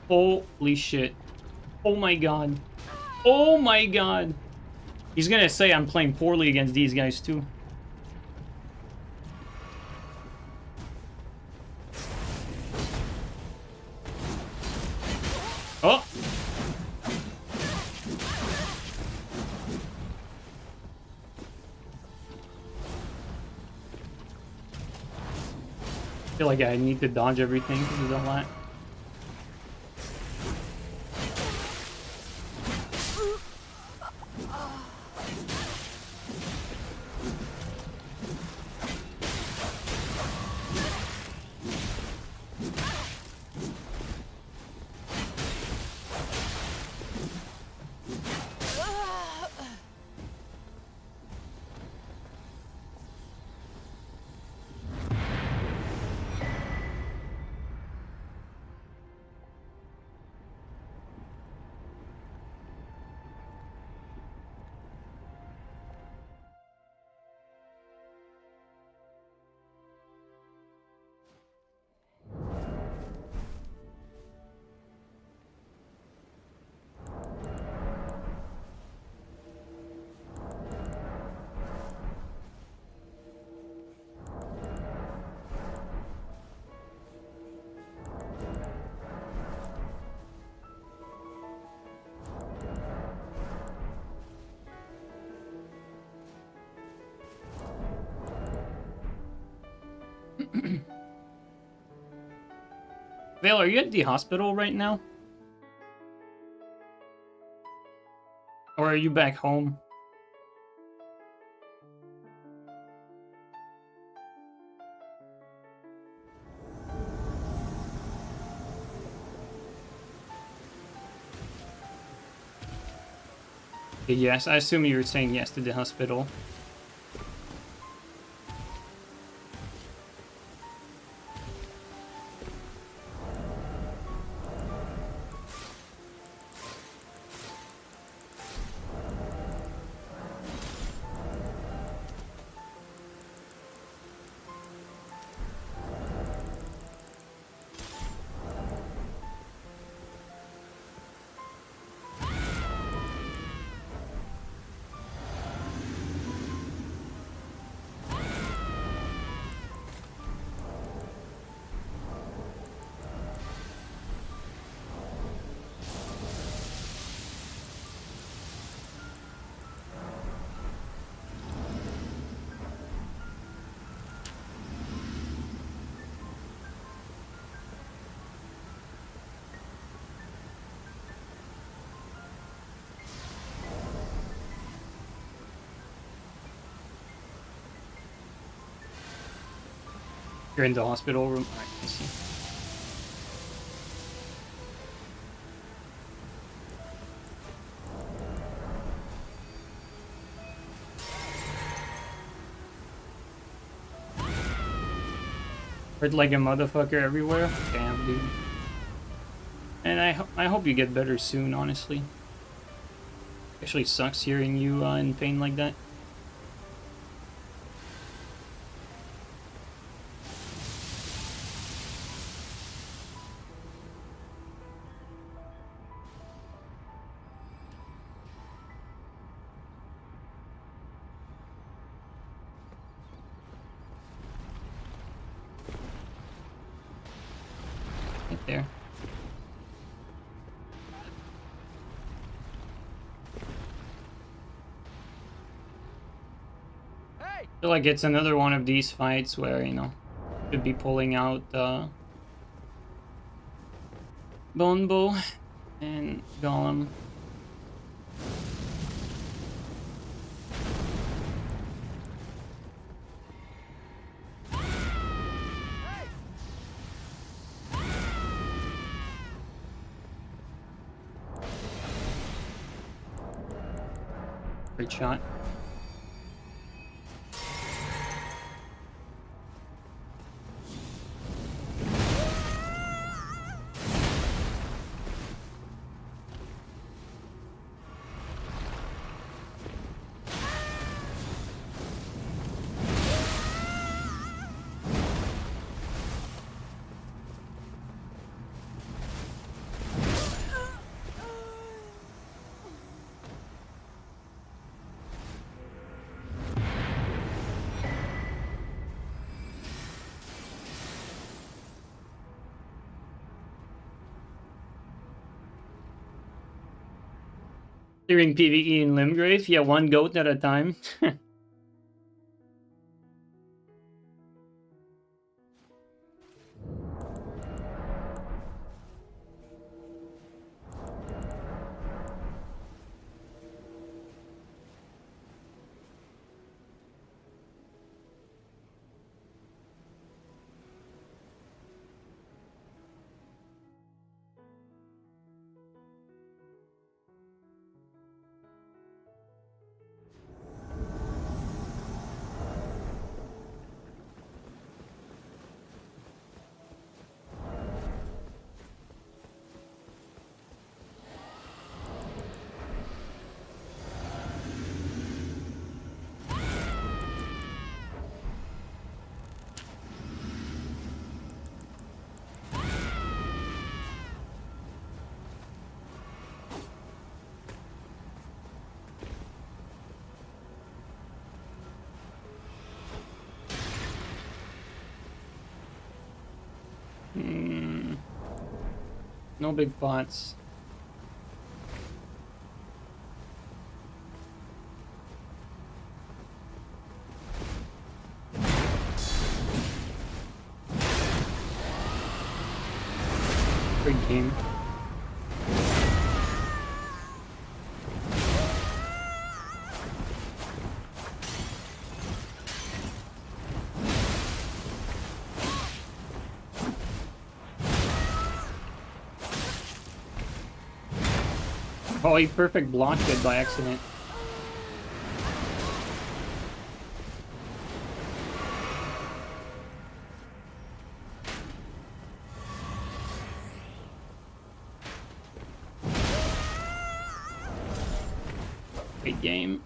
Holy shit. Oh my god. Oh my god. He's gonna say I'm playing poorly against these guys too. Oh! I feel like I need to dodge everything because of the lag. Vale, are you at the hospital right now? Or are you back home? Yes, I assume you were saying yes to the hospital. You're in the hospital room? Alright, I see. Hurt like a motherfucker everywhere? Damn, dude. And I hope you get better soon, honestly. Actually sucks hearing you in pain like that. Right there. I feel like it's another one of these fights where, you know, should be pulling out Bone Bow and Golem. Great shot. Clearing PvE in Limgrave? Yeah, one goat at a time. No big pots. Good game. Oh, he perfect blocked it by accident. Great game.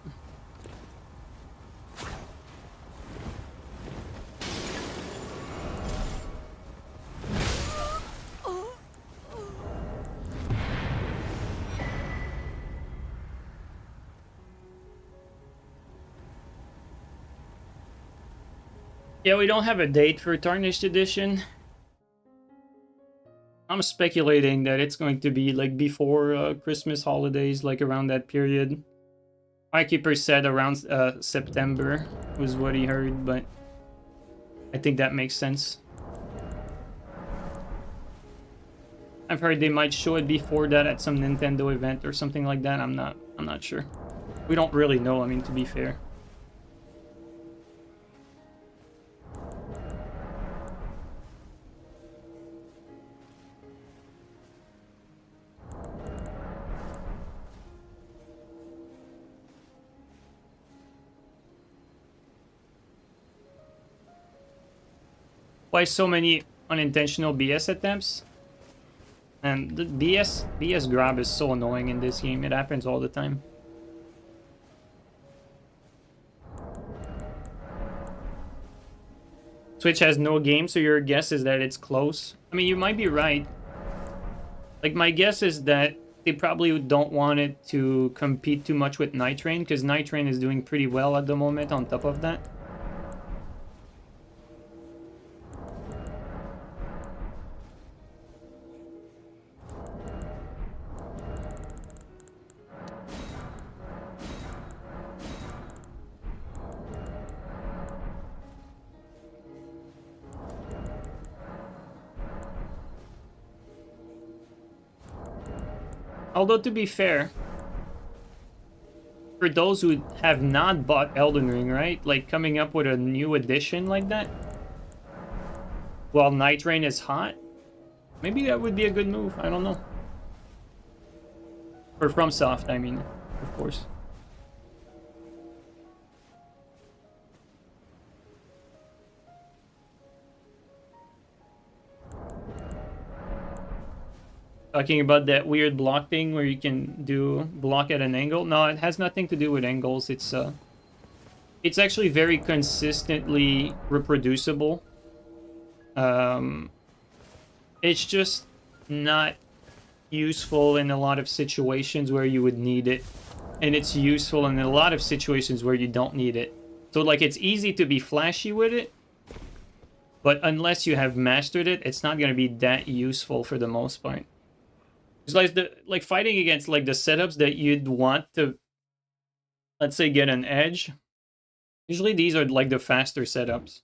Yeah, we don't have a date for Tarnished Edition. I'm speculating that it's going to be like before Christmas holidays, like around that period. My keeper said around September was what he heard, but I think that makes sense. I've heard they might show it before that at some Nintendo event or something like that. I'm not sure. We don't really know, I mean, to be fair. Why so many unintentional BS attempts? And the BS grab is so annoying in this game. It happens all the time. Switch has no game, so your guess is that it's close. I mean, you might be right. Like, my guess is that they probably don't want it to compete too much with Nightreign, because Nightreign is doing pretty well at the moment on top of that. Although, to be fair, for those who have not bought Elden Ring, right? Like, coming up with a new edition like that, while Nightreign is hot, maybe that would be a good move. I don't know. For FromSoft, I mean, of course. Talking about that weird block thing where you can do block at an angle. No, it has nothing to do with angles. It's actually very consistently reproducible. It's just not useful in a lot of situations where you would need it. And it's useful in a lot of situations where you don't need it. So, like, it's easy to be flashy with it, but unless you have mastered it, it's not going to be that useful for the most part. It's like like fighting against like the setups that you'd want to, let's say, get an edge. Usually these are like the faster setups.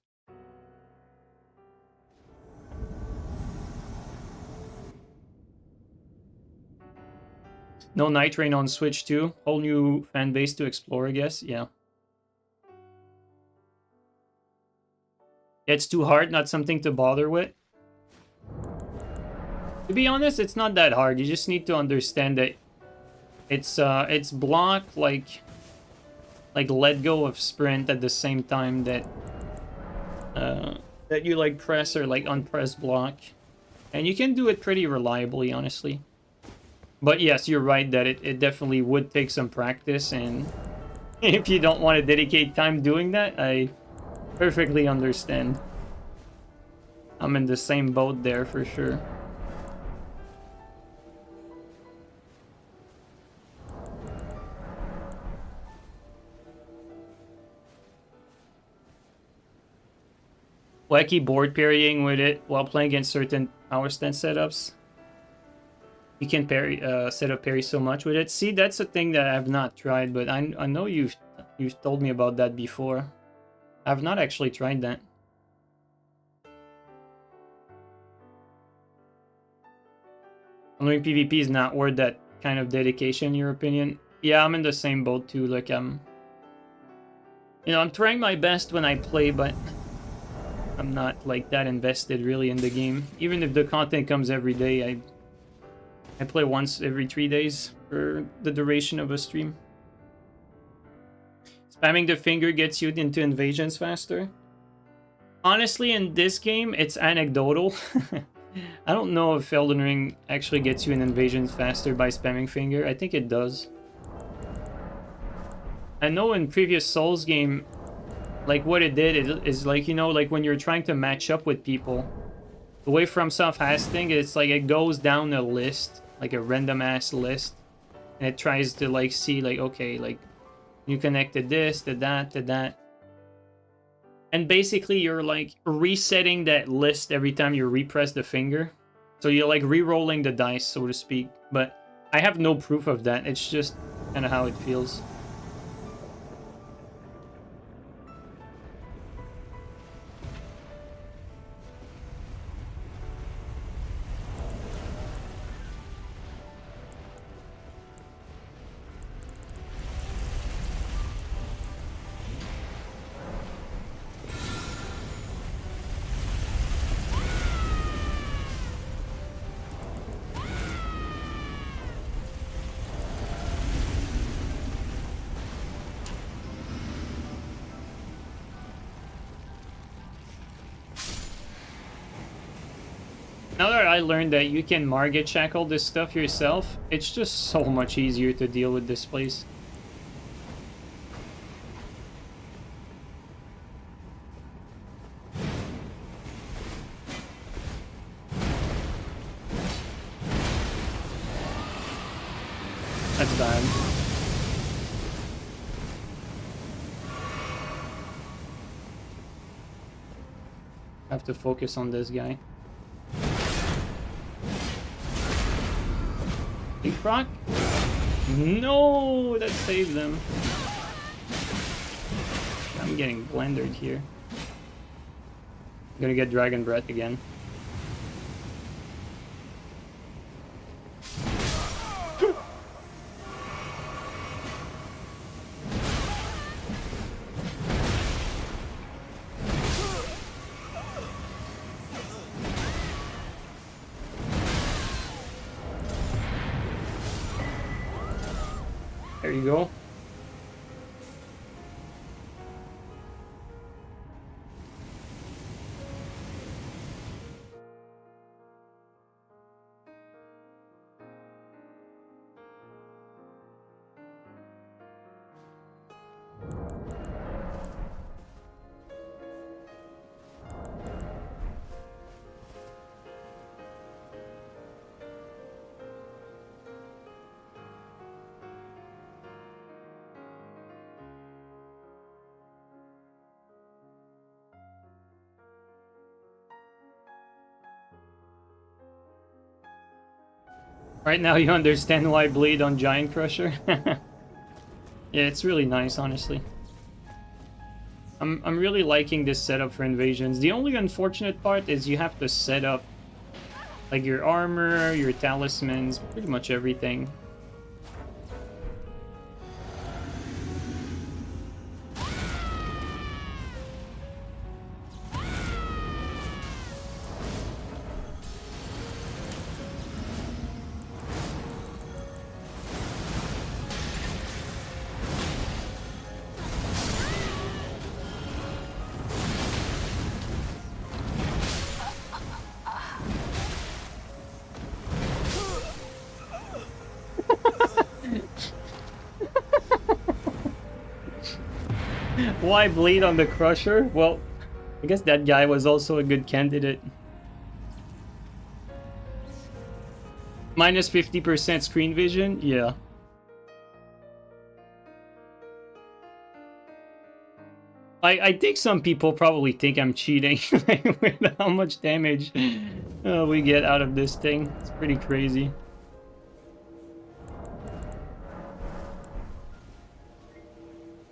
No Nightreign on Switch too. Whole new fan base to explore, I guess. Yeah. It's too hard, not something to bother with. To be honest, it's not that hard. You just need to understand that it's block like let go of sprint at the same time that that you like press or like unpress block. And you can do it pretty reliably, honestly. But yes, you're right that it definitely would take some practice, and if you don't want to dedicate time doing that, I perfectly understand. I'm in the same boat there for sure. Wacky board parrying with it while playing against certain power stance setups. You can parry, set up parry so much with it. See, that's a thing that I've not tried, but I know you've told me about that before. I've not actually tried that. Elden Ring PvP is not worth that kind of dedication, in your opinion? Yeah, I'm in the same boat too. Like I'm trying my best when I play, but I'm not like that invested really in the game. Even if the content comes every day, I play once every 3 days for the duration of a stream. Spamming the finger gets you into invasions faster. Honestly, in this game, it's anecdotal. I don't know if Elden Ring actually gets you in invasions faster by spamming finger. I think it does. I know in previous Souls game, like what it did is like, like when you're trying to match up with people, the way FromSoft has things, it's like it goes down a list, like a random ass list, and it tries to like see like, okay, like you connected this to that to that. And basically you're like resetting that list every time you repress the finger. So you're like re-rolling the dice, so to speak. But I have no proof of that. It's just kind of how it feels. Now that I learned that you can market shackle this stuff yourself, it's just so much easier to deal with this place. That's bad. I have to focus on this guy. Big proc? No, that saved them. I'm getting blendered here. I'm gonna get Dragon Breath again. There you go. Right now you understand why I bleed on Giant Crusher. Yeah, it's really nice, honestly. I'm really liking this setup for invasions. The only unfortunate part is you have to set up like your armor, your talismans, pretty much everything. Why bleed on the Crusher? Well, I guess that guy was also a good candidate. Minus 50% screen vision? Yeah. I think some people probably think I'm cheating with how much damage we get out of this thing. It's pretty crazy.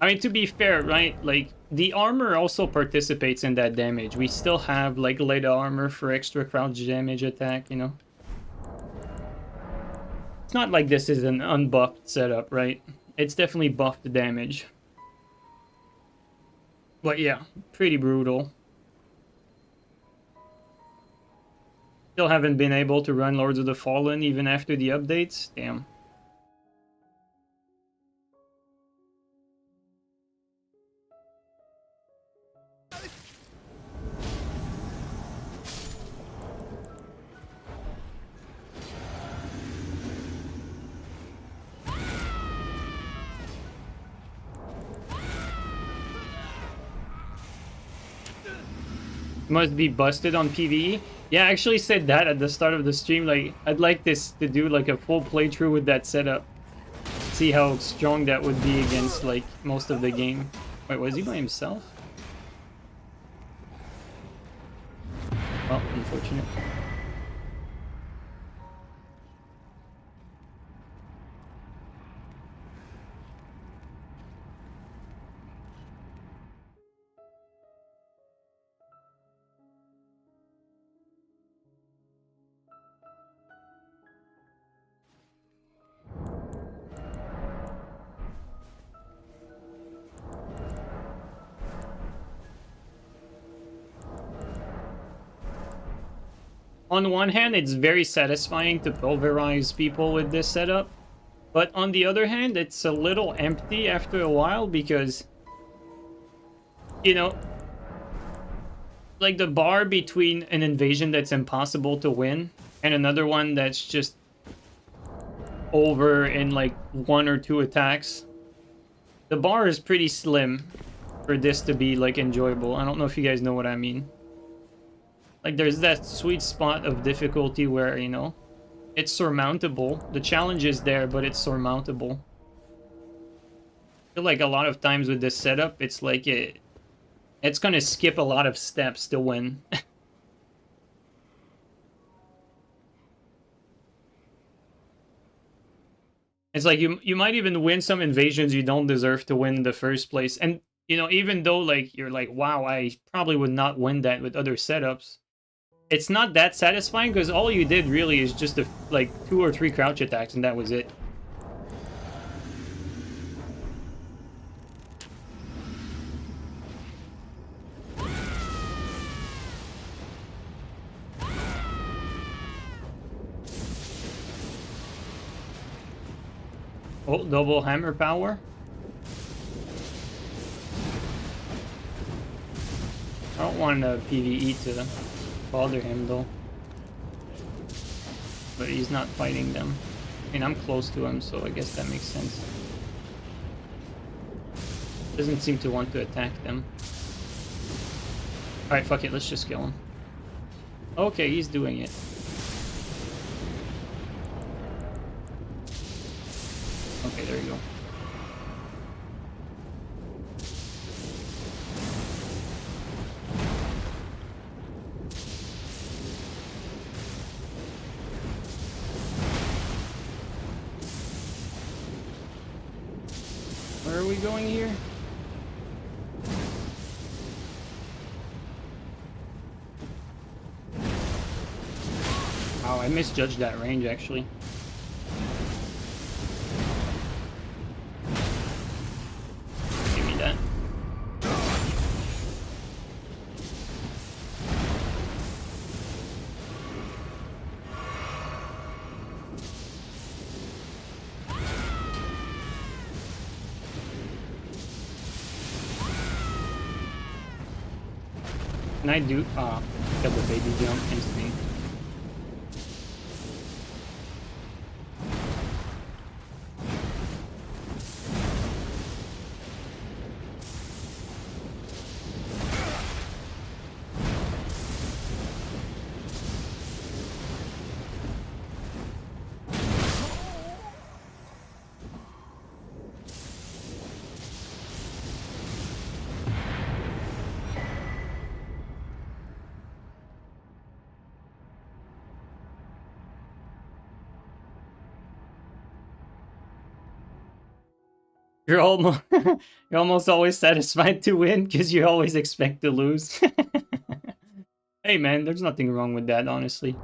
I mean, to be fair, right? Like, the armor also participates in that damage. We still have, like, lead armor for extra crouch damage attack, you know? It's not like this is an unbuffed setup, right? It's definitely buffed damage. But yeah, pretty brutal. Still haven't been able to run Lords of the Fallen even after the updates. Damn. Must be busted on PvE. Yeah, I actually said that at the start of the stream. Like, I'd like this to do like a full playthrough with that setup. See how strong that would be against like most of the game. Wait, was he by himself? Well, unfortunate. On one hand, it's very satisfying to pulverize people with this setup. But on the other hand, it's a little empty after a while because, you know, like the bar between an invasion that's impossible to win and another one that's just over in like 1 or 2 attacks, the bar is pretty slim for this to be like enjoyable. I don't know if you guys know what I mean. Like there's that sweet spot of difficulty where, you know, it's surmountable. The challenge is there, but it's surmountable. I feel like a lot of times with this setup, it's like it's gonna skip a lot of steps to win. It's like you might even win some invasions you don't deserve to win in the first place. And, you know, even though like you're like, wow, I probably would not win that with other setups, it's not that satisfying because all you did really is just like 2 or 3 crouch attacks and that was it. Oh, double hammer power. I don't want a PvE to bother him though. But he's not fighting them. I mean, I'm close to him, so I guess that makes sense. Doesn't seem to want to attack them. Alright, fuck it, let's just kill him. Okay, he's doing it. Okay, there you go. are we going here? Wow, I misjudged that range actually. Give me that. Can I do got the baby jump instantly. You're almost you're almost always satisfied to win because you always expect to lose. Hey man, there's nothing wrong with that, honestly.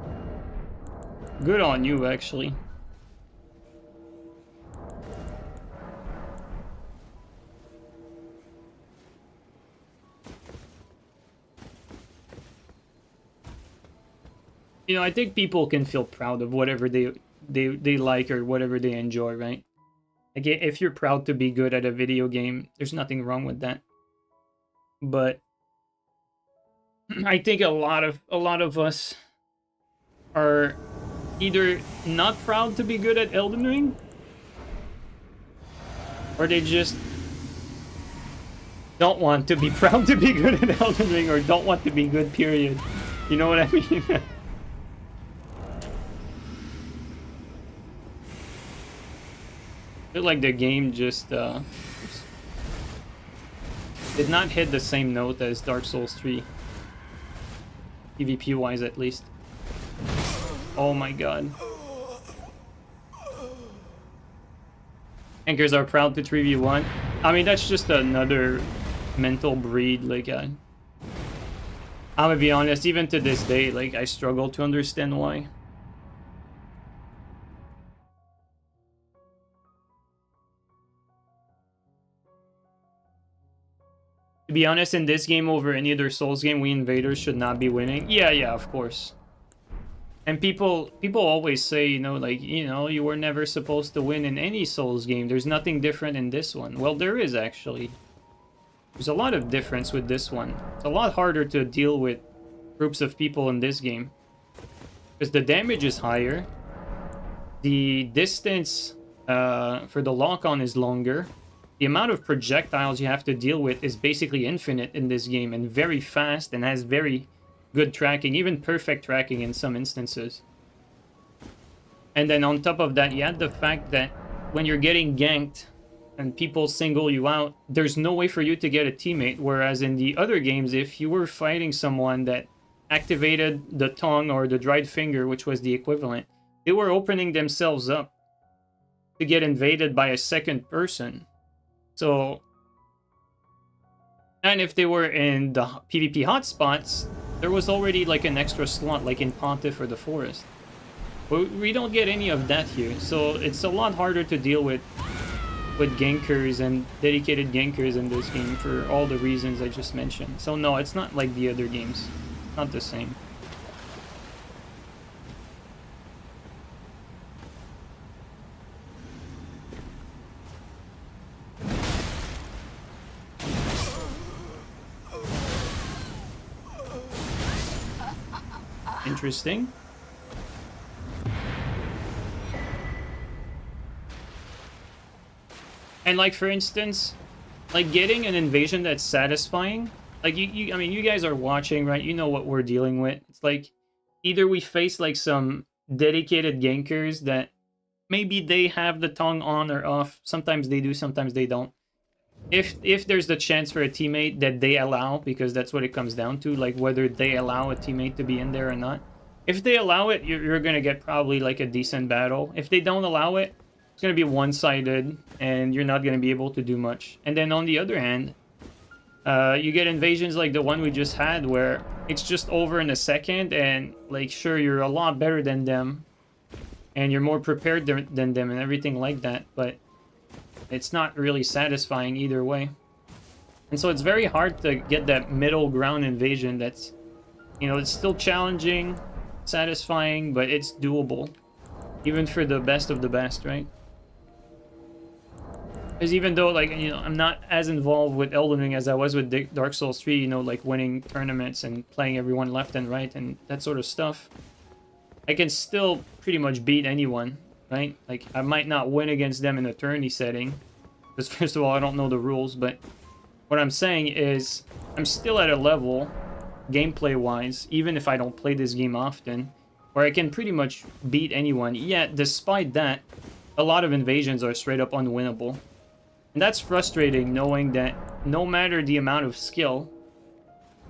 Good on you, actually. You know, I think people can feel proud of whatever they like or whatever they enjoy, right? Like, if you're proud to be good at a video game, there's nothing wrong with that. But I think a lot of us are either not proud to be good at Elden Ring, or they just don't want to be proud to be good at Elden Ring, or don't want to be good, period. You know what I mean? I feel like the game just did not hit the same note as Dark Souls 3. PvP wise, at least. Oh my god. Anchors are proud to 3v1. I mean, that's just another mental breed. Like, I'm gonna be honest, even to this day, like, I struggle to understand why. To be honest, in this game over any other Souls game, we invaders should not be winning. Yeah, of course. And people always say, you know, like, you know, you were never supposed to win in any Souls game. There's nothing different in this one. Well, there is actually. There's a lot of difference with this one. It's a lot harder to deal with groups of people in this game. Because the damage is higher. The distance for the lock-on is longer. The amount of projectiles you have to deal with is basically infinite in this game, and very fast, and has very good tracking, even perfect tracking in some instances. And then on top of that, you add the fact that when you're getting ganked and people single you out, there's no way for you to get a teammate, whereas in the other games, if you were fighting someone that activated the tongue or the dried finger, which was the equivalent, they were opening themselves up to get invaded by a second person. So, and if they were in the PvP hotspots, there was already like an extra slot, like in Pontiff or the Forest. But we don't get any of that here, so it's a lot harder to deal with gankers and dedicated gankers in this game for all the reasons I just mentioned. So no, it's not like the other games. Not the same. Interesting. And like, for instance, like getting an invasion that's satisfying, like I mean, you guys are watching, right? You know what we're dealing with. It's like either we face like some dedicated gankers that maybe they have the tongue on or off. Sometimes they do, sometimes they don't. If there's the chance for a teammate that they allow, because that's what it comes down to, like whether they allow a teammate to be in there or not. If they allow it, you're gonna get probably like a decent battle. If they don't allow it, it's going to be one-sided, and you're not going to be able to do much. And then on the other hand, you get invasions like the one we just had, where it's just over in a second, and like, sure, you're a lot better than them, and you're more prepared than them and everything like that, but it's not really satisfying either way. And so it's very hard to get that middle ground invasion that's, you know, it's still challenging, satisfying, but it's doable. Even for the best of the best, right? Because even though, like, you know, I'm not as involved with Elden Ring as I was with Dark Souls 3, you know, like winning tournaments and playing everyone left and right and that sort of stuff, I can still pretty much beat anyone, right? Like, I might not win against them in a tourney setting, because first of all, I don't know the rules, but what I'm saying is I'm still at a level, gameplay-wise, even if I don't play this game often, where I can pretty much beat anyone. Yet, despite that, a lot of invasions are straight up unwinnable. And that's frustrating, knowing that no matter the amount of skill,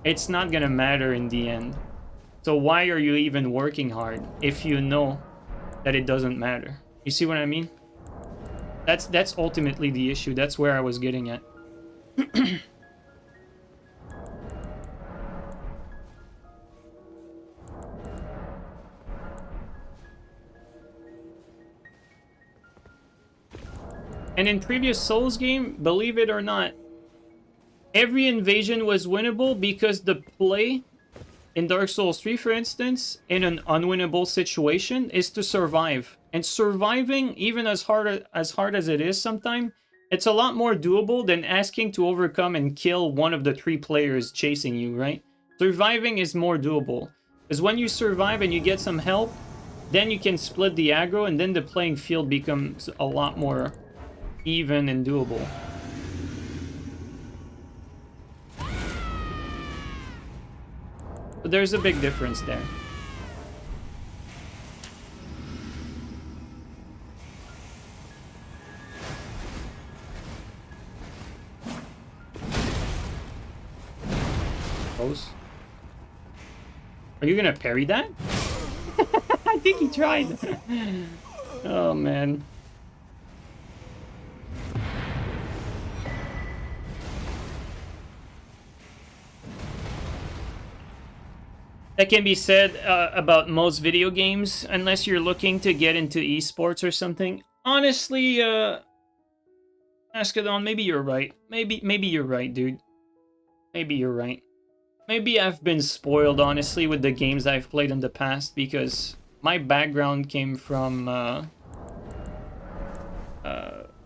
it's not gonna matter in the end. So why are you even working hard if you know that it doesn't matter? You see what I mean? That's ultimately the issue. That's where I was getting at. And in previous Souls game, believe it or not, every invasion was winnable because the play in Dark Souls 3, for instance, in an unwinnable situation, is to survive. And surviving, even as hard as it is sometimes, it's a lot more doable than asking to overcome and kill one of the 3 players chasing you, right? Surviving is more doable. Because when you survive and you get some help, then you can split the aggro, and then the playing field becomes a lot more even and doable. But there's a big difference there. Close. Are you gonna parry that? I think he tried. Oh man. That can be said about most video games, unless you're looking to get into esports or something. Honestly, Ascadon, maybe you're right. Maybe you're right, dude. Maybe you're right. Maybe I've been spoiled, honestly, with the games I've played in the past, because my background came from,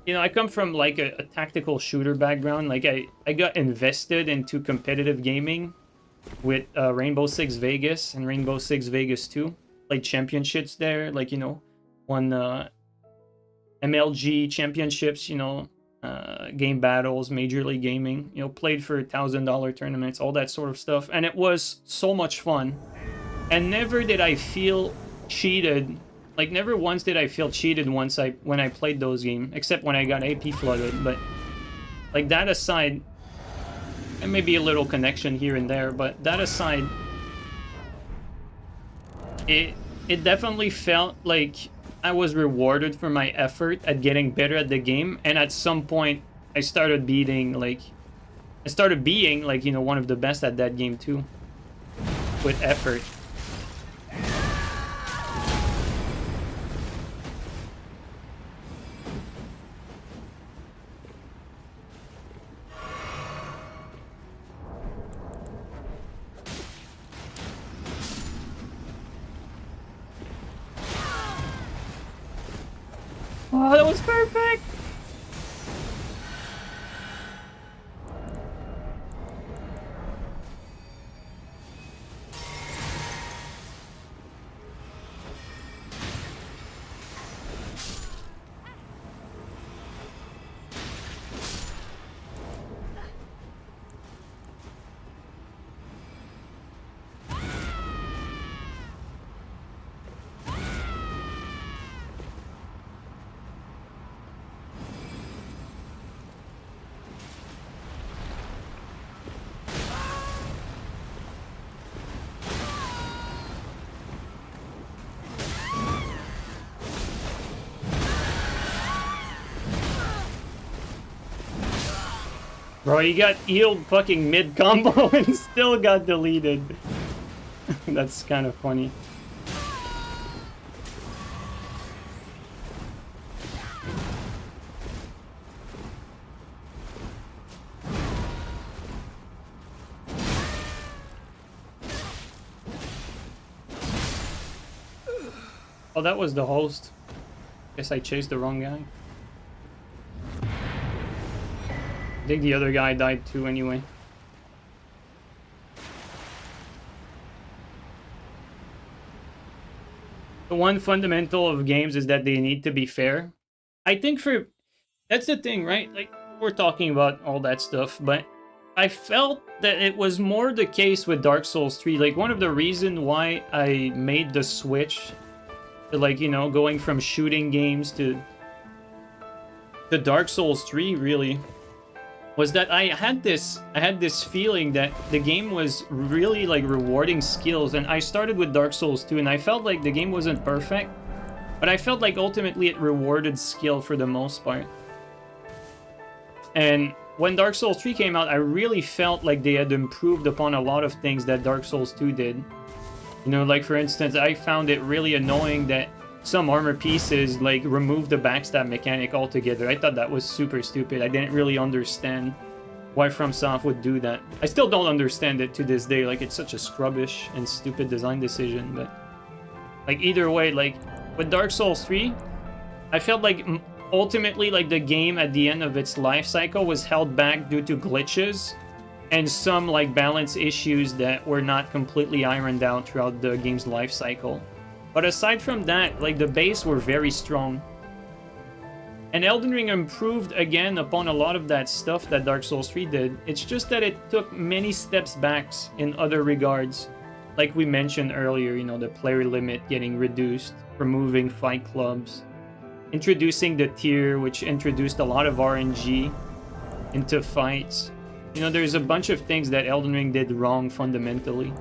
you know, I come from, like, a tactical shooter background. Like, I got invested into competitive gaming with Rainbow Six Vegas and Rainbow Six Vegas 2. Played championships there, like, you know, won MLG championships, you know, game battles, Major League Gaming, you know, played for $1,000 tournaments, all that sort of stuff. And it was so much fun. And never did I feel cheated. Like, never once did I feel cheated when I played those games, except when I got AP flooded. But, like, that aside, and maybe a little connection here and there, but that aside, it definitely felt like I was rewarded for my effort at getting better at the game, and at some point I started being like, you know, one of the best at that game too, with effort. Oh, that was perfect! Bro, he got healed fucking mid-combo and still got deleted. That's kind of funny. Oh, that was the host. Guess I chased the wrong guy. I think the other guy died too anyway. The one fundamental of games is that they need to be fair. I think that's the thing, right? Like, we're talking about all that stuff, but I felt that it was more the case with Dark Souls 3. Like, one of the reasons why I made the switch to, like, you know, going from shooting games to Dark Souls 3, really, was that I had this feeling that the game was really, like, rewarding skills. And I started with Dark Souls 2, and I felt like the game wasn't perfect, but I felt like ultimately it rewarded skill for the most part. And when Dark Souls 3 came out, I really felt like they had improved upon a lot of things that Dark Souls 2 did. You know, like, for instance, I found it really annoying that some armor pieces, like, removed the backstab mechanic altogether. I thought that was super stupid. I didn't really understand why FromSoft would do that. I still don't understand it to this day. Like, it's such a scrubbish and stupid design decision, but... like, either way, like, with Dark Souls 3, I felt like ultimately, like, the game at the end of its life cycle was held back due to glitches and some, like, balance issues that were not completely ironed out throughout the game's life cycle. But aside from that, like, the base were very strong. And Elden Ring improved again upon a lot of that stuff that Dark Souls 3 did. It's just that it took many steps back in other regards. Like we mentioned earlier, you know, the player limit getting reduced, removing fight clubs, introducing the tier, which introduced a lot of RNG into fights. You know, there's a bunch of things that Elden Ring did wrong fundamentally.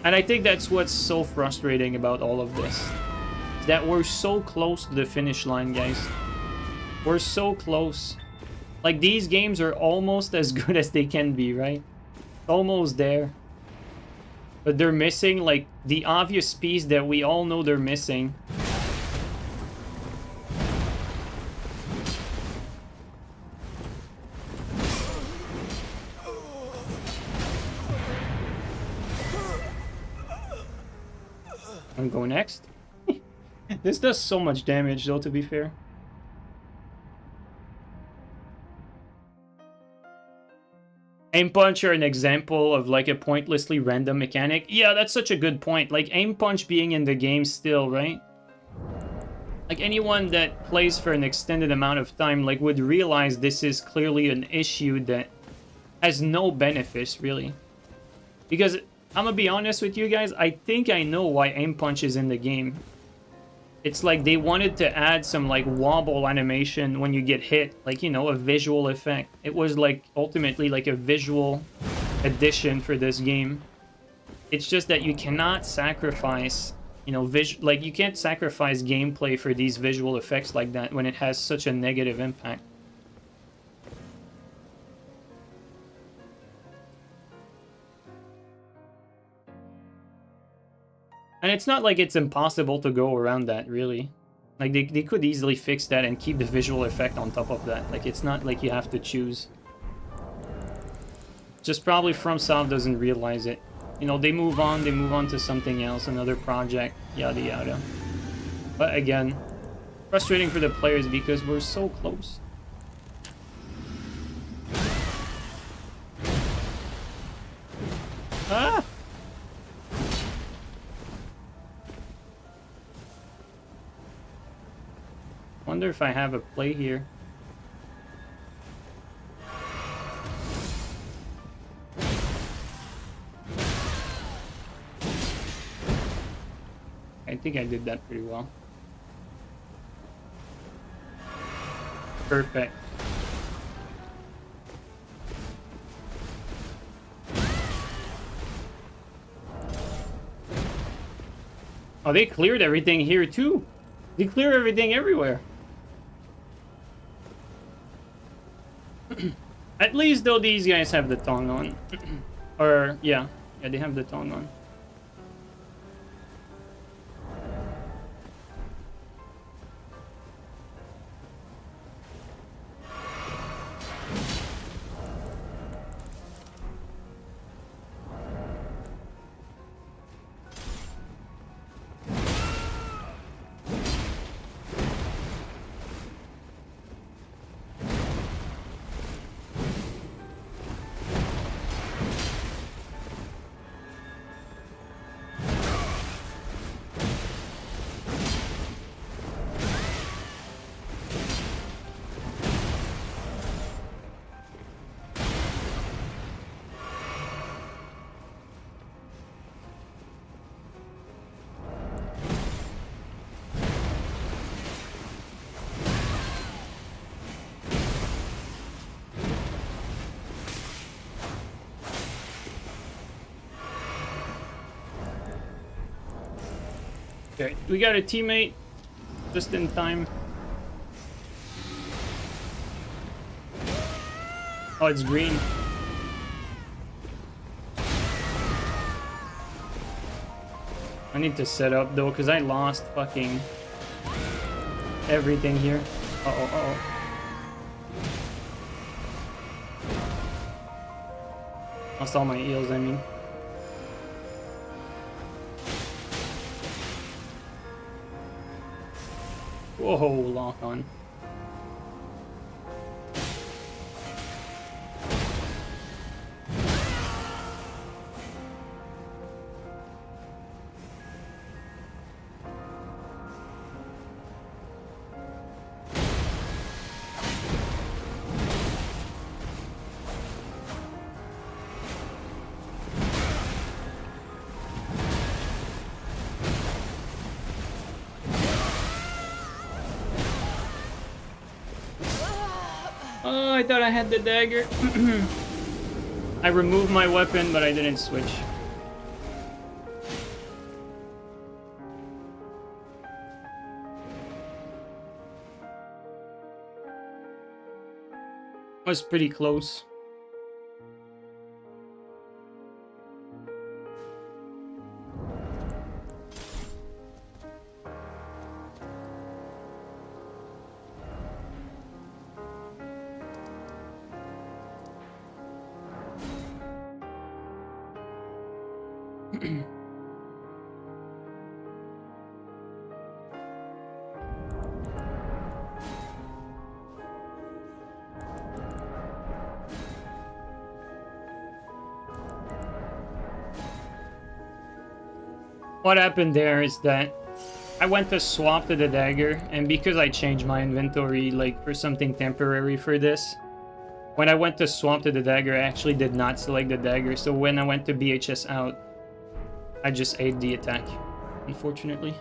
And I think that's what's so frustrating about all of this. That we're so close to the finish line, guys. We're so close. Like, these games are almost as good as they can be, right? Almost there. But they're missing, like, the obvious piece that we all know they're missing. I'm going next. This does so much damage, though, to be fair. Aim punch are an example of, like, a pointlessly random mechanic. Yeah, that's such a good point. Like, aim punch being in the game still, right? Like, anyone that plays for an extended amount of time, like, would realize this is clearly an issue that has no benefits, really. Because I'm gonna be honest with you guys, I think I know why aim punch is in the game. It's like they wanted to add some, like, wobble animation when you get hit, like, you know, a visual effect. It was, like, ultimately like a visual addition for this game. It's just that you cannot sacrifice, you know, like, you can't sacrifice gameplay for these visual effects like that when it has such a negative impact. And it's not like it's impossible to go around that, really. Like, they could easily fix that and keep the visual effect on top of that. Like, it's not like you have to choose. Just probably FromSoft doesn't realize it. You know, they move on to something else, another project, yada yada. But again, frustrating for the players because we're so close. Ah! Wonder if I have a play here. I think I did that pretty well. Perfect. Oh, they cleared everything here too. They clear everything everywhere. At least though these guys have the tongue on. Or yeah, they have the tongue on. Okay, we got a teammate just in time. Oh, it's green. I need to set up though, because I lost fucking everything here. Uh-oh, uh-oh. Lost all my eels, I mean. Whoa, lock on. Oh, I thought I had the dagger. I removed my weapon, but I didn't switch. Was pretty close. What happened there is that I went to swap to the dagger, and because I changed my inventory like for something temporary for this, when I went to swap to the dagger, I actually did not select the dagger, so when I went to BHS out, I just ate the attack, unfortunately.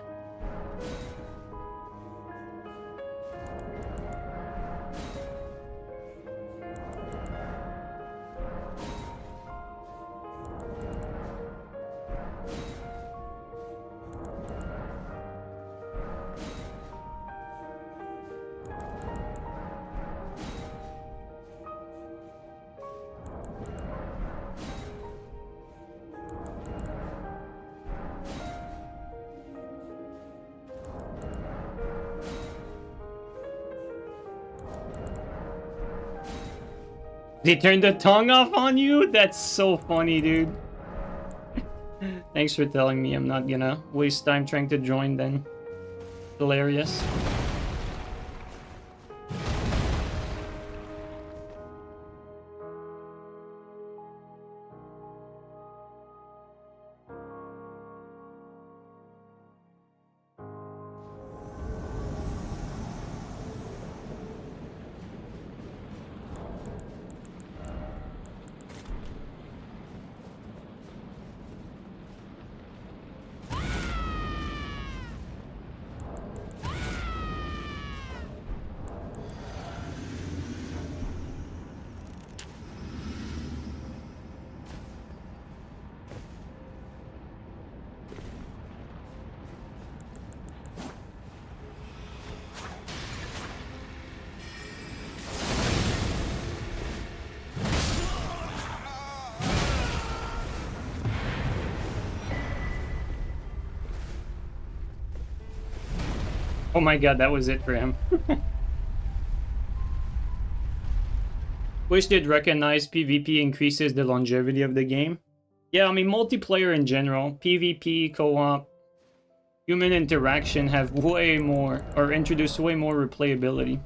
They turned the tongue off on you? That's so funny, dude. Thanks for telling me. I'm not gonna waste time trying to join then. Hilarious. Oh my god, that was it for him. Wish they'd recognize PvP increases the longevity of the game. Yeah, I mean, multiplayer in general, PvP, co-op, human interaction have way more, or introduce way more replayability.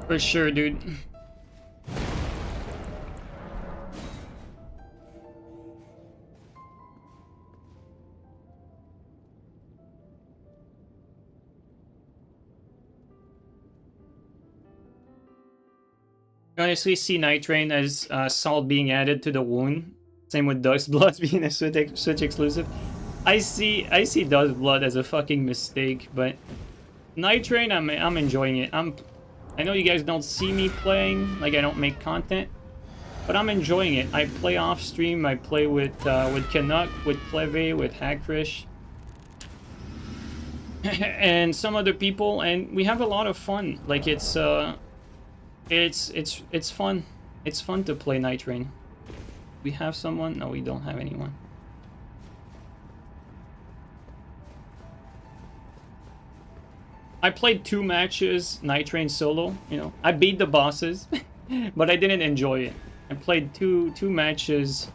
For sure, dude. I honestly see Nightreign as salt being added to the wound. Same with Duskblood being a Switch exclusive. I see Duskblood as a fucking mistake, but Nightreign, I'm enjoying it. I know you guys don't see me playing, like I don't make content, but I'm enjoying it. I play off stream. I play with Canuck, with Cleve, with Hackrish, and some other people, and we have a lot of fun. Like it's fun. It's fun to play Nightreign. We have someone? No, we don't have anyone. I played 2 matches Nightreign solo, you know. I beat the bosses, but I didn't enjoy it. I played two matches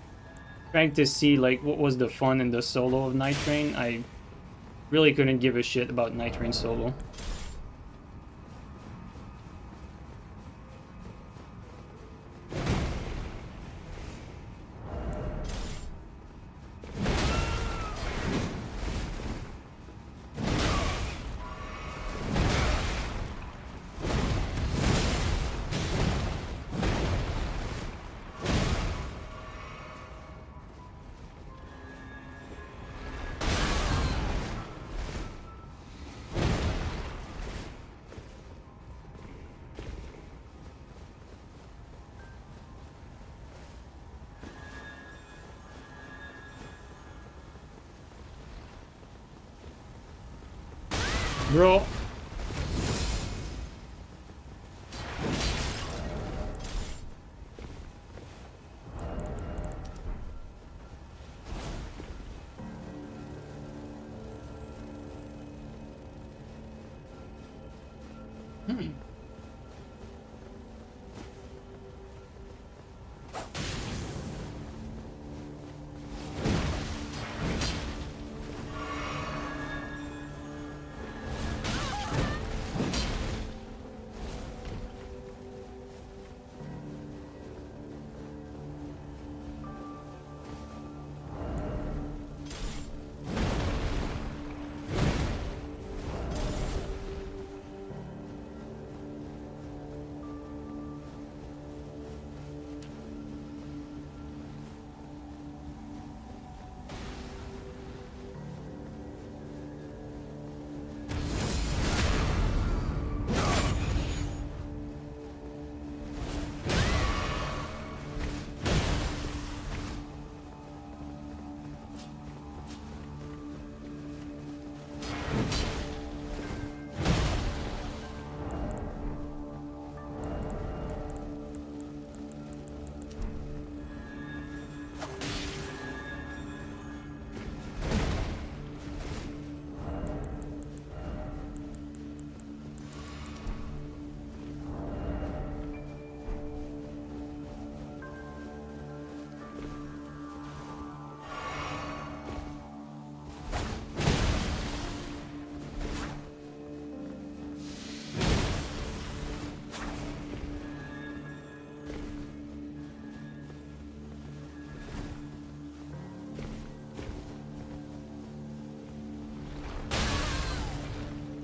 trying to see like what was the fun in the solo of Nightreign. I really couldn't give a shit about Nightreign solo. Bro.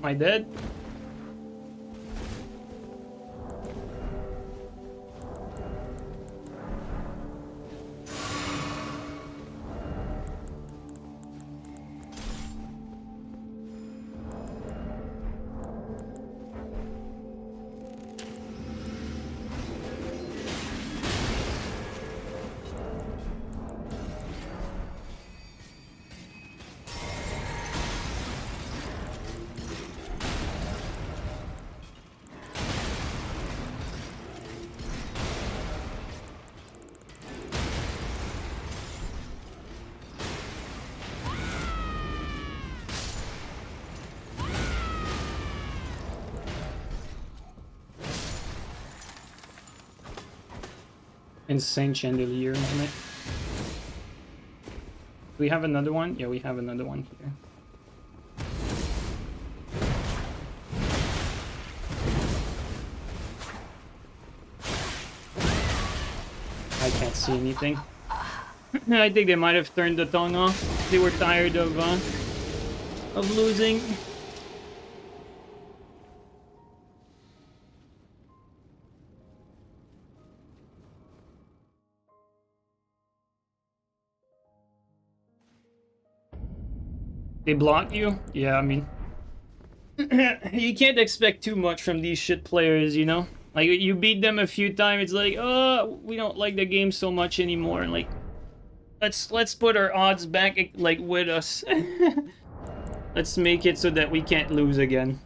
Am I dead? Insane chandelier, isn't it? We have another one? Yeah, we have another one here. I can't see anything. I think they might have turned the tongue off. They were tired of losing. They block you? Yeah, I mean, you can't expect too much from these shit players, you know? Like, you beat them a few times, it's like, oh, we don't like the game so much anymore. And like, let's put our odds back, like, with us. Let's make it so that we can't lose again.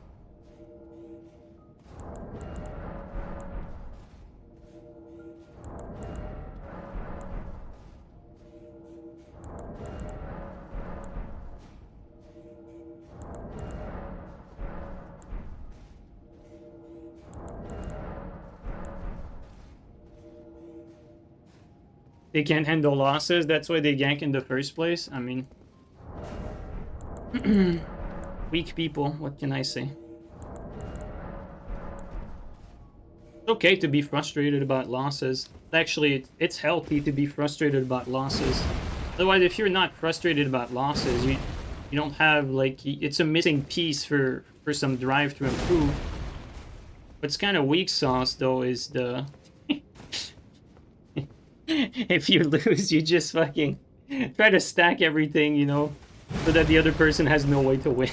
They can't handle losses, that's why they gank in the first place. I mean, weak people, what can I say? It's okay to be frustrated about losses. Actually, it's healthy to be frustrated about losses. Otherwise, if you're not frustrated about losses, you don't have, like, it's a missing piece for some drive to improve. What's kind of weak sauce, though, is the... if you lose, you just fucking try to stack everything, you know, so that the other person has no way to win.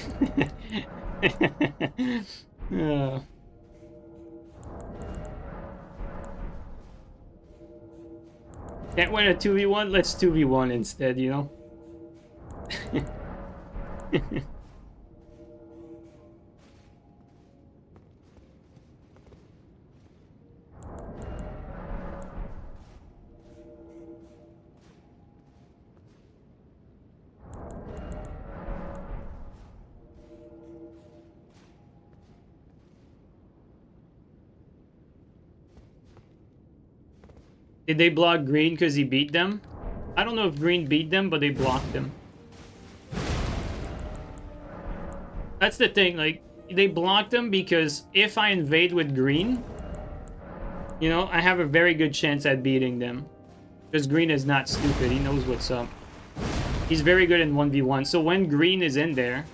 Can't win a 2v1? Let's 2v1 instead, you know? Did they block Green because he beat them? I don't know if Green beat them, but they blocked him. That's the thing, like, they blocked him because if I invade with Green, you know, I have a very good chance at beating them. Because Green is not stupid, he knows what's up. He's very good in 1v1, so when Green is in there,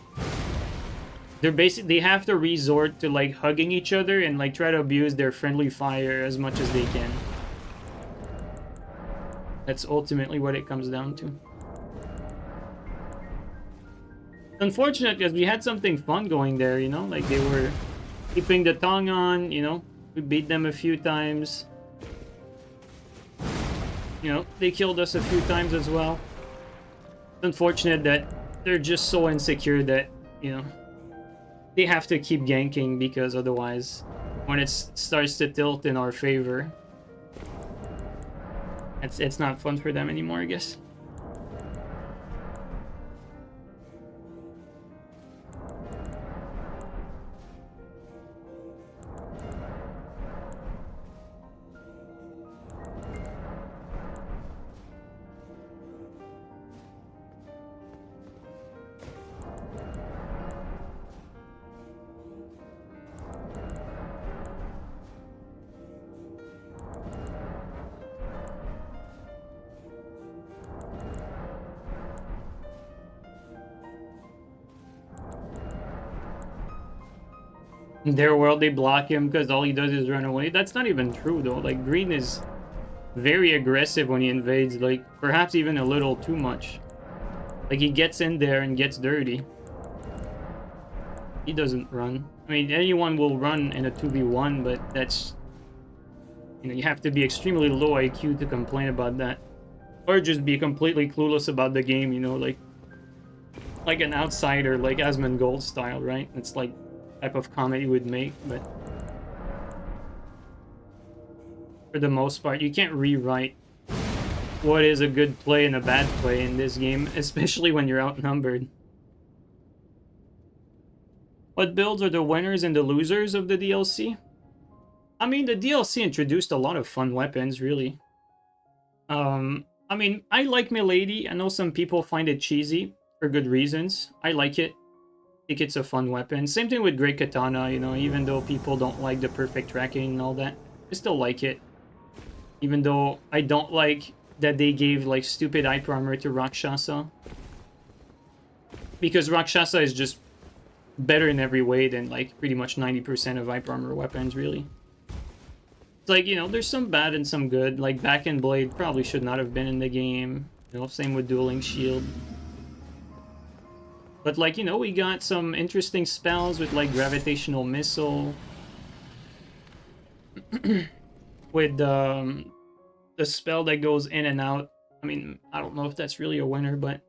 they have to resort to, like, hugging each other and, like, try to abuse their friendly fire as much as they can. That's ultimately what it comes down to. It's unfortunate because we had something fun going there, you know? Like, they were keeping the tongue on, you know? We beat them a few times. You know, they killed us a few times as well. It's unfortunate that they're just so insecure that, you know, they have to keep ganking because otherwise, when it starts to tilt in our favor, it's not fun for them anymore, I guess. In their world, they block him because all he does is run away. That's not even true, though. Like, Green is very aggressive when he invades, like, perhaps even a little too much. Like, he gets in there and gets dirty. He doesn't run. I mean, anyone will run in a 2v1, but that's... You know, you have to be extremely low IQ to complain about that. Or just be completely clueless about the game, you know, like an outsider, like Asmongold style, right? It's like type of comment you would make, but for the most part, you can't rewrite what is a good play and a bad play in this game, especially when you're outnumbered. What builds are the winners and the losers of the DLC? I mean, the DLC introduced a lot of fun weapons, really. I mean, I like Milady. I know some people find it cheesy for good reasons. I like it. I think it's a fun weapon. Same thing with Great Katana, you know, even though people don't like the perfect tracking and all that. I still like it. Even though I don't like that they gave, like, stupid hyper armor to Rakshasa. Because Rakshasa is just better in every way than, like, pretty much 90% of hyper armor weapons, really. It's like, you know, there's some bad and some good. Like, Back and Blade probably should not have been in the game. You know, same with Dueling Shield. But, like, you know, we got some interesting spells with, like, Gravitational Missile. With the spell that goes in and out. I mean, I don't know if that's really a winner, but...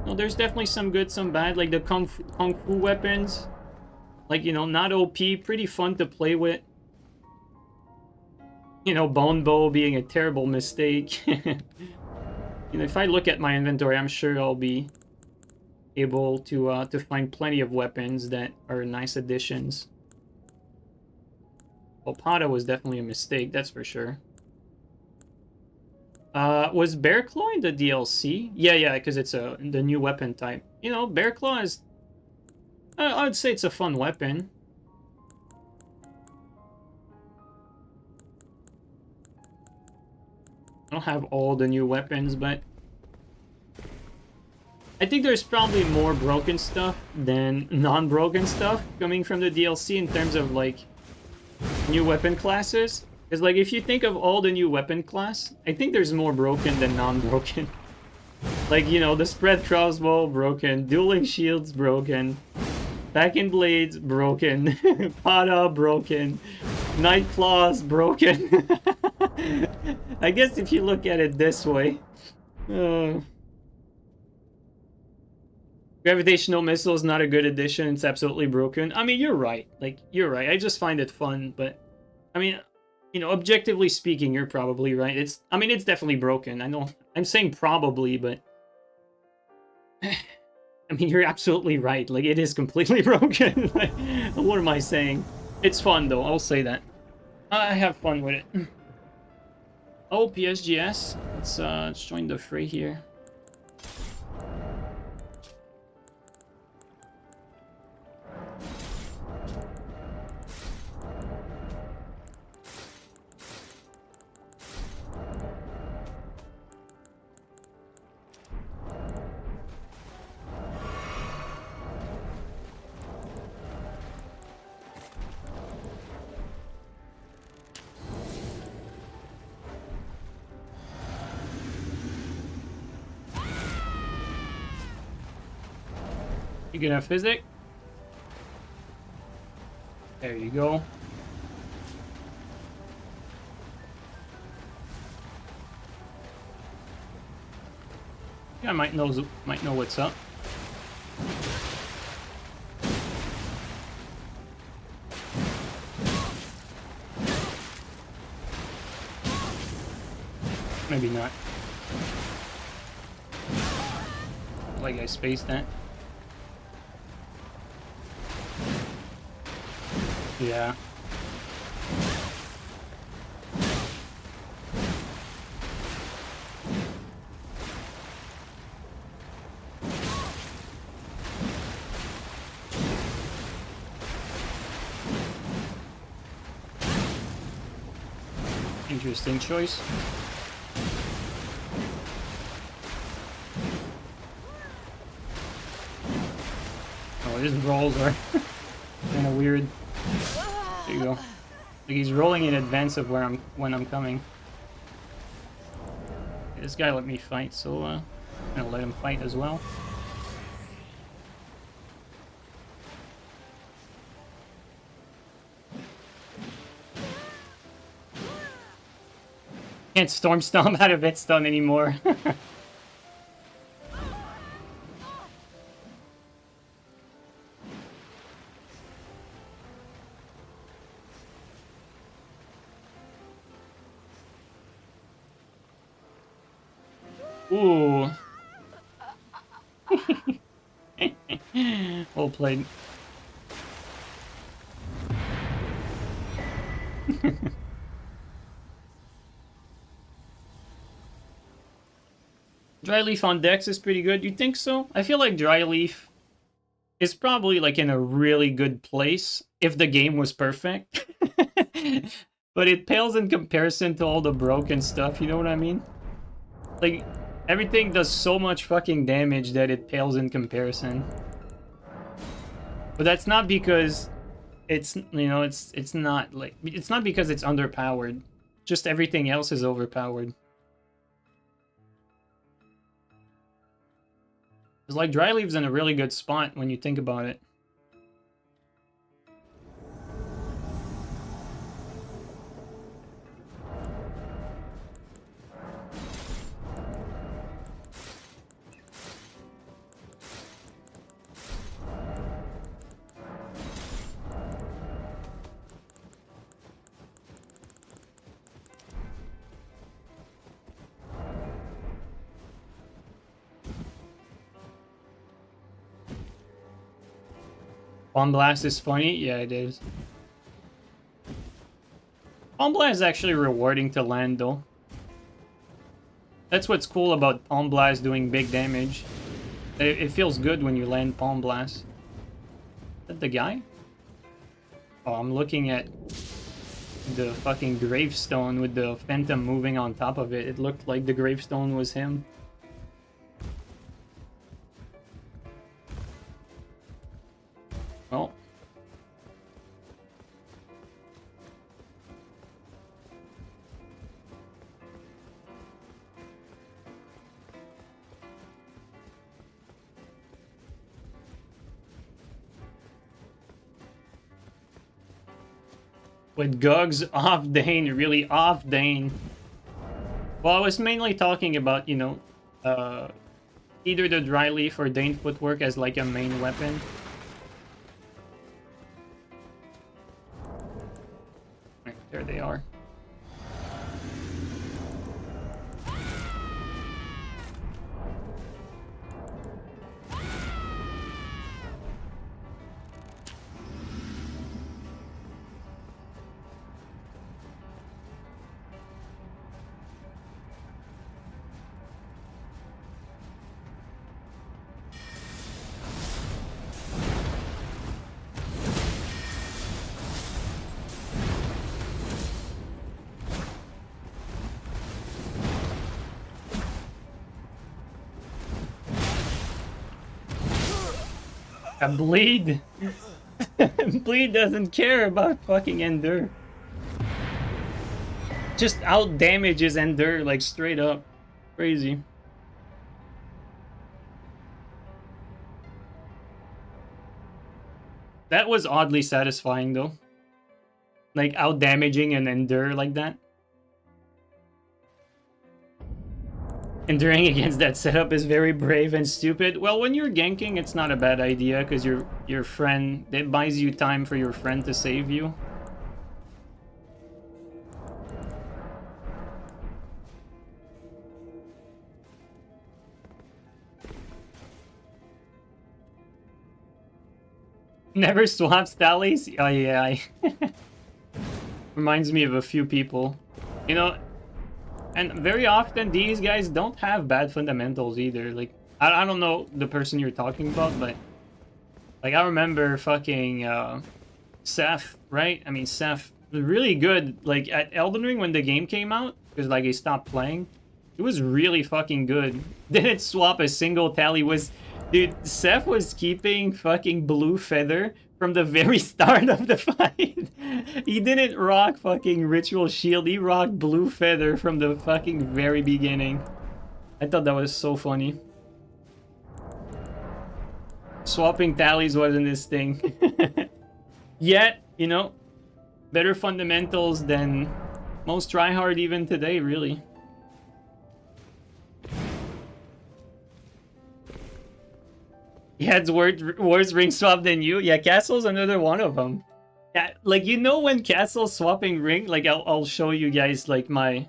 No, there's definitely some good, some bad. Like, the Kung Fu weapons. Like, you know, not OP, pretty fun to play with. You know, Bone Bow being a terrible mistake. You know, if I look at my inventory, I'm sure I'll be able to find plenty of weapons that are nice additions. Opada was definitely a mistake, that's for sure. Was Bear Claw in the DLC? Yeah, because it's the new weapon type. You know, Bear Claw is... I would say it's a fun weapon. I don't have all the new weapons, but... I think there's probably more broken stuff than non-broken stuff coming from the DLC in terms of, like, new weapon classes. Because, like, if you think of all the new weapon class, I think there's more broken than non-broken. Like, you know, the spread crossbow, broken. Dueling shields, broken. Back in blades, broken. Pada, broken. Night claws, broken. I guess if you look at it this way... Gravitational Missile is not a good addition. It's absolutely broken. I mean, you're right. Like, you're right. I just find it fun, but... I mean, you know, objectively speaking, you're probably right. I mean, it's definitely broken. I know... I'm saying probably, but... I mean, you're absolutely right. Like, it is completely broken. Like, what am I saying? It's fun, though. I'll say that. I have fun with it. Oh, PSGS. Let's join the fray here. You get a physic? There you go. Yeah, I might know what's up. Maybe not. Like I spaced that. Yeah. Interesting choice. Oh, his rolls are kind of weird. There you go. Like he's rolling in advance of when I'm coming. This guy let me fight, so I'm gonna let him fight as well. Can't Storm Stomp out of its stun anymore. Ooh. Well played. Dry leaf on Dex is pretty good. You think so? I feel like dry leaf is probably like in a really good place if the game was perfect. But it pales in comparison to all the broken stuff, you know what I mean? Like, everything does so much fucking damage that it pales in comparison. But that's not because it's, you know, it's not like, it's not because it's underpowered. Just everything else is overpowered. It's like dry leaves in a really good spot when you think about it. Bomb Blast is funny? Yeah, it is. Bomb Blast is actually rewarding to land, though. That's what's cool about Palm Blast doing big damage. It feels good when you land Palm Blast. Is that the guy? Oh, I'm looking at the fucking gravestone with the phantom moving on top of it. It looked like the gravestone was him. Oh. With Gugs off Dane, really off Dane. Well, I was mainly talking about, you know, either the dry leaf or Dane footwork as like a main weapon. Right, there they are. A Bleed! Bleed doesn't care about fucking Endure. Just out damages Endure, like straight up. Crazy. That was oddly satisfying though. Like out damaging an Endure like that. Enduring against that setup is very brave and stupid. Well, when you're ganking, it's not a bad idea because your friend, it buys you time for your friend to save you. Never swaps tallies? Oh yeah. Reminds me of a few people. You know, and very often these guys don't have bad fundamentals either. Like, I don't know the person you're talking about, but like I remember fucking Seth, right? I mean, Seth was really good. Like at Elden Ring when the game came out, because like he stopped playing, it was really fucking good. Didn't swap a single tally. Dude, Seth was keeping fucking Blue Feather from the very start of the fight. He didn't rock fucking Ritual Shield. He rocked Blue Feather from the fucking very beginning. I thought that was so funny. Swapping tallies wasn't his thing. Yet, you know, better fundamentals than most tryhard even today, really. Yeah, it's worse ring swap than you. Yeah, Castle's another one of them. Yeah, like you know when Castle's swapping ring, like I'll show you guys like my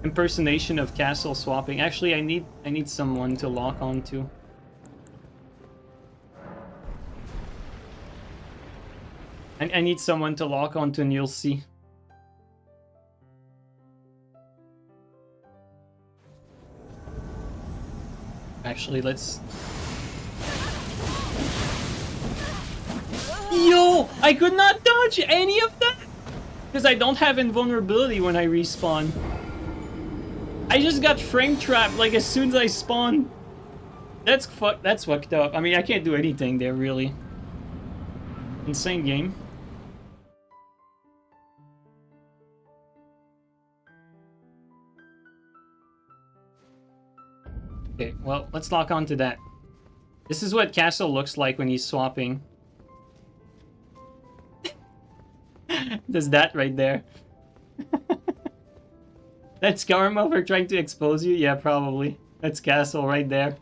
impersonation of Castle swapping. Actually, I need someone to lock onto. I need someone to lock onto and you'll see. Actually, let's... Yo! I could not dodge any of that! Because I don't have invulnerability when I respawn. I just got frame trapped like as soon as I spawned. That's fucked up. I mean, I can't do anything there, really. Insane game. Okay, well, let's lock on to that. This is what Castle looks like when he's swapping. There's that right there. That's karma for trying to expose you? Yeah, probably. That's Castle right there.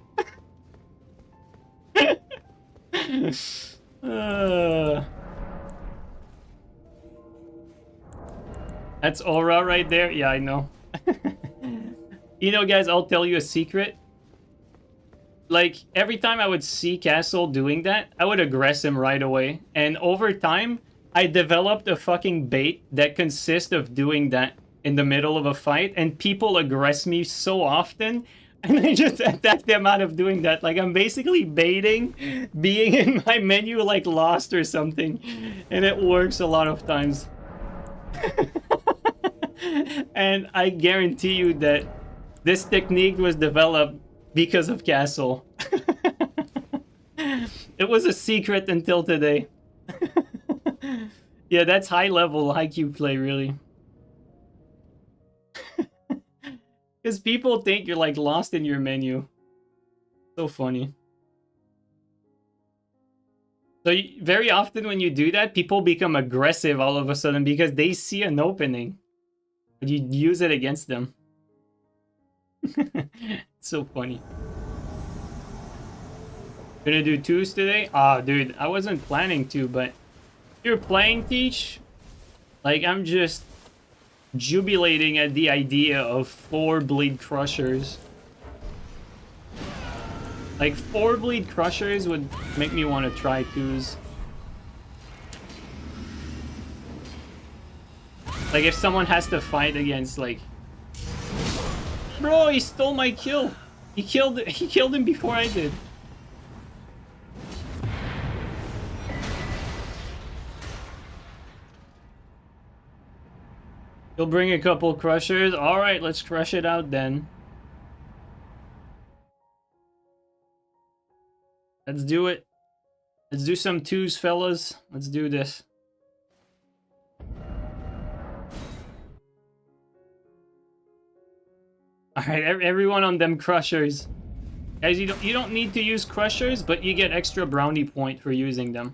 That's Aura right there? Yeah, I know. You know, guys, I'll tell you a secret. Like, every time I would see Castle doing that, I would aggress him right away. And over time, I developed a fucking bait that consists of doing that in the middle of a fight, and people aggress me so often, and I just attack them out of doing that. Like, I'm basically baiting being in my menu like Lost or something, and it works a lot of times. And I guarantee you that this technique was developed because of Castle. It was a secret until today. Yeah, that's high level, high Q play, really. Because people think you're like lost in your menu. So funny. So very often when you do that, people become aggressive all of a sudden because they see an opening. But you use it against them. So funny. Gonna do twos today? Ah, dude, I wasn't planning to, but if you're playing Teach, like, I'm just jubilating at the idea of 4 bleed crushers. Like, 4 bleed crushers would make me want to try twos. Like, if someone has to fight against, like... Bro, he stole my kill! He killed him before I did. You'll bring a couple crushers? Alright, let's crush it out then. Let's do it. Let's do some twos, fellas. Let's do this. Alright, everyone on them crushers. Guys, you don't need to use crushers, but you get extra brownie point for using them.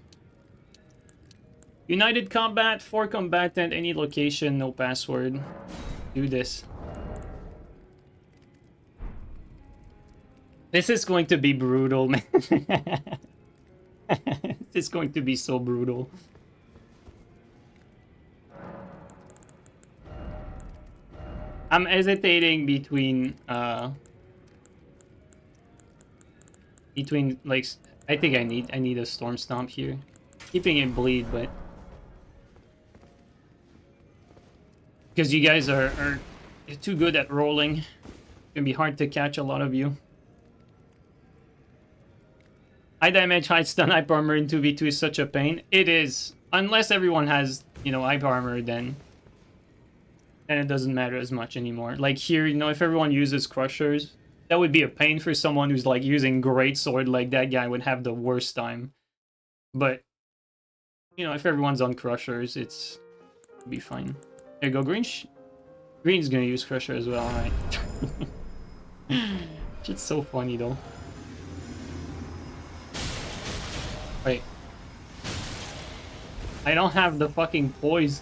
United combat, 4 combatant, any location, no password. Do this. This is going to be brutal, man. This is going to be so brutal. I'm hesitating between like, I think I need a storm stomp here. Keeping it bleed, but because you guys are too good at rolling, it's gonna be hard to catch a lot of you. High damage, high stun, hype armor in 2v2 is such a pain. It is. Unless everyone has, you know, hype armor, then it doesn't matter as much anymore. Like here, you know, if everyone uses crushers, that would be a pain for someone who's like using great sword. Like that guy would have the worst time. But you know, if everyone's on crushers, it'll be fine. There you go, Green's gonna use crusher as well, alright. It's so funny though. Wait. I don't have the fucking poise.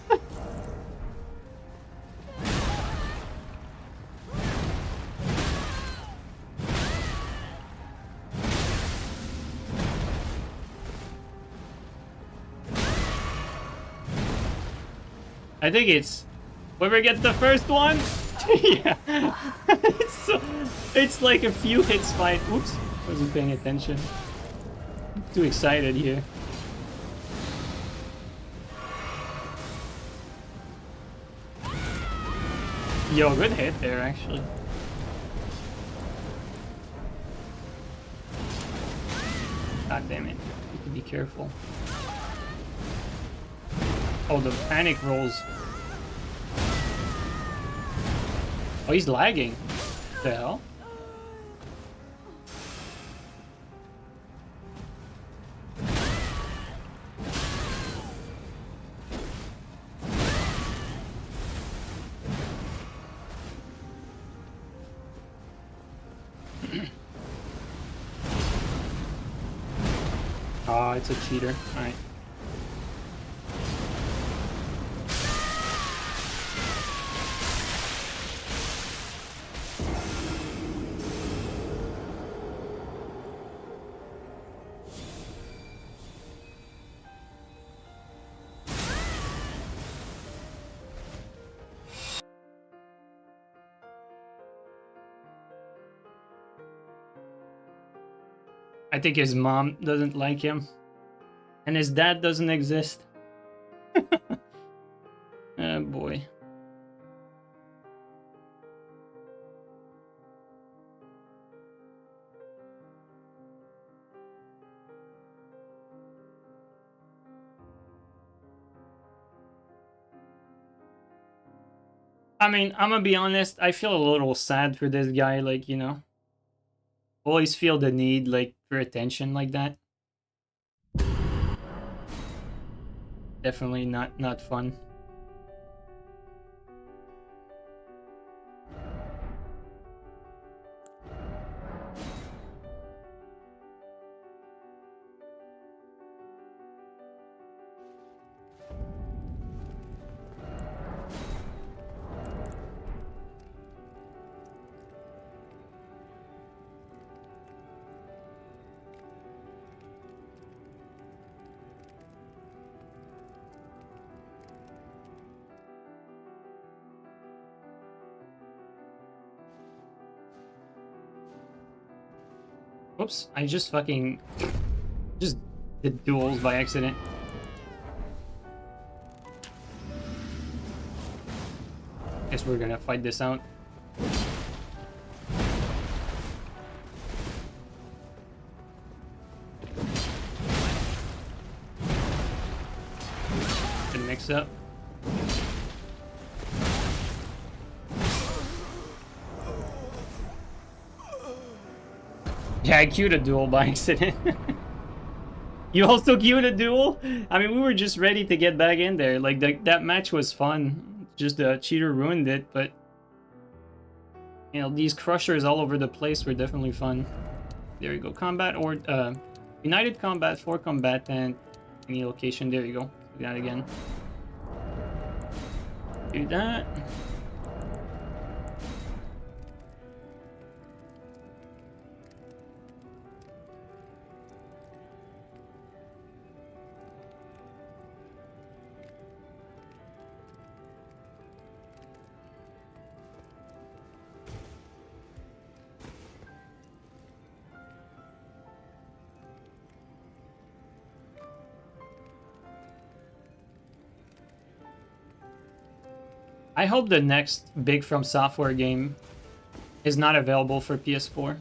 I think it's whoever gets the first one. Yeah. It's like a few hits fight. Oops, wasn't paying attention. I'm too excited here. Yo, good hit there actually. God damn it. Need to be careful. Oh, the panic rolls. Oh, he's lagging. What the hell? Oh, it's a cheater. Alright. I think his mom doesn't like him. And his dad doesn't exist. Oh boy. I mean, I'm gonna be honest, I feel a little sad for this guy, like, you know. Always feel the need, like, for attention like that. Definitely not fun. Whoops, I just fucking... just did duels by accident. Guess we're gonna fight this out. Good mix up. Yeah, I queued a duel by accident. You also queued a duel? I mean, we were just ready to get back in there. Like, that match was fun. Just the cheater ruined it, but... you know, these crushers all over the place were definitely fun. There you go. Combat or... United combat for combatant. Any location. There you go. Do that again. Do that. I hope the next big From Software game is not available for PS4.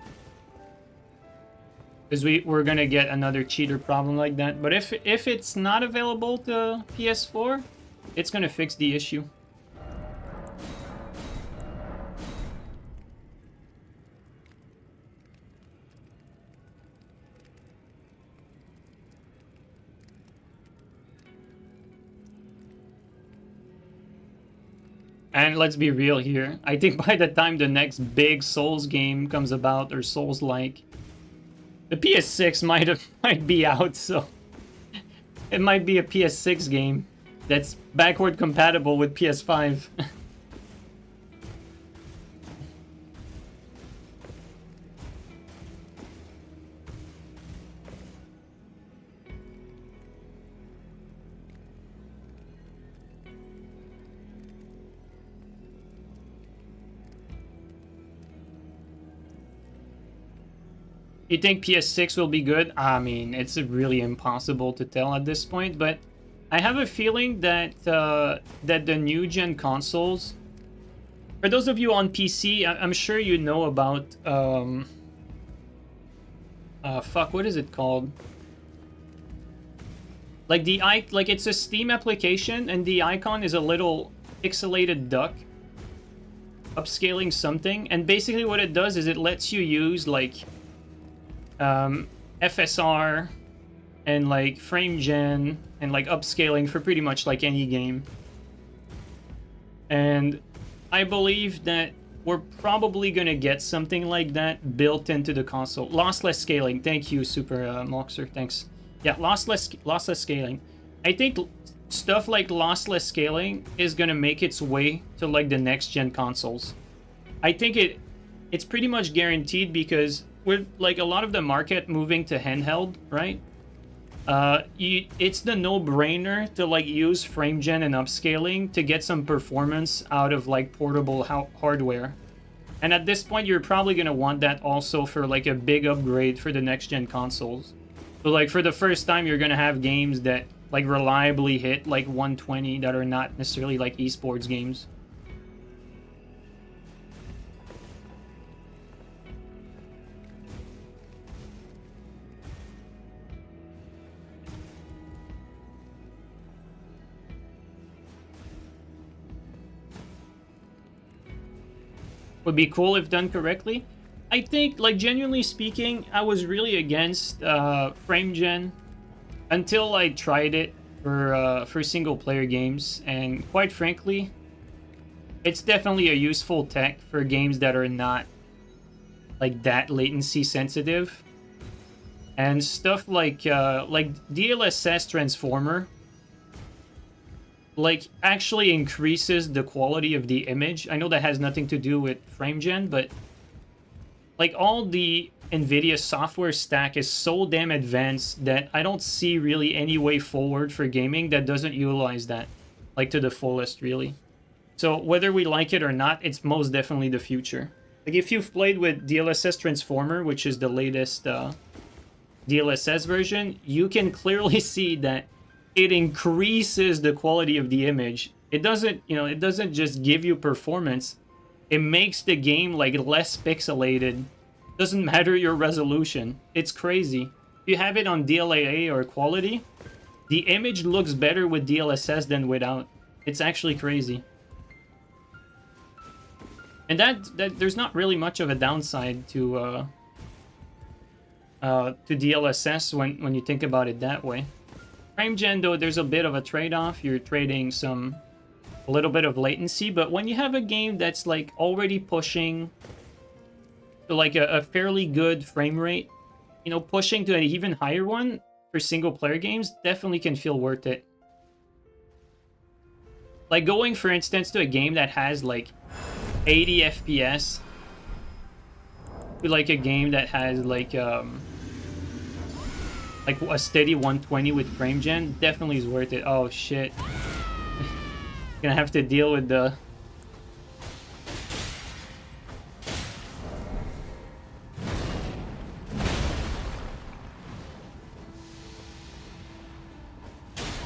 Because we're gonna get another cheater problem like that. But if it's not available to PS4, it's gonna fix the issue. And let's be real here. I think by the time the next big Souls game comes about, or Souls-like, the PS6 might be out, so... it might be a PS6 game that's backward compatible with PS5. You think PS6 will be good? I mean, it's really impossible to tell at this point, but I have a feeling that that the new gen consoles, for those of you on PC, I'm sure you know about fuck, what is it called? Like like it's a Steam application, and the icon is a little pixelated duck upscaling something, and basically what it does is it lets you use like FSR and like frame gen and like upscaling for pretty much like any game. And I believe that we're probably gonna get something like that built into the console. Lossless scaling. Thank you, Super Moxer. Thanks. Yeah, lossless scaling. I think stuff like lossless scaling is gonna make its way to like the next gen consoles. I think it's pretty much guaranteed because with like a lot of the market moving to handheld, right? It's the no-brainer to like use frame gen and upscaling to get some performance out of like portable hardware. And at this point, you're probably gonna want that also for like a big upgrade for the next gen consoles. So like for the first time, you're gonna have games that like reliably hit like 120 that are not necessarily like esports games. Would be cool if done correctly. I think, like, genuinely speaking, I was really against frame gen until I tried it for single-player games, and quite frankly, it's definitely a useful tech for games that are not like that latency sensitive. And stuff like DLSS transformer like actually increases the quality of the image. I know that has nothing to do with frame gen, but like all the NVIDIA software stack is so damn advanced that I don't see really any way forward for gaming that doesn't utilize that like to the fullest, really. So whether we like it or not, it's most definitely the future. Like if you've played with DLSS Transformer, which is the latest DLSS version, you can clearly see that it increases the quality of the image. It doesn't, it doesn't just give you performance. It makes the game like less pixelated. Doesn't matter your resolution. It's crazy. If you have it on DLAA or quality, the image looks better with DLSS than without. It's actually crazy. And that there's not really much of a downside to DLSS when you think about it that way. Frame gen, though, there's a bit of a trade-off. You're trading a little bit of latency, but when you have a game that's like already pushing to like a fairly good frame rate, pushing to an even higher one for single-player games definitely can feel worth it. Like going, for instance, to a game that has like 80 FPS to like a game that has like a steady 120 with frame gen definitely is worth it. Oh shit. Gonna have to deal with the...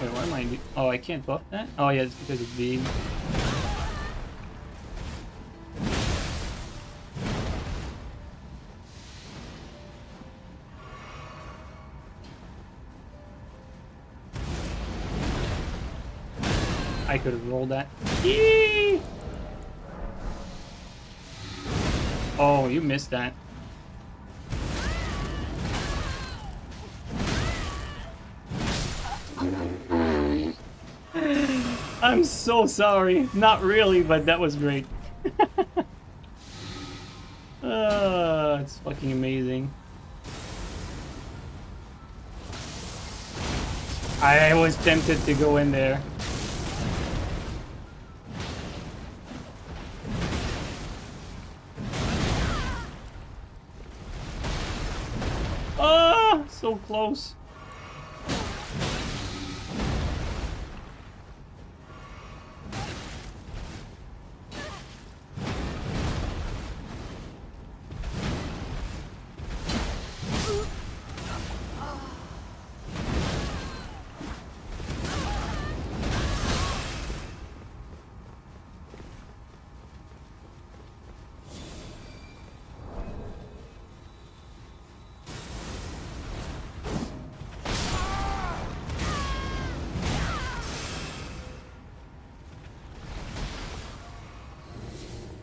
Wait, what am I... Oh, I can't buff that? Oh yeah, it's because it's being... I could have rolled that. Yee! Oh, you missed that. I'm so sorry. Not really, but that was great. It's fucking amazing. I was tempted to go in there. Oh, so close.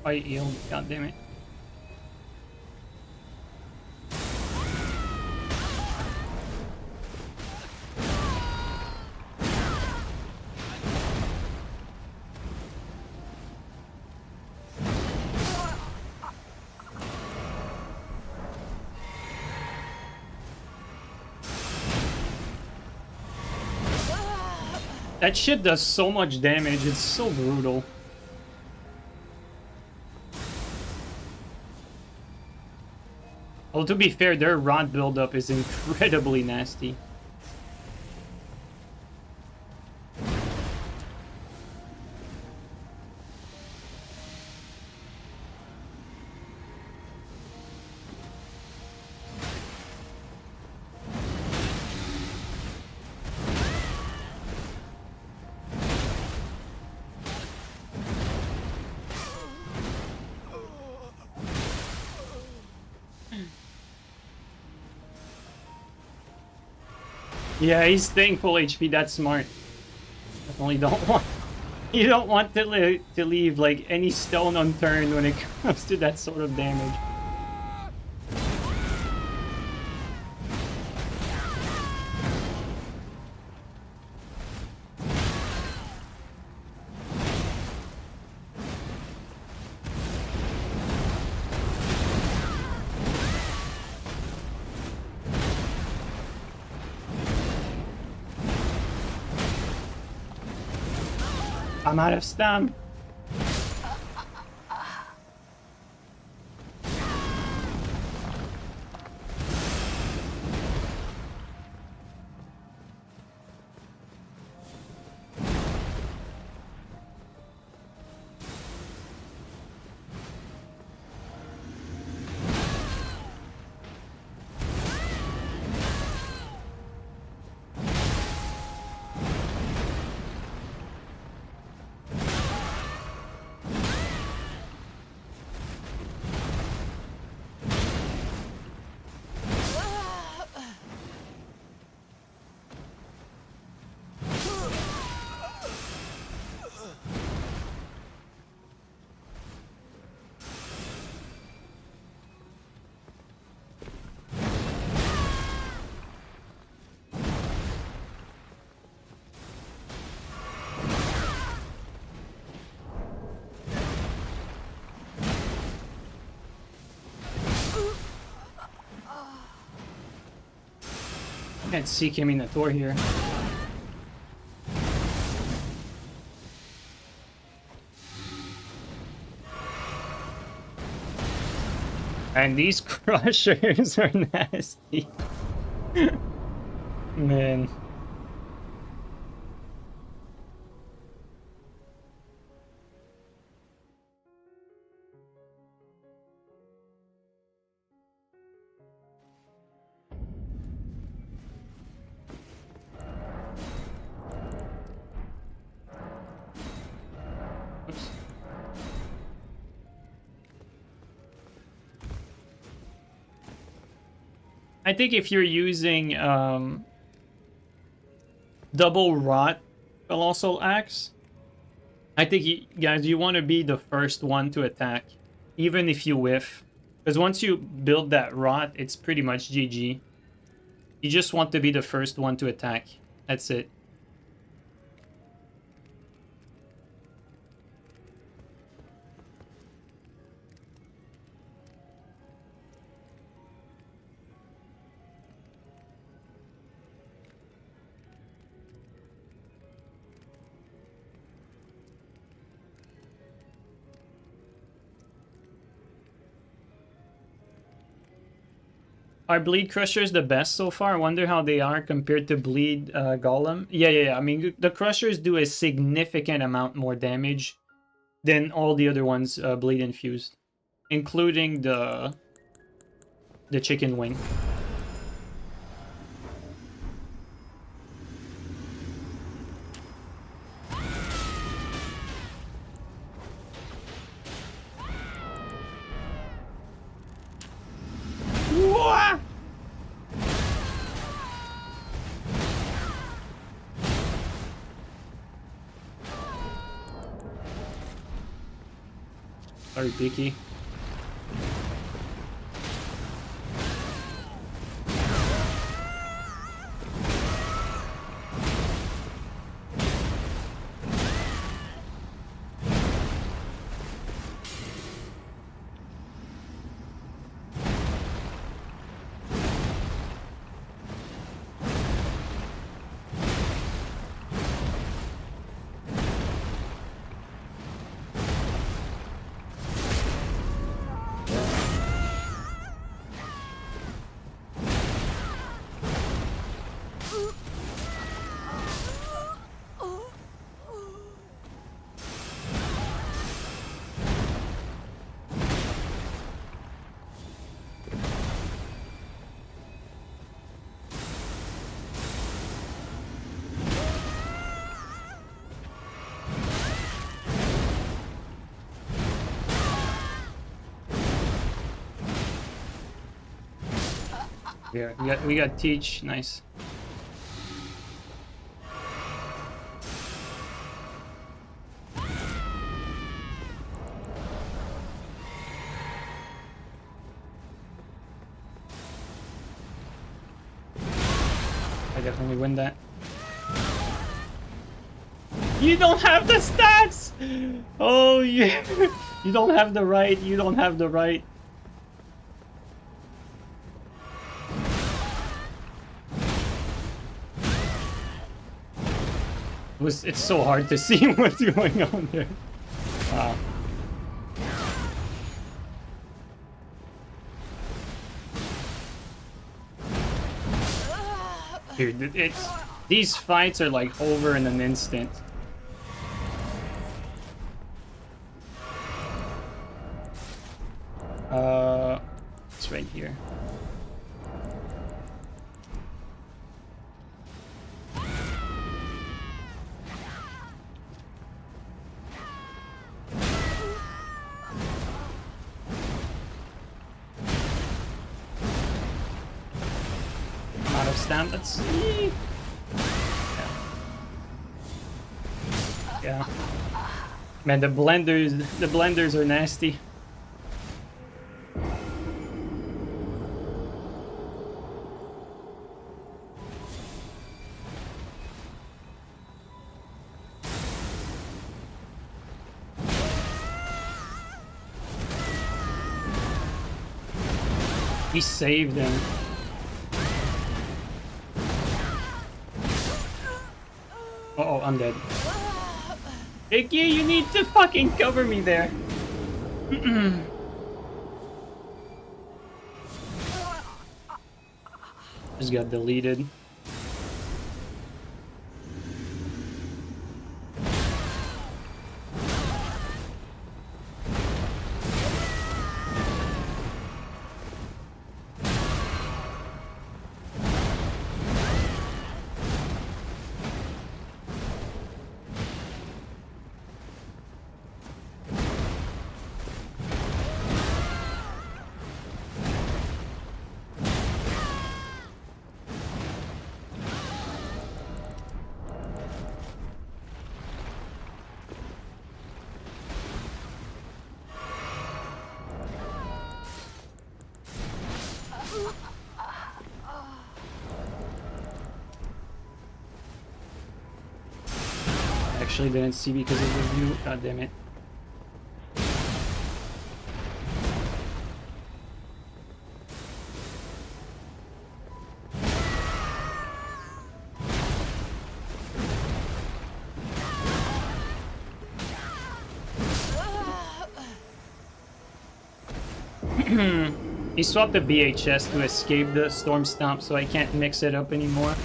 I healed. God damn it. That shit does so much damage, it's so brutal. Well, to be fair, their rod buildup is incredibly nasty. Yeah, he's staying full HP. That's smart. Definitely don't want. You don't want to leave like any stone unturned when it comes to that sort of damage. I'm out of stam. I can't see him in the door here. And these crushers are nasty. Man. Oops. I think if you're using double rot colossal axe, I think guys, you want to be the first one to attack, even if you whiff, because once you build that rot, it's pretty much GG. You just want to be the first one to attack. That's it. Are Bleed Crushers the best so far? I wonder how they are compared to Bleed Golem. Yeah. I mean, the Crushers do a significant amount more damage than all the other ones Bleed Infused, including the Chicken Wing. Sorry, Picky. Yeah, we got Teach, nice. I definitely win that. You don't have the stats! Oh yeah. You don't have the right, you don't have the right. It's so hard to see what's going on there. Wow. Dude, these fights are like over in an instant. It's right here. Out of stamp, let's see. Yeah. Man, the blenders are nasty. He saved him. Uh-oh, I'm dead. Icky, you need to fucking cover me there. Just got deleted. Actually didn't see because of the view. God damn it. He swapped the BHS to escape the Storm Stomp, so I can't mix it up anymore.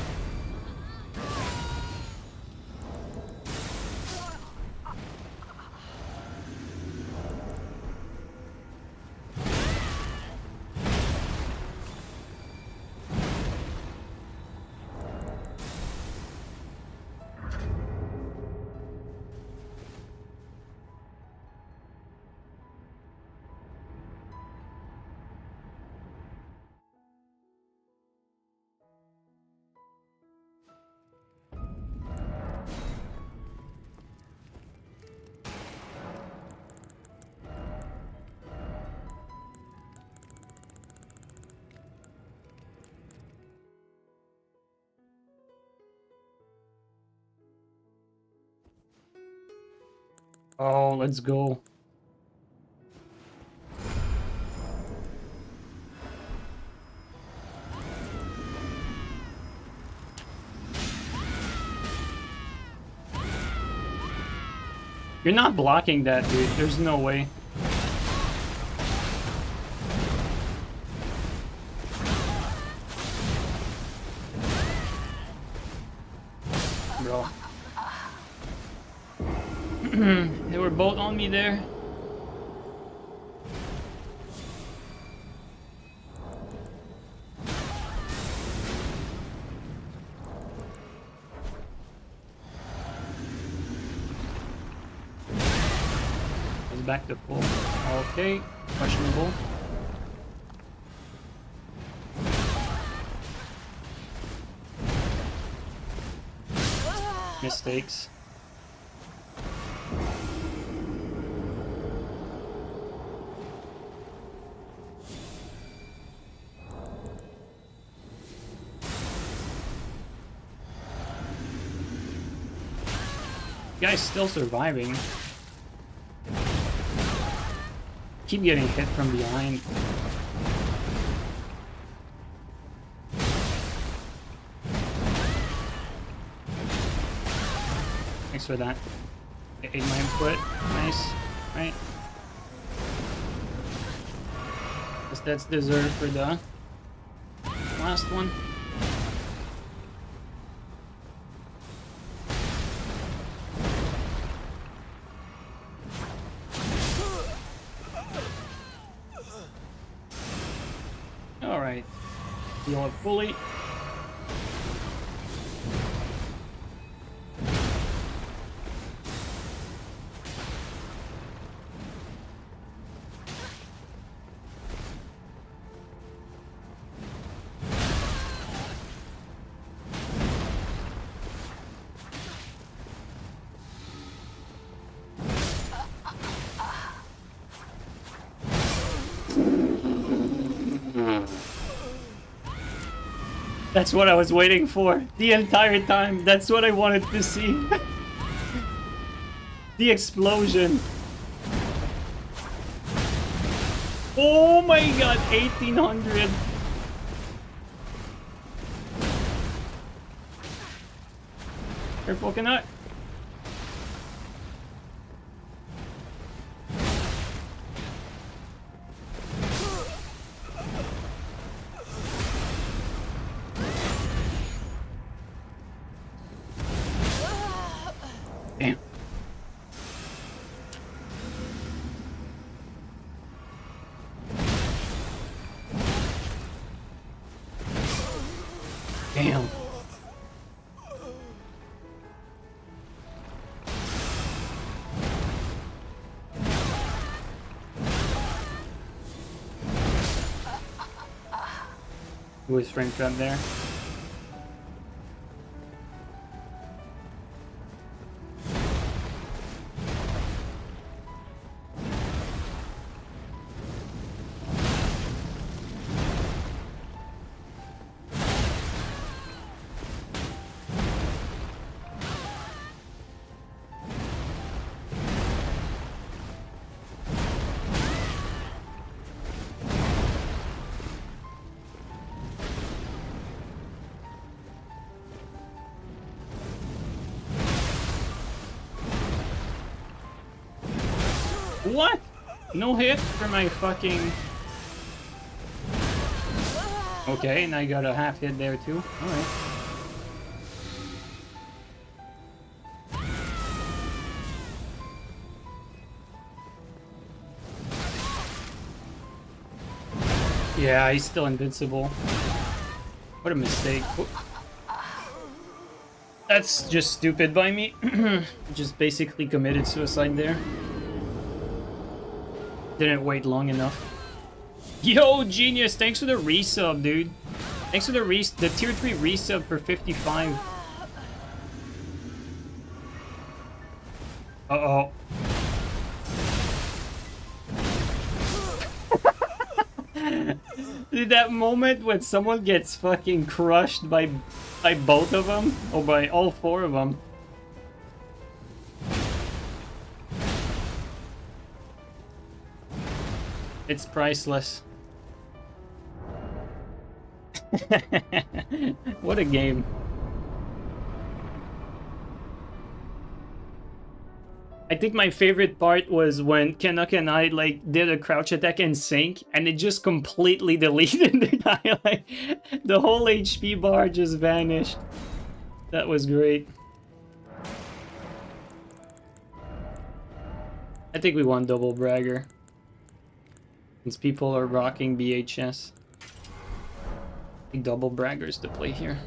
Oh, let's go. You're not blocking that, dude. There's no way. Bro. They were both on me there. It's back to full. Okay, questionable. Mistakes. Guy's still surviving. Keep getting hit from behind. Thanks for that. I ate my input. Nice. Right. Guess that's deserved for the last one. Alright. Heal up fully. That's what I was waiting for the entire time. That's what I wanted to see. The explosion. Oh my god, 1800. Careful, cannot. Damn. Damn. Who is frame trap there? What? No hit for my fucking... Okay, and I got a half hit there too. Alright. Yeah, he's still invincible. What a mistake. That's just stupid by me. Just basically committed suicide there. Didn't wait long enough. Yo, Genius, thanks for the resub, dude. Thanks for the tier 3 resub for 55. Uh-oh. Dude, that moment when someone gets fucking crushed by both of them, or by all four of them. It's priceless. What a game. I think my favorite part was when Canuck and I like did a crouch attack and sync, and it just completely deleted the guy. Like the whole HP bar just vanished. That was great. I think we won double bragger. Since people are rocking BHS. I think double bragger's the play here.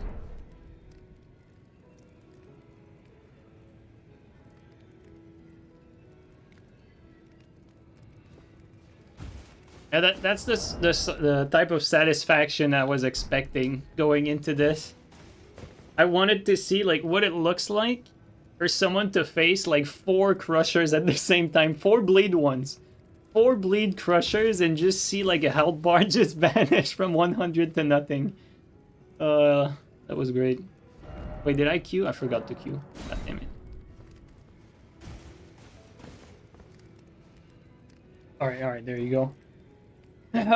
Yeah, that's the type of satisfaction I was expecting going into this. I wanted to see like what it looks like for someone to face like 4 crushers at the same time, 4 bleed ones, 4 bleed crushers, and just see like a health bar just vanish from 100 to nothing. That was great. Wait, did I queue? I forgot to queue. God damn it. Alright, there you go.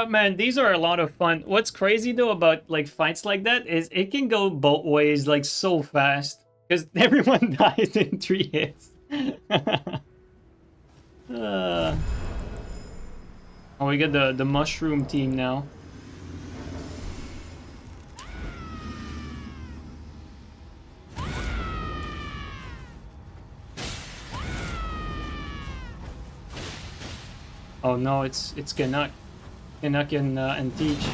Man, these are a lot of fun. What's crazy though about like fights like that is it can go both ways like so fast because everyone dies in 3 hits. Oh, we got the mushroom team now. Oh no, it's Canuck. Canuck and Teach.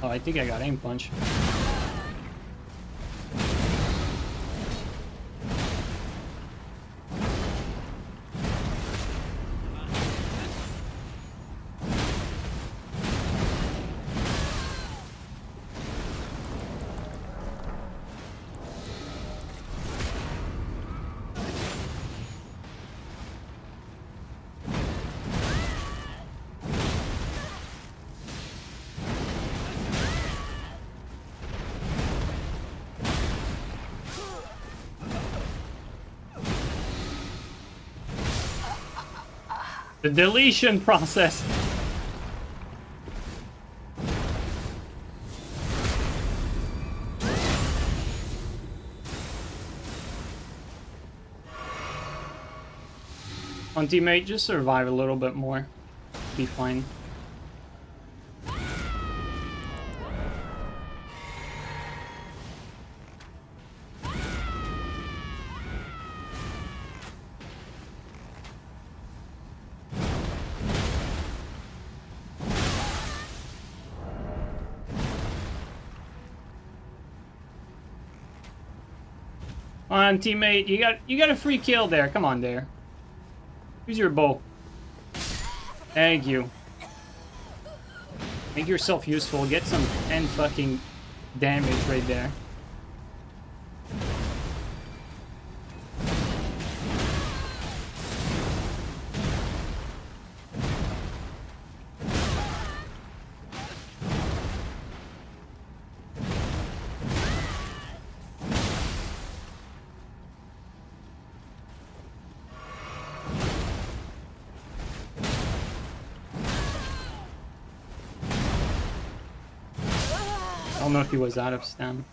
Oh, I think I got aim punch. The deletion process. On teammate, just survive a little bit more. Be fine. Come on, teammate, you got a free kill there. Come on there. Use your bow. Thank you. Make yourself useful. Get some 10 fucking damage right there. I don't know if he was out of stam.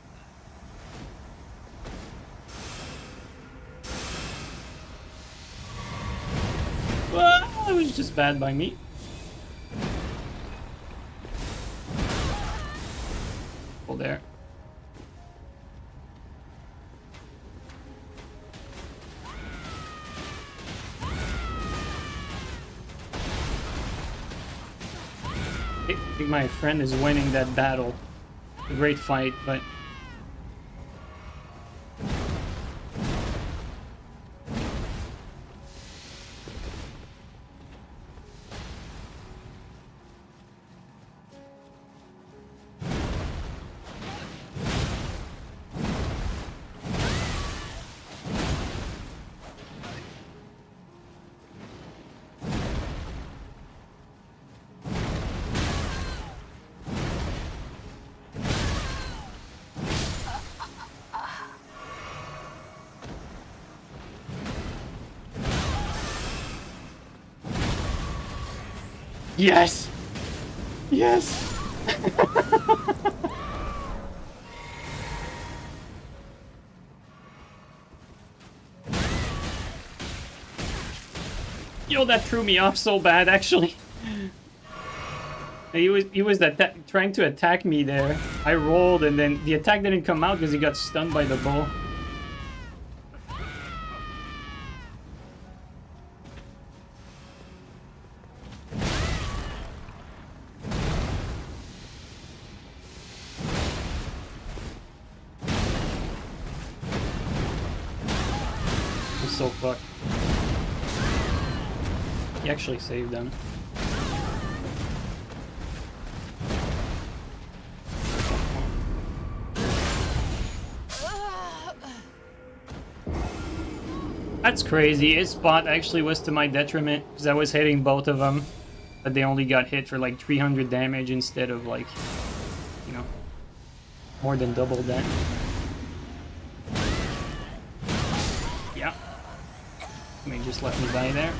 Well, it was just bad by me. Hold there. I think my friend is winning that battle. A great fight, but Yes! Yes! Yo, that threw me off so bad, actually. He was trying to attack me there. I rolled, and then the attack didn't come out because he got stunned by the bow. I'm so fucked. He actually saved them. That's crazy. His spot actually was to my detriment because I was hitting both of them, but they only got hit for like 300 damage instead of like, you know, more than double that. Yeah. I mean, just let me die there.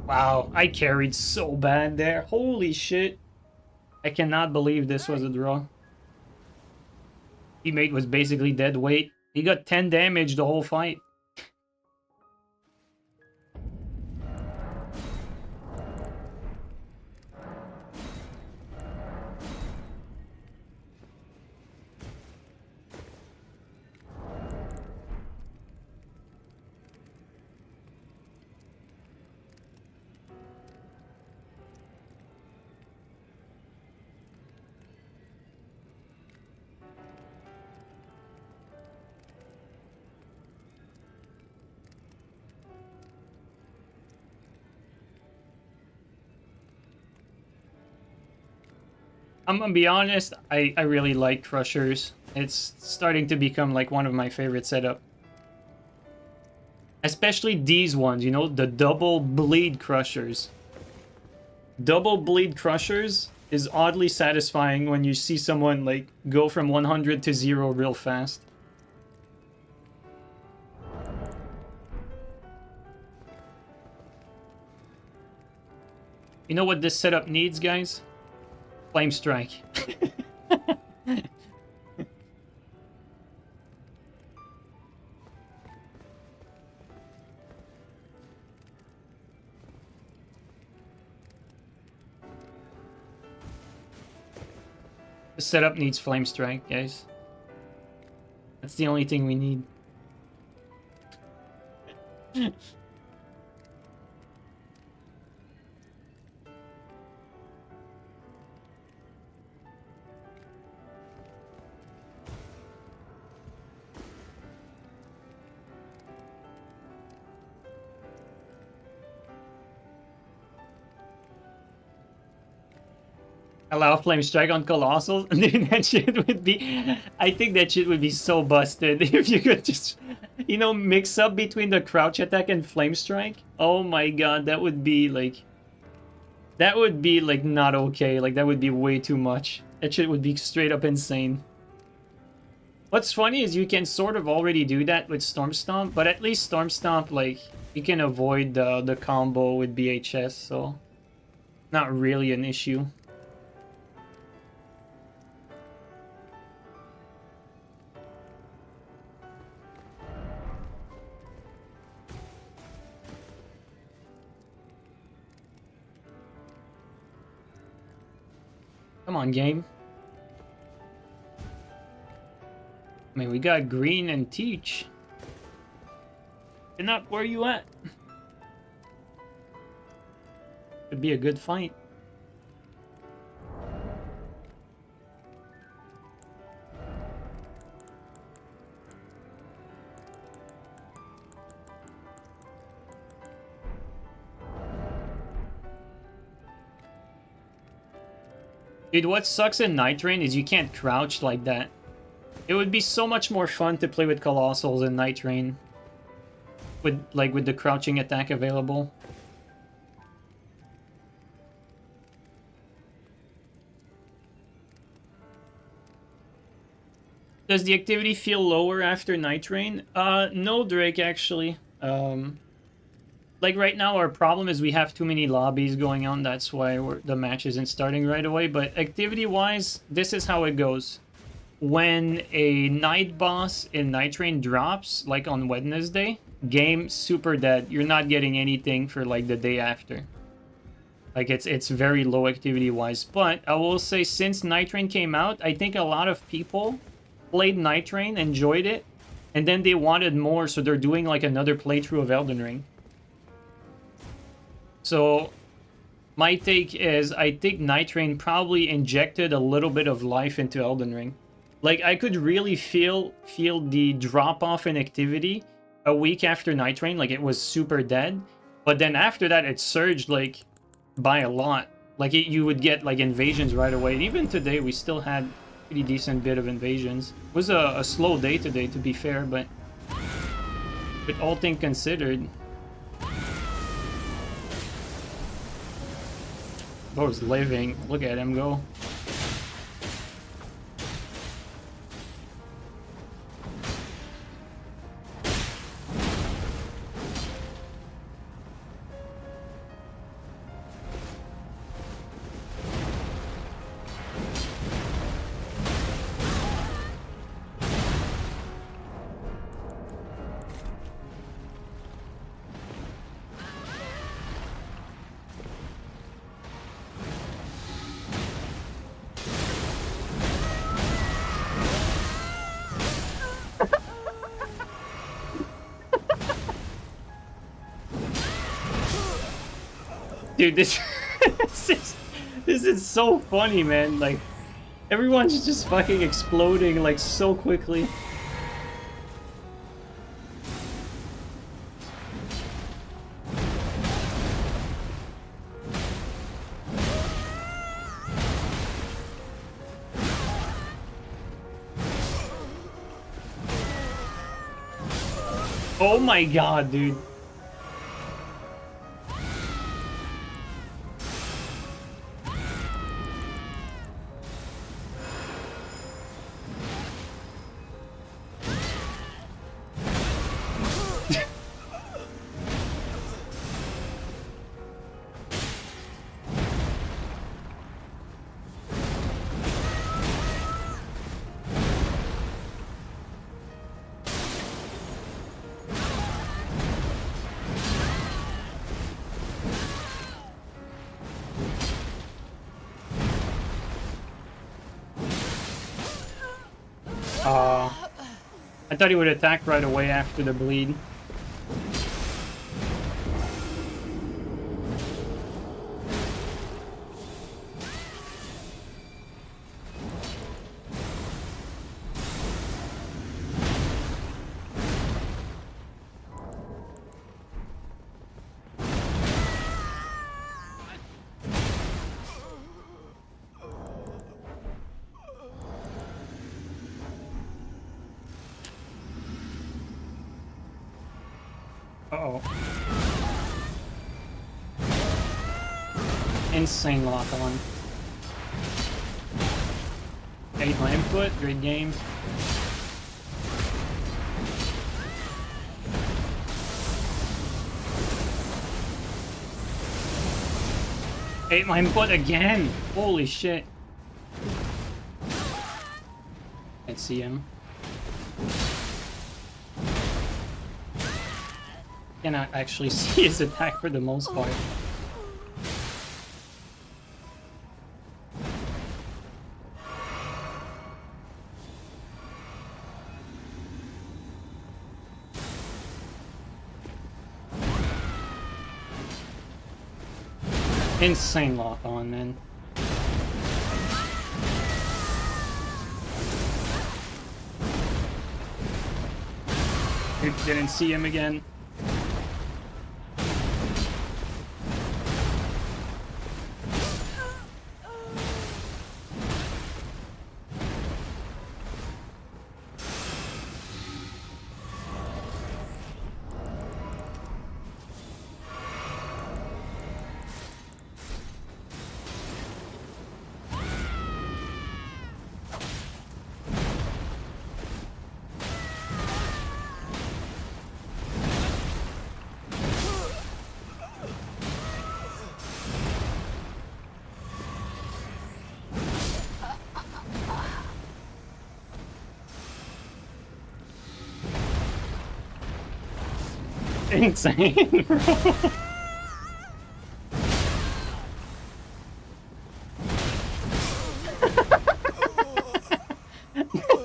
Wow, I carried so bad there. Holy shit. I cannot believe this was a draw. Teammate was basically dead weight. He got 10 damage the whole fight. I'm gonna be honest, I really like Crushers. It's starting to become like one of my favorite setups. Especially these ones, you know, the double bleed Crushers. Double bleed Crushers is oddly satisfying when you see someone like go from 100 to 0 real fast. You know what this setup needs, guys? Flame Strike. The setup needs Flame Strike, guys. That's the only thing we need. Allow Flame Strike on Colossals? Dude, that shit would be... I think that shit would be so busted if you could just, you know, mix up between the crouch attack and Flame Strike. Oh my god, that would be like... That would be like not okay. Like that would be way too much. That shit would be straight up insane. What's funny is you can sort of already do that with Storm Stomp, but at least Storm Stomp, like, you can avoid the combo with BHS, so... Not really an issue. Come on, game. I mean, we got Green and Teach. You're not where you at. Could be a good fight. Dude, what sucks in Nightreign is you can't crouch like that. It would be so much more fun to play with Colossals in Nightreign. with the crouching attack available. Does the activity feel lower after Nightreign? No, Drake, actually. Like right now, our problem is we have too many lobbies going on. That's why the match isn't starting right away. But activity-wise, this is how it goes. When a night boss in Nightreign drops, like on Wednesday, game super dead. You're not getting anything for like the day after. Like it's very low activity-wise. But I will say since Nightreign came out, I think a lot of people played Nightreign, enjoyed it, and then they wanted more, so they're doing like another playthrough of Elden Ring. So my take is I think Nightreign probably injected a little bit of life into Elden Ring. Like I could really feel the drop off in activity a week after Nightreign, like it was super dead. But then after that it surged like by a lot. Like you would get like invasions right away. And even today we still had pretty decent bit of invasions. It was a slow day today, to be fair, but with all things considered. Bro's living. Look at him go. Dude, this this is so funny, man. Like everyone's just fucking exploding like so quickly. Oh my god, dude. I thought he would attack right away after the bleed. Uh-oh. Insane lock on. Ate my input, great game. Ate my input again! Holy shit. Can't see him. Cannot actually see his attack for the most part. Insane lock on, man. Didn't see him again. insane, bro.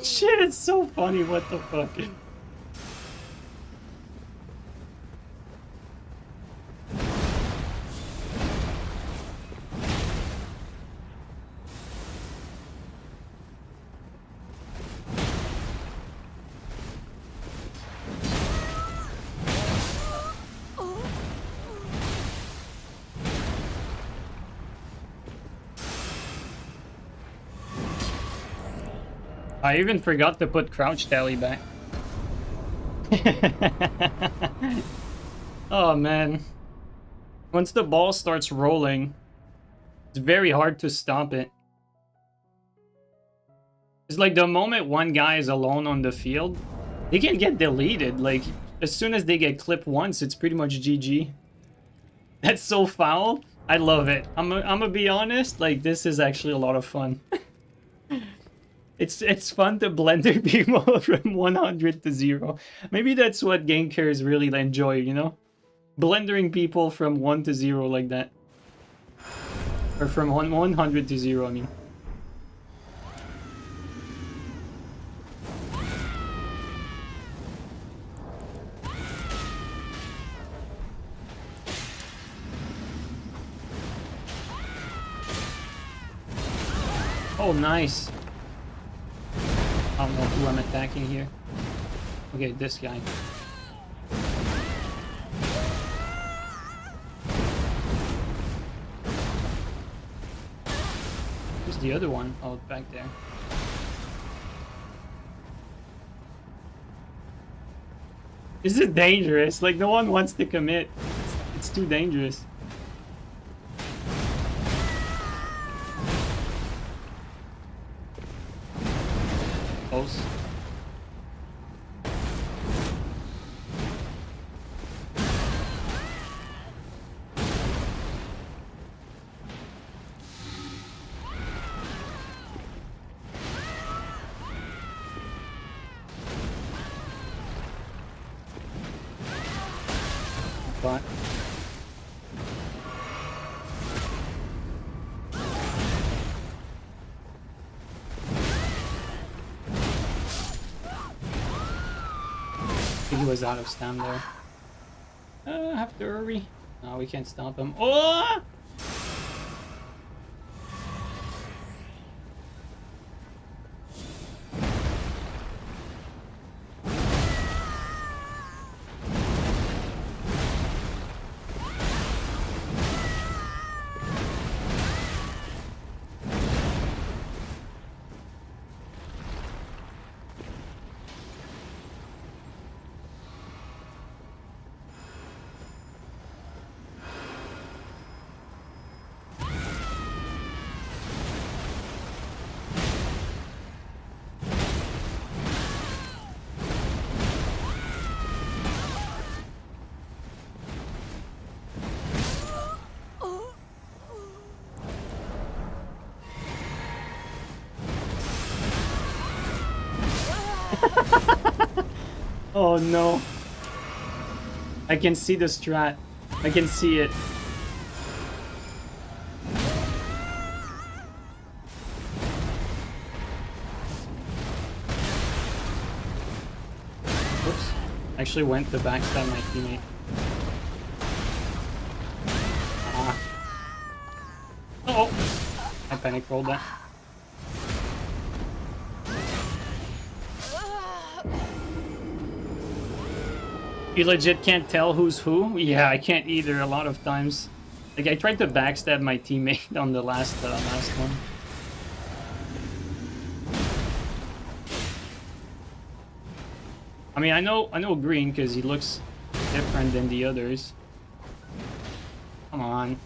Shit, it's so funny. What the fuck? I even forgot to put crouch tally back. Oh man. Once the ball starts rolling, it's very hard to stop it. It's like the moment one guy is alone on the field, they can get deleted. Like, as soon as they get clipped once, it's pretty much GG. That's so foul. I love it. I'm gonna be honest, like, this is actually a lot of fun. It's fun to blender people from 100 to 0. Maybe that's what gankers really enjoy, you know? Blendering people from 1 to 0 like that. Or from 100 to 0, I mean. Oh, nice. I don't know who I'm attacking here. Okay, this guy. Who's the other one? Oh, back there. This is dangerous. Like, no one wants to commit. It's too dangerous. Close. But he was out of stam there. Have to hurry. No, we can't stop him. Oh! Oh no. I can see the strat. I can see it. Oops. Actually went to backstab my teammate. Ah. Uh-oh. I panic rolled that. You legit can't tell who's who? Yeah, I can't either a lot of times. Like, I tried to backstab my teammate on the last one. I mean, I know Green because he looks different than the others. Come on.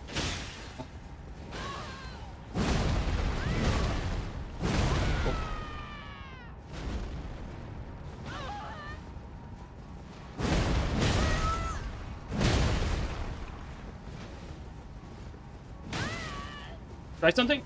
Try something?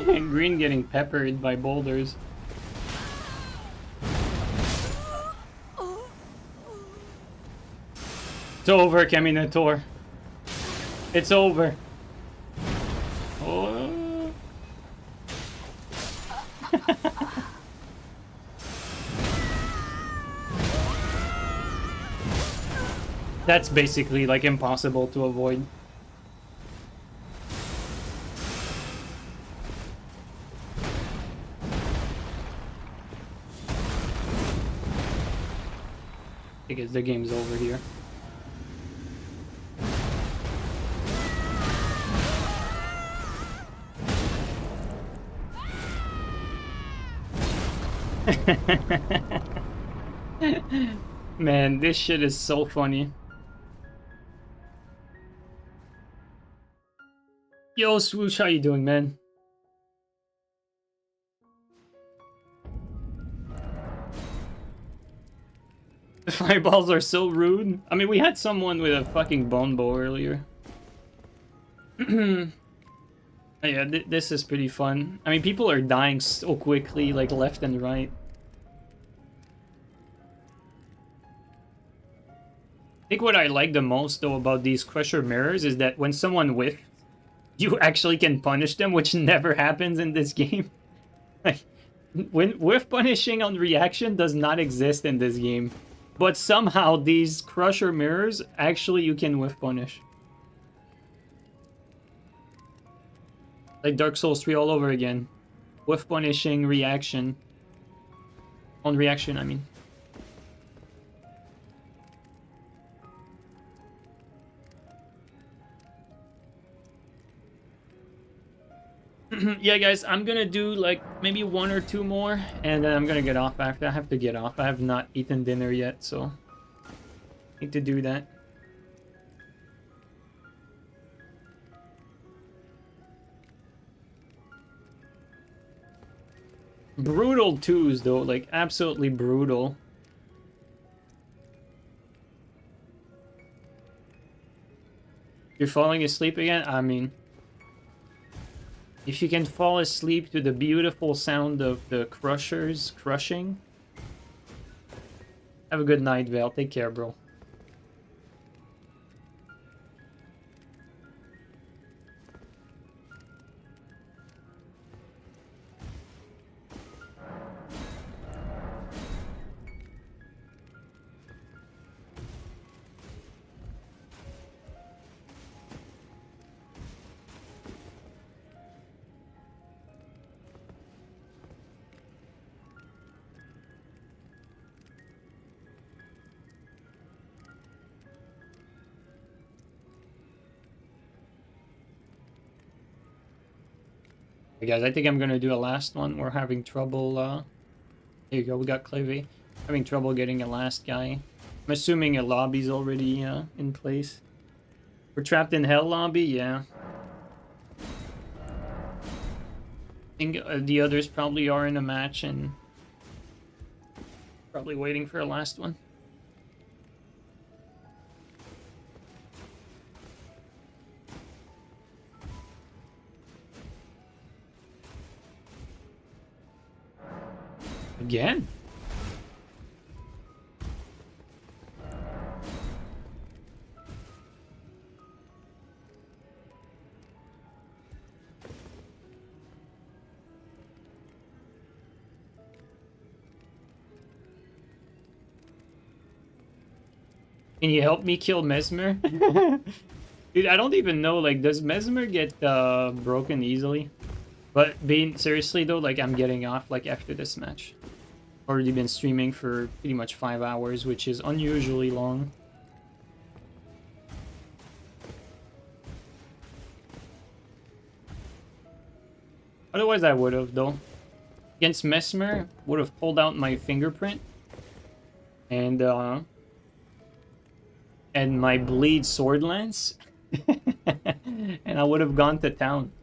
And green getting peppered by boulders. It's over, Caminator. It's over. Oh. That's basically like impossible to avoid. I guess the game's over here. Man, this shit is so funny. Yo, Swoosh, how you doing, man? The fireballs are so rude. I mean, we had someone with a fucking bone bow earlier. Yeah, this is pretty fun. I mean, people are dying so quickly, like left and right. I think what I like the most, though, about these Crusher Mirrors is that when someone whiffs, you actually can punish them, which never happens in this game. Like, when whiff punishing on reaction does not exist in this game. But somehow these Crusher Mirrors, actually you can whiff punish. Like Dark Souls 3 all over again. Whiff punishing reaction. On reaction, I mean. Yeah, guys, I'm gonna do like maybe 1 or 2 more, and then I'm gonna get off after. I have to get off. I have not eaten dinner yet, so need to do that. Brutal twos, though, like absolutely brutal. You're falling asleep again? I mean, if you can fall asleep to the beautiful sound of the crushers crushing, have a good night, Val. Take care, bro. Hey guys, I think I'm gonna do a last one. We're having trouble, There you go, we got Cleve. Having trouble getting a last guy. I'm assuming a lobby's already, in place. We're trapped in Hell lobby, yeah. I think the others probably are in a match and probably waiting for a last one. Again? Can you help me kill Mesmer? Dude, I don't even know, like, does Mesmer get broken easily? But being seriously though, like, I'm getting off, like, after this match. Already been streaming for pretty much 5 hours, which is unusually long. Otherwise I would have, though. Against Mesmer, would have pulled out my fingerprint. And my bleed sword lance. And I would have gone to town.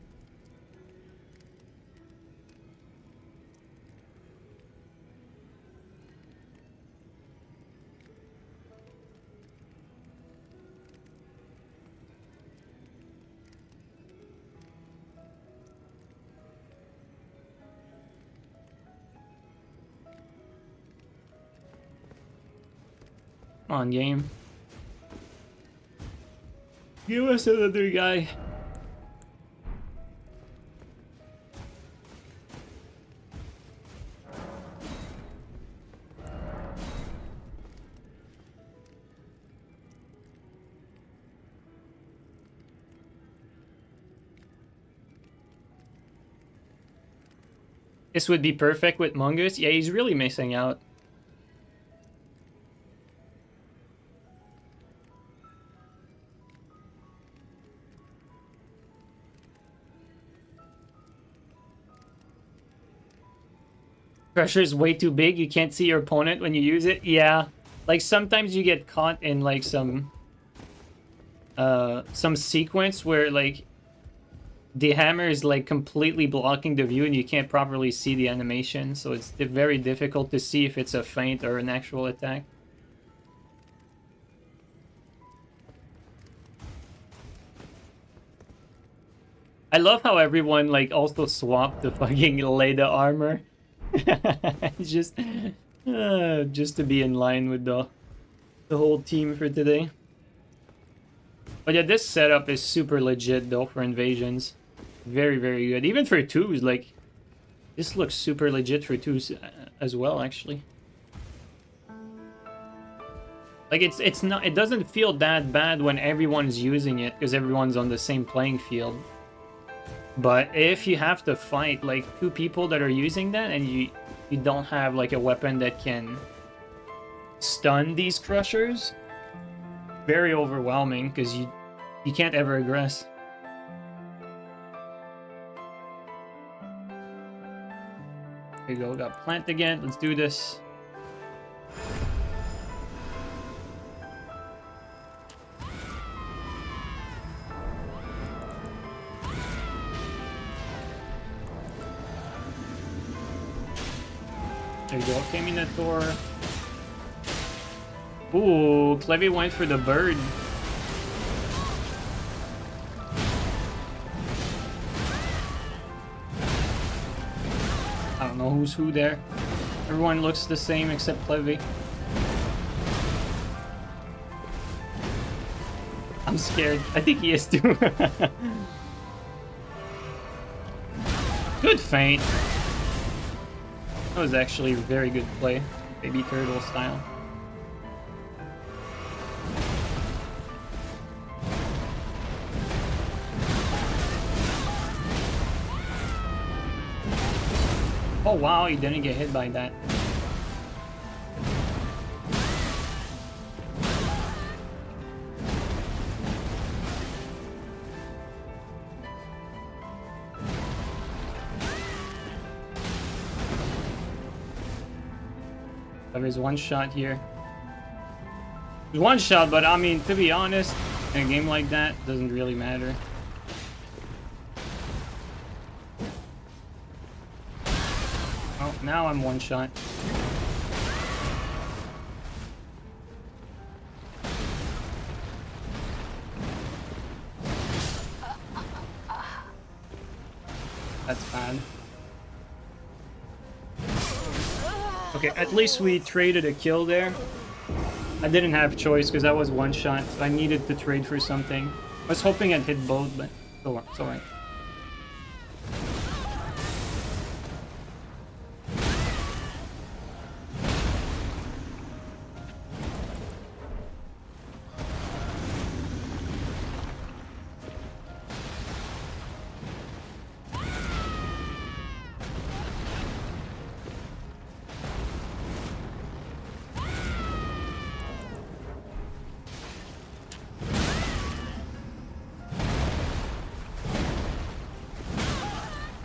on, game. Give us another guy. This would be perfect with Mungus. Yeah, he's really missing out. Pressure is way too big. You can't see your opponent when you use it. Yeah. Like, sometimes you get caught in, like, some sequence where, like, the hammer is like completely blocking the view and you can't properly see the animation, so it's very difficult to see if it's a feint or an actual attack. I love how everyone like also swapped the fucking Leda armor. just to be in line with the whole team for today. But yeah, this setup is super legit though for invasions. Very, very good. Even for twos, like, this looks super legit for twos as well, actually. Like, it's not, it doesn't feel that bad when everyone's using it because everyone's on the same playing field. But if you have to fight like two people that are using that and you don't have like a weapon that can stun these crushers, very overwhelming because you can't ever aggress. There you go, got plant again. Let's do this. There you go, Caminator. Ooh, Clevy went for the bird. I don't know who's who there. Everyone looks the same except Clevy. I'm scared. I think he is too. Good feint. That was actually a very good play. Baby turtle style. Oh wow, he didn't get hit by that. There's one shot here. There's one shot, but I mean, to be honest, in a game like that, doesn't really matter. Oh, now I'm one shot. That's bad. Okay, at least we traded a kill there. I didn't have choice because that was one shot, so I needed to trade for something. I was hoping I'd hit both, but it's alright.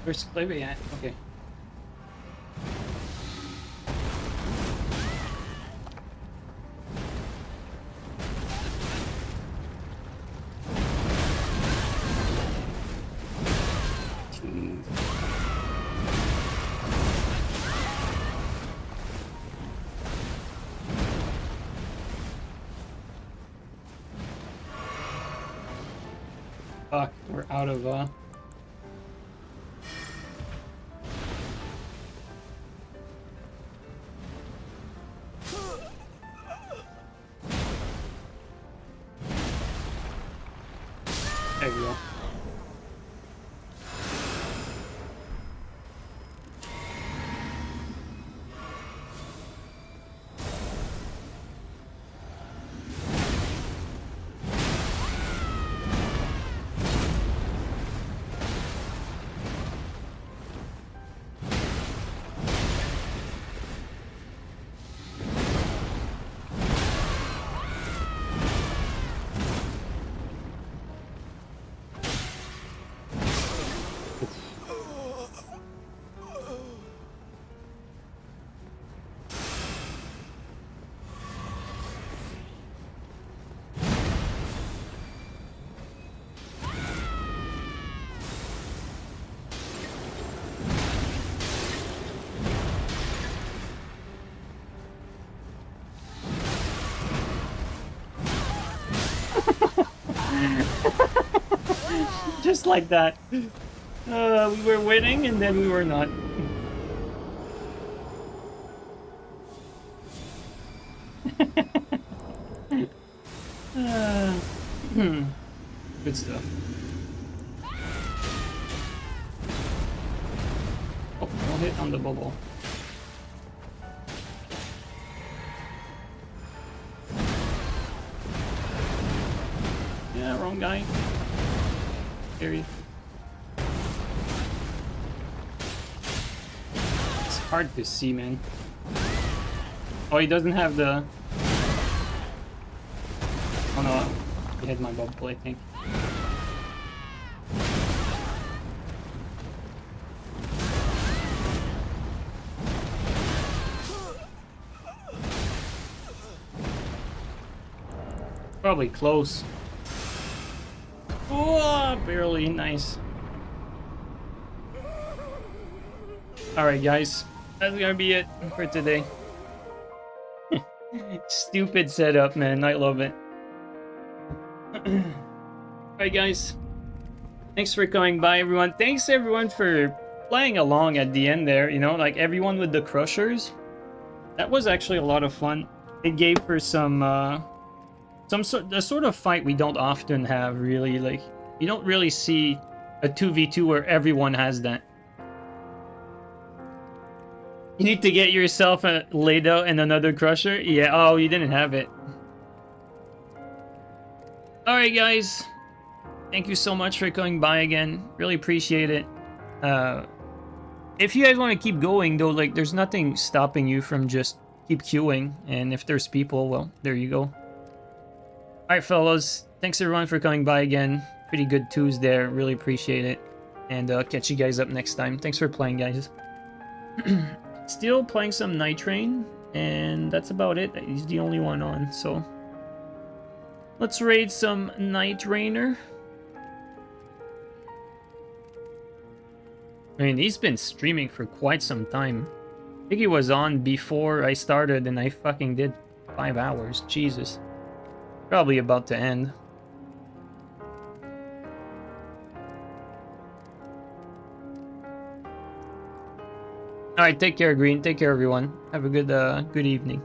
Where's Clevy at? Okay. Fuck, we're out of There you go. Just like that. We were winning and then we were not. Good stuff. Oh, don't hit on the bubble. Yeah, wrong guy. Scary. It's hard to see, man. Oh, he doesn't have the... Oh no, he hit my bubble, I think. Probably close. Oh, barely. Nice. Alright, guys. That's gonna be it for today. Stupid setup, man. I love it. Alright, guys. Thanks for coming by, everyone. Thanks, everyone, for playing along at the end there. You know, like everyone with the crushers. That was actually a lot of fun. It gave for the sort of fight we don't often have, really. Like, you don't really see a 2v2 where everyone has that. You need to get yourself laid out in another crusher? Yeah, oh, you didn't have it. Alright, guys. Thank you so much for coming by again. Really appreciate it. If you guys want to keep going, though, like, there's nothing stopping you from just keep queuing. And if there's people, well, there you go. Alright, fellas. Thanks, everyone, for coming by again. Pretty good twos there. Really appreciate it. And catch you guys up next time. Thanks for playing, guys. Still playing some Nightreign, and that's about it. He's the only one on, so let's raid some Nightreigner. I mean, he's been streaming for quite some time. I think he was on before I started, and I fucking did 5 hours. Jesus. Probably about to end. Alright, take care, Green. Take care, everyone. Have a good evening.